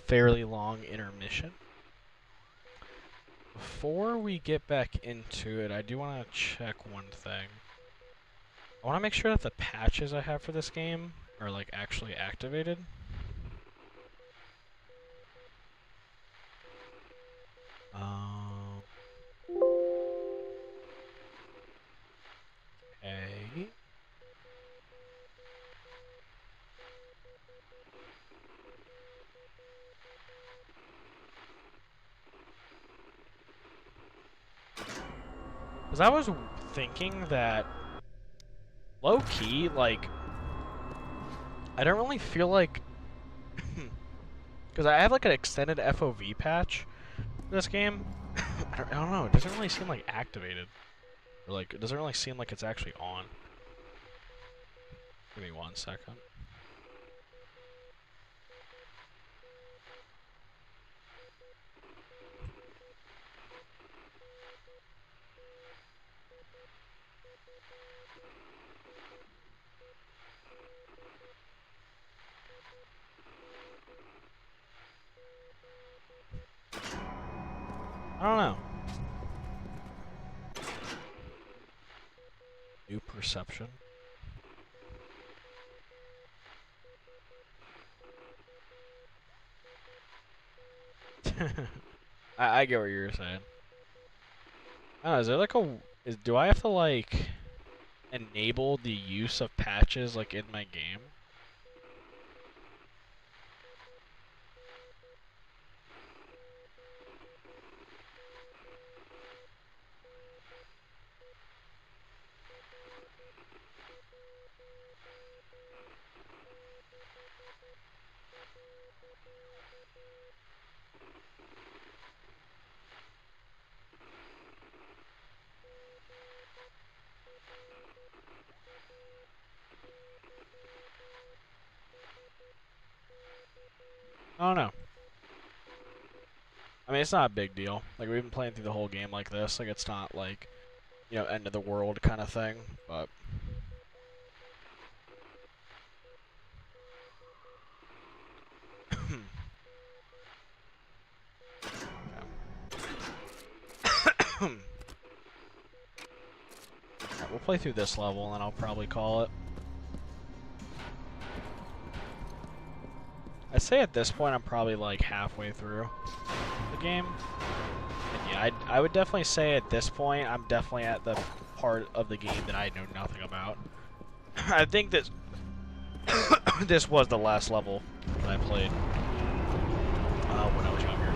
fairly long intermission. Before we get back into it, I do want to check one thing. I want to make sure that the patches I have for this game are like actually activated. Okay. Because I was thinking that low-key, like, I don't really feel like... Because I have, like, an extended FOV patch for this game. I don't know, it doesn't really seem, like, activated. Or, like, it doesn't really seem like it's actually on. Give me 1 second. I don't know. New perception. I get what you're saying. I don't know, is there like do I have to like enable the use of patches like in my game? I don't know. I mean, it's not a big deal. Like, we've been playing through the whole game like this. Like, it's not like, you know, end of the world kind of thing. But Alright, we'll play through this level and then I'll probably call it. I'd say at this point I'm probably like halfway through the game. And yeah, I would definitely say at this point I'm definitely at the part of the game that I know nothing about. I think this this was the last level that I played when I was younger.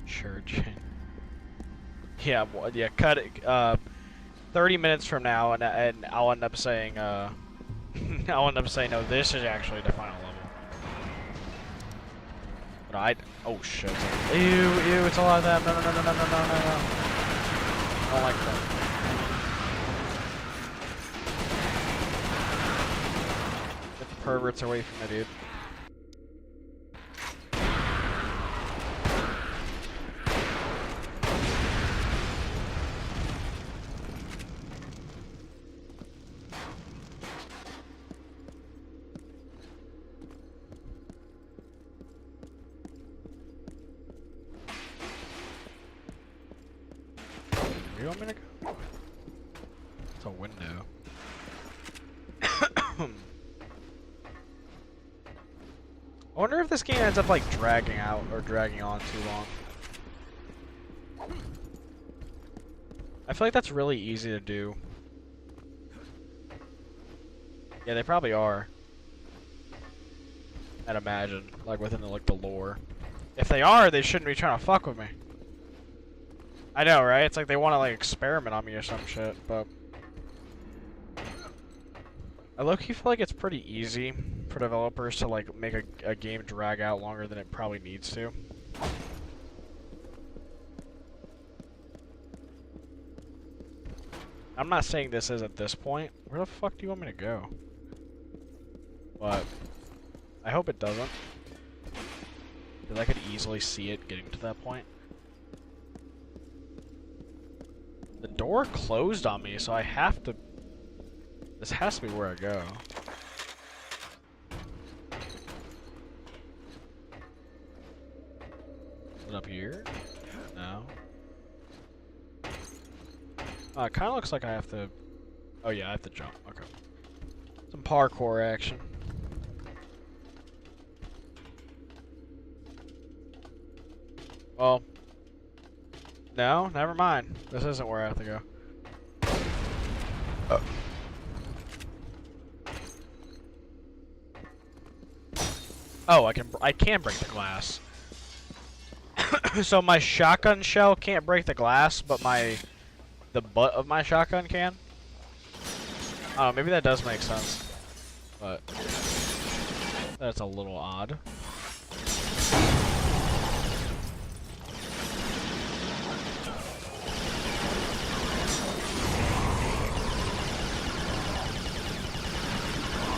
Church. Yeah, well, yeah. Cut it. 30 minutes from now, and I'll end up saying, I'll end up saying, no, this is actually the final level. But oh shit. Ew, it's a lot of that. No. I don't like that. Get the perverts away from me, dude. Where you want me to go? It's a window. I wonder if this game ends up like dragging out or dragging on too long. I feel like that's really easy to do. Yeah, they probably are. I'd imagine, like within the lore. If they are, they shouldn't be trying to fuck with me. I know, right? It's like they want to like experiment on me or some shit, but I low-key feel like it's pretty easy for developers to like make a game drag out longer than it probably needs to. I'm not saying this is at this point. Where the fuck do you want me to go? But I hope it doesn't, because I could easily see it getting to that point. door closed on me, so I have to... This has to be where I go. Is it up here? No. It kind of looks like I have to... Oh yeah, I have to jump. Okay. Some parkour action. Well... No, never mind. This isn't where I have to go. Oh, I can break the glass. So my shotgun shell can't break the glass, but the butt of my shotgun can. Oh, maybe that does make sense. But that's a little odd.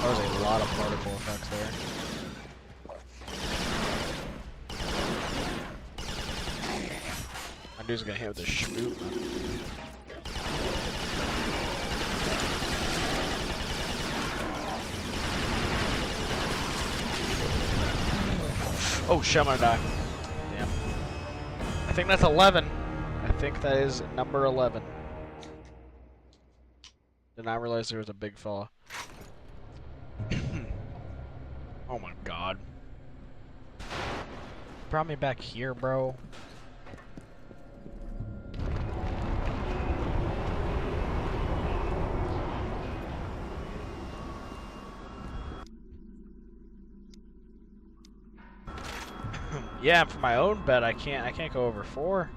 There was a lot of particle effects there. My dude's gonna hit with the schmoot. Oh shit, I'm gonna die. Damn. I think that's 11. I think that is number 11. Did not realize there was a big fella. Oh my god. Brought me back here, bro. Yeah, for my own bet, I can't go over 4.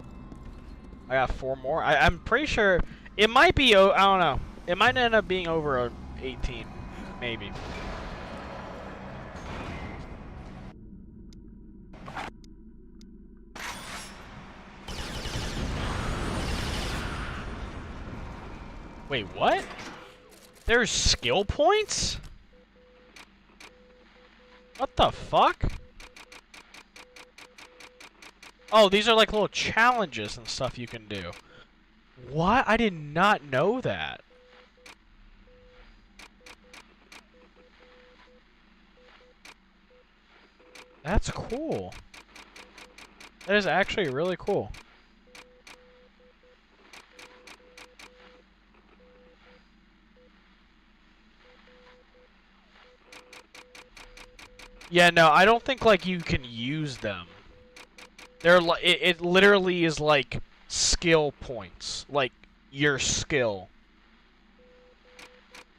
I got 4 more. I'm pretty sure it might be. I don't know. It might end up being over 18, maybe. Wait, what? There's skill points? What the fuck? Oh, these are like little challenges and stuff you can do. What? I did not know that. That's cool. That is actually really cool. Yeah, no, I don't think like you can use them. They're it literally is like skill points, like your skill.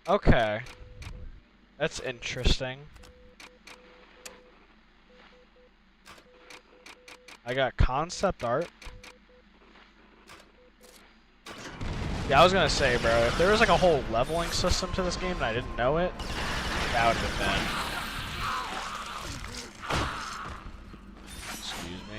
Okay. That's interesting. I got concept art. Yeah, I was gonna say, bro, if there was like a whole leveling system to this game and I didn't know it, that would have been bad. Excuse me.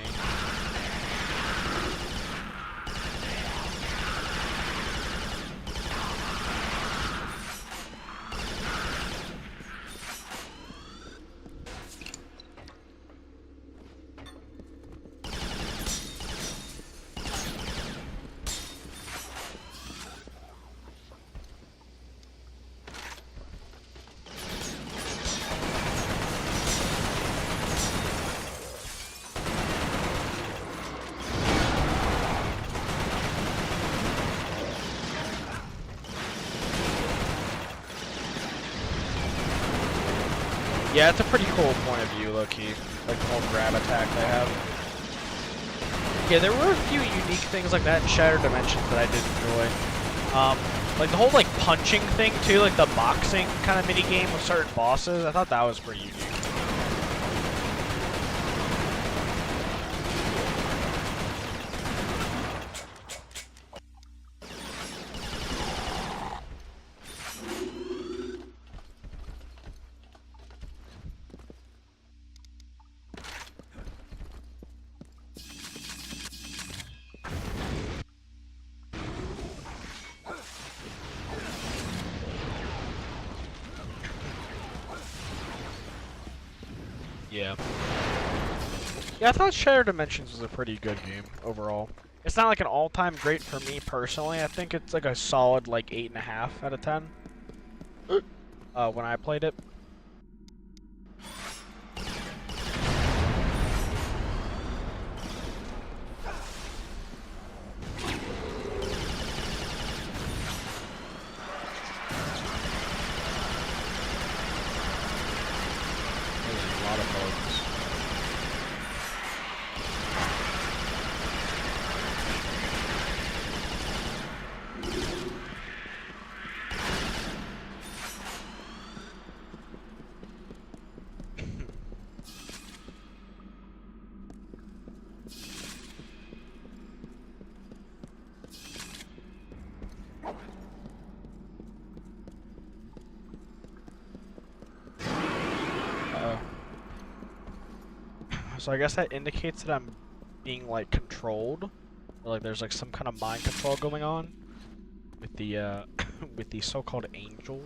Yeah, it's a pretty cool point of view, low-key. Like the whole grab attack they have. Yeah, there were a few unique things like that in Shattered Dimensions that I did enjoy. Like the whole like punching thing too, like the boxing kind of mini game with certain bosses. I thought that was pretty unique. Yeah. Yeah, I thought Shattered Dimensions was a pretty good game overall. It's not like an all-time great for me personally. I think it's like a solid like 8.5 out of 10. When I played it. There's a lot of bugs. So I guess that indicates that I'm being like controlled, or like there's like some kind of mind control going on with the with the so-called angel.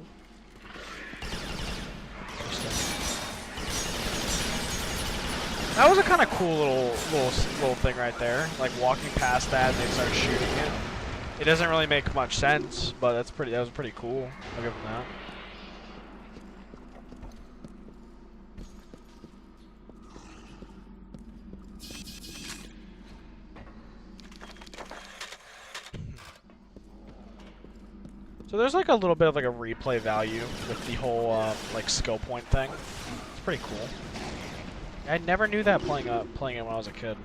That was a kind of cool little thing right there. Like walking past that and they start shooting it. It doesn't really make much sense, but that was pretty cool. I'll give them that. So there's like a little bit of like a replay value with the whole like skill point thing. It's pretty cool. I never knew that playing it when I was a kid.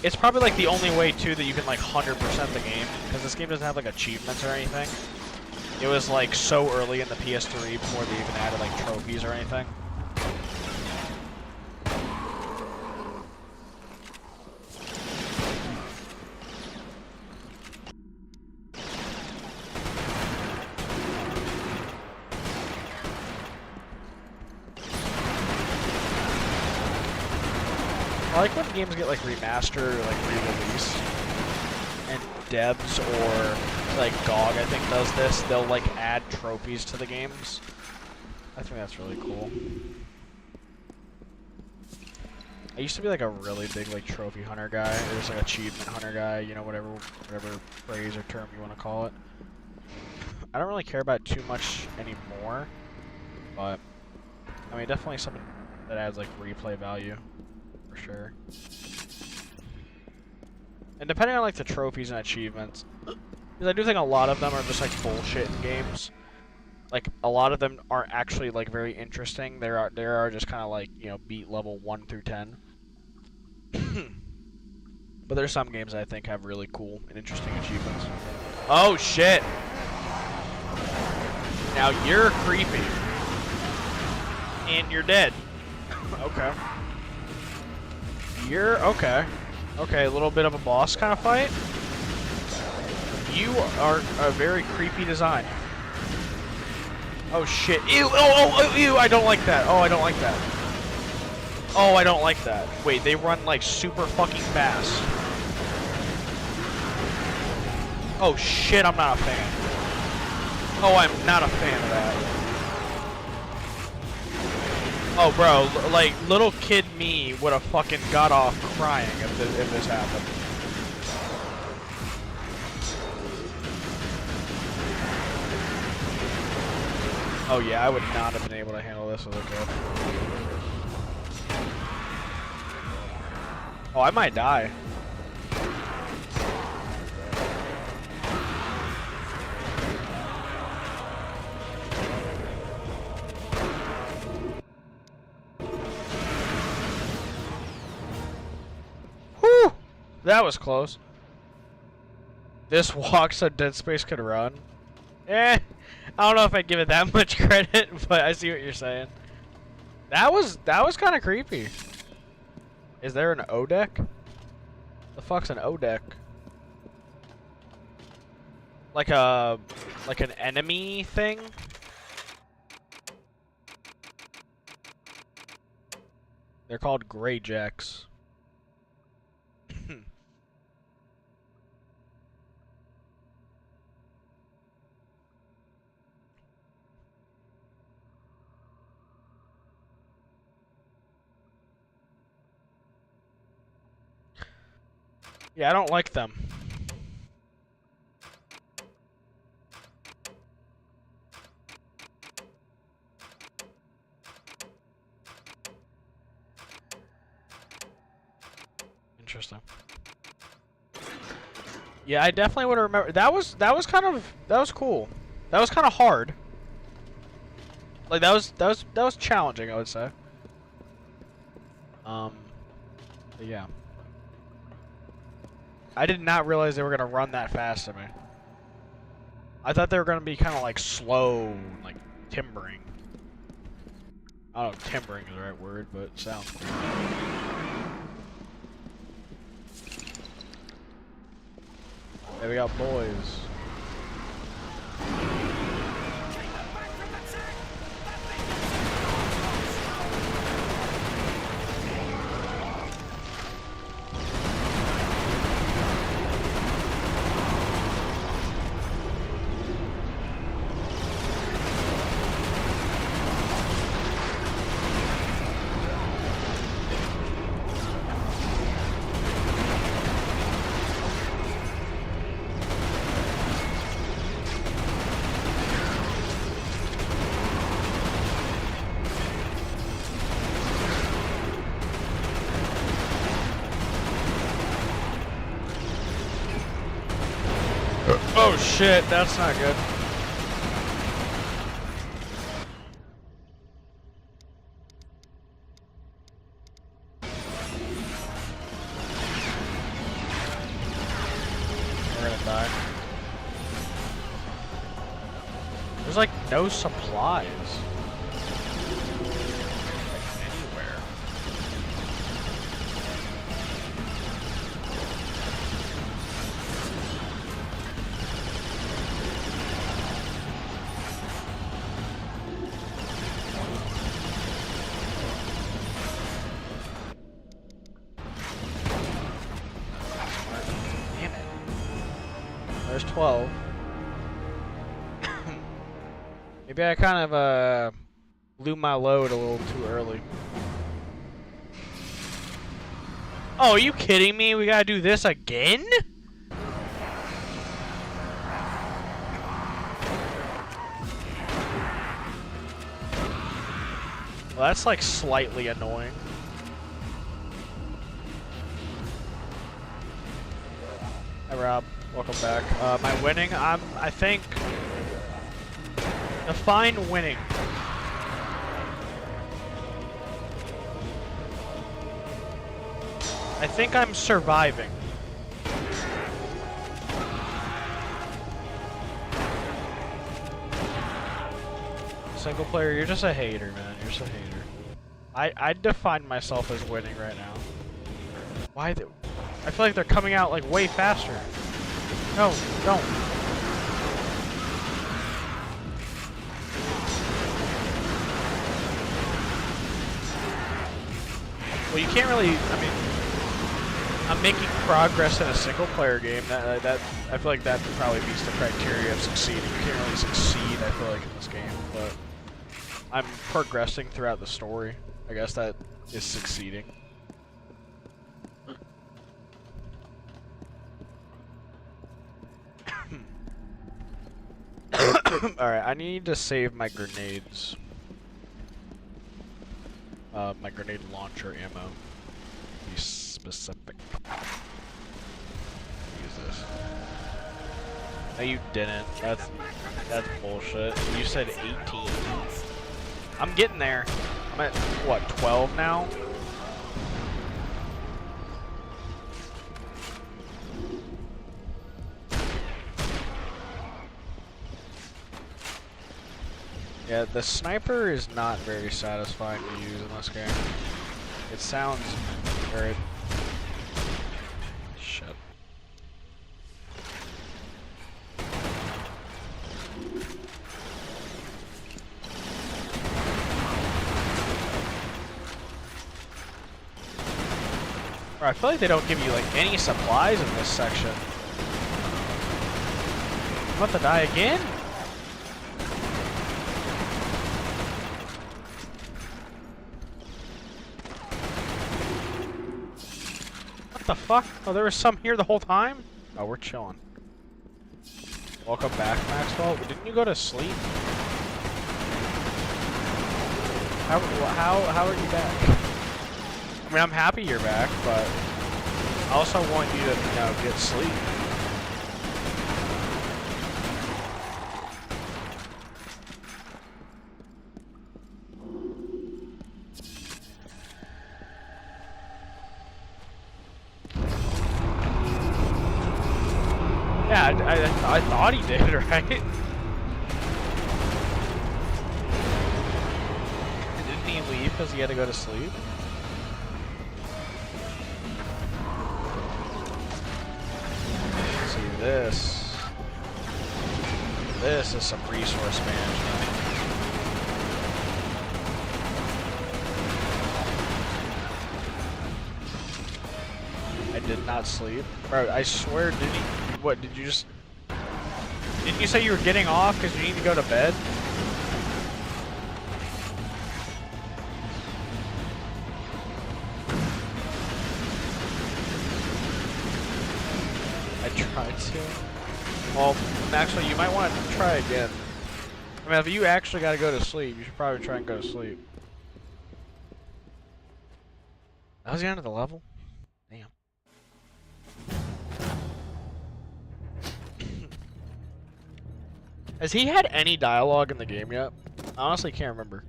It's probably like the only way too that you can like 100% the game, because this game doesn't have like achievements or anything. It was like so early in the PS3 before they even added like trophies or anything. I like when games get like remastered or like re-released, and Debs or like GOG I think does this. They'll like add trophies to the games. I think that's really cool. I used to be like a really big like trophy hunter guy. There's like achievement hunter guy, you know, whatever phrase or term you want to call it. I don't really care about it too much anymore, but I mean definitely something that adds like replay value. For sure. And depending on like the trophies and achievements, because I do think a lot of them are just like bullshit in games. Like a lot of them aren't actually like very interesting. There are just kind of like, you know, beat level 1 through 10. But there's some games I think have really cool and interesting achievements. Oh shit! Now you're creepy. And you're dead. Okay. You're okay. Okay, a little bit of a boss kind of fight. You are a very creepy design. Oh shit. Ew, oh, ew, I don't like that. Oh, I don't like that. Oh, I don't like that. Wait, they run like super fucking fast. Oh shit, I'm not a fan. Oh, I'm not a fan of that. Oh, bro, like, little kid me would have fucking got off crying if this happened. Oh yeah, I would not have been able to handle this as a kid. Oh, I might die. Whew! That was close. This walk so Dead Space could run. I don't know if I'd give it that much credit, but I see what you're saying. That was kind of creepy. Is there an O deck? The fuck's an O deck? Like an enemy thing? They're called Gray Jacks. Yeah, I don't like them. Interesting. Yeah, I definitely would remember. That was cool. That was kind of hard. Like that was challenging, I would say. But yeah. I did not realize they were gonna run that fast at me. I thought they were gonna be kind of like slow, like timbering. I don't know if timbering is the right word, but it sounds cool. There we got boys. Oh shit, that's not good. We're gonna die. There's like no supplies. Like anywhere. Damn it. There's 12. Maybe I kind of blew my load a little too early. Oh, are you kidding me? We gotta do this again? Well, that's like slightly annoying. Hi Rob, welcome back. My winning, I think, define winning. I think I'm surviving. Single player, you're just a hater, man. You're just a hater. I define myself as winning right now. Why? I feel like they're coming out like way faster. No, don't. Well, you can't really. I mean, I'm making progress in a single player game. That I feel like that probably meets the criteria of succeeding. You can't really succeed, I feel like, in this game, but I'm progressing throughout the story. I guess that is succeeding. Alright, I need to save my grenades. My grenade launcher ammo. Be specific. Use this. No, you didn't. That's bullshit. You said 18. I'm getting there. I'm at, what, 12 now? Yeah, the sniper is not very satisfying to use in this game. It sounds very... Shit. I feel like they don't give you like any supplies in this section. I'm about to die again? What What the fuck? Oh, there was some here the whole time? Oh, we're chilling. Welcome back, Maxwell. Didn't you go to sleep? How are you back? I mean, I'm happy you're back, but I also want you to, you know, get sleep. Yeah, I thought he did, right? Didn't he leave because he had to go to sleep? See this. This is some resource management. I did not sleep. Bro, I swear, didn't he? What, did you just... Didn't you say you were getting off because you need to go to bed? I tried to. Well, Maxwell, you might want to try again. I mean, if you actually got to go to sleep, you should probably try and go to sleep. That was the end of the level? Damn. Has he had any dialogue in the game yet? I honestly can't remember.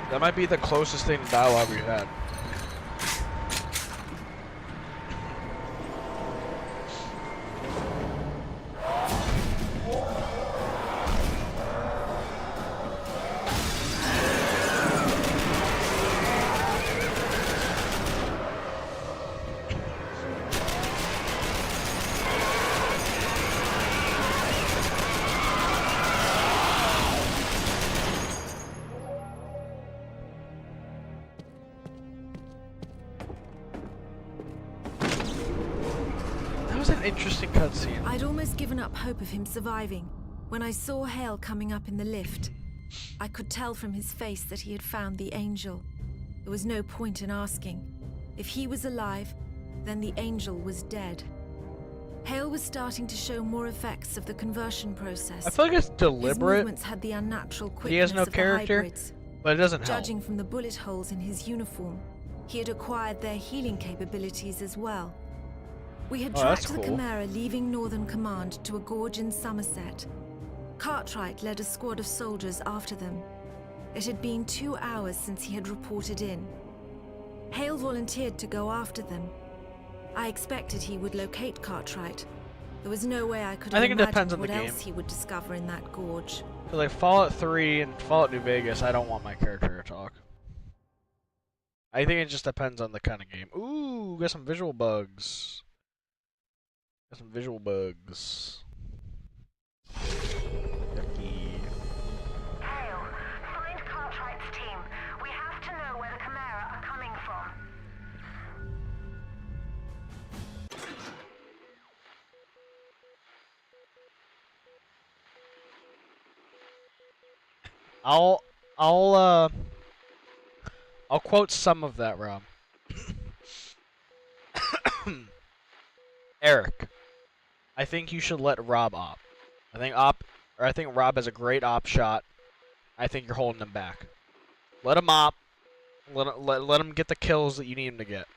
That might be the closest thing to dialogue we've had. Interesting cutscene. I'd almost given up hope of him surviving when I saw Hale coming up in the lift. I could tell from his face that he had found the angel. There was no point in asking. If he was alive, then the angel was dead. Hale was starting to show more effects of the conversion process. I feel like it's His deliberate. movements had the unnatural quickness He has no of the character, hybrids. but it doesn't help. Judging from the bullet holes in his uniform, he had acquired their healing capabilities as well. We had tracked the Chimera leaving Northern Command to a gorge in Somerset. Cartwright led a squad of soldiers after them. It had been 2 hours since he had reported in. Hale volunteered to go after them. I expected he would locate Cartwright. There was no way I could have imagined what else he would discover in that gorge. So like Fallout 3 and Fallout New Vegas, I don't want my character to talk. I think it just depends on the kind of game. Ooh, got some visual bugs. Got some visual bugs. Yucky. Hale, find Cartwright's team. We have to know where the Chimera are coming from. I'll quote some of that, Rob. Eric, I think you should let Rob op. I think Rob has a great op shot. I think you're holding him back. Let him op. Let him get the kills that you need him to get.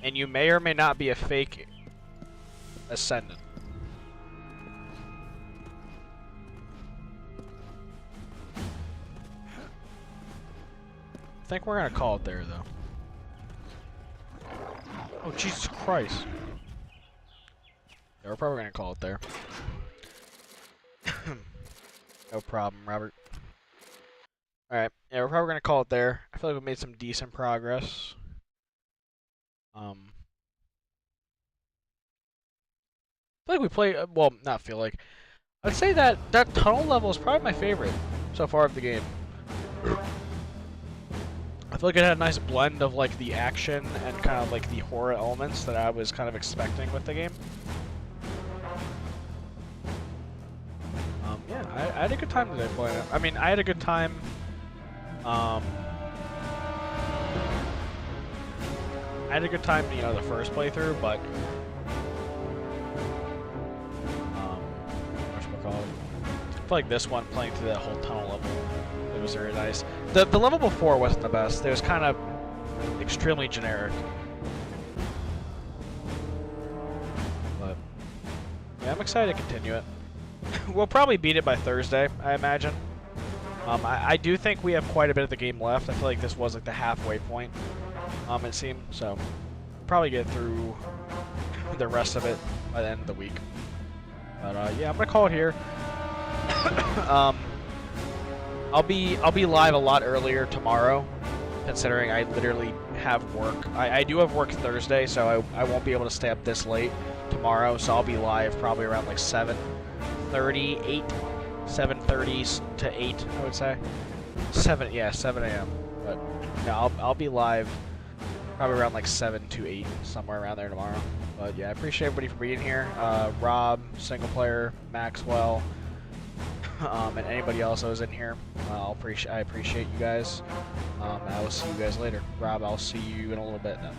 And you may or may not be a fake ascendant. I think we're gonna call it there, though. Oh, Jesus Christ. Yeah, we're probably gonna call it there. No problem, Robert. Alright, yeah, we're probably gonna call it there. I feel like we made some decent progress. I feel like we played, well, not feel like. I'd say that tunnel level is probably my favorite so far of the game. I feel like it had a nice blend of like the action and kind of like the horror elements that I was kind of expecting with the game. Yeah, I had a good time today playing it. I mean, I had a good time. I had a good time, you know, the first playthrough, but whatchamacallit, I feel like this one, playing through that whole tunnel level, it was very nice. The level before wasn't the best. It was kind of extremely generic. But yeah, I'm excited to continue it. We'll probably beat it by Thursday, I imagine. I do think we have quite a bit of the game left. I feel like this was like the halfway point, it seemed. So probably get through the rest of it by the end of the week. But yeah, I'm gonna call it here. I'll be live a lot earlier tomorrow, considering I literally have work. I do have work Thursday, so I won't be able to stay up this late tomorrow. So I'll be live probably around like 7:30 to 8, I would say. 7 a.m. But yeah, I'll be live probably around like 7 to 8, somewhere around there tomorrow. But yeah, I appreciate everybody for being here. Rob, single player, Maxwell, and anybody else that was in here. I appreciate you guys. I will see you guys later. Rob, I'll see you in a little bit then.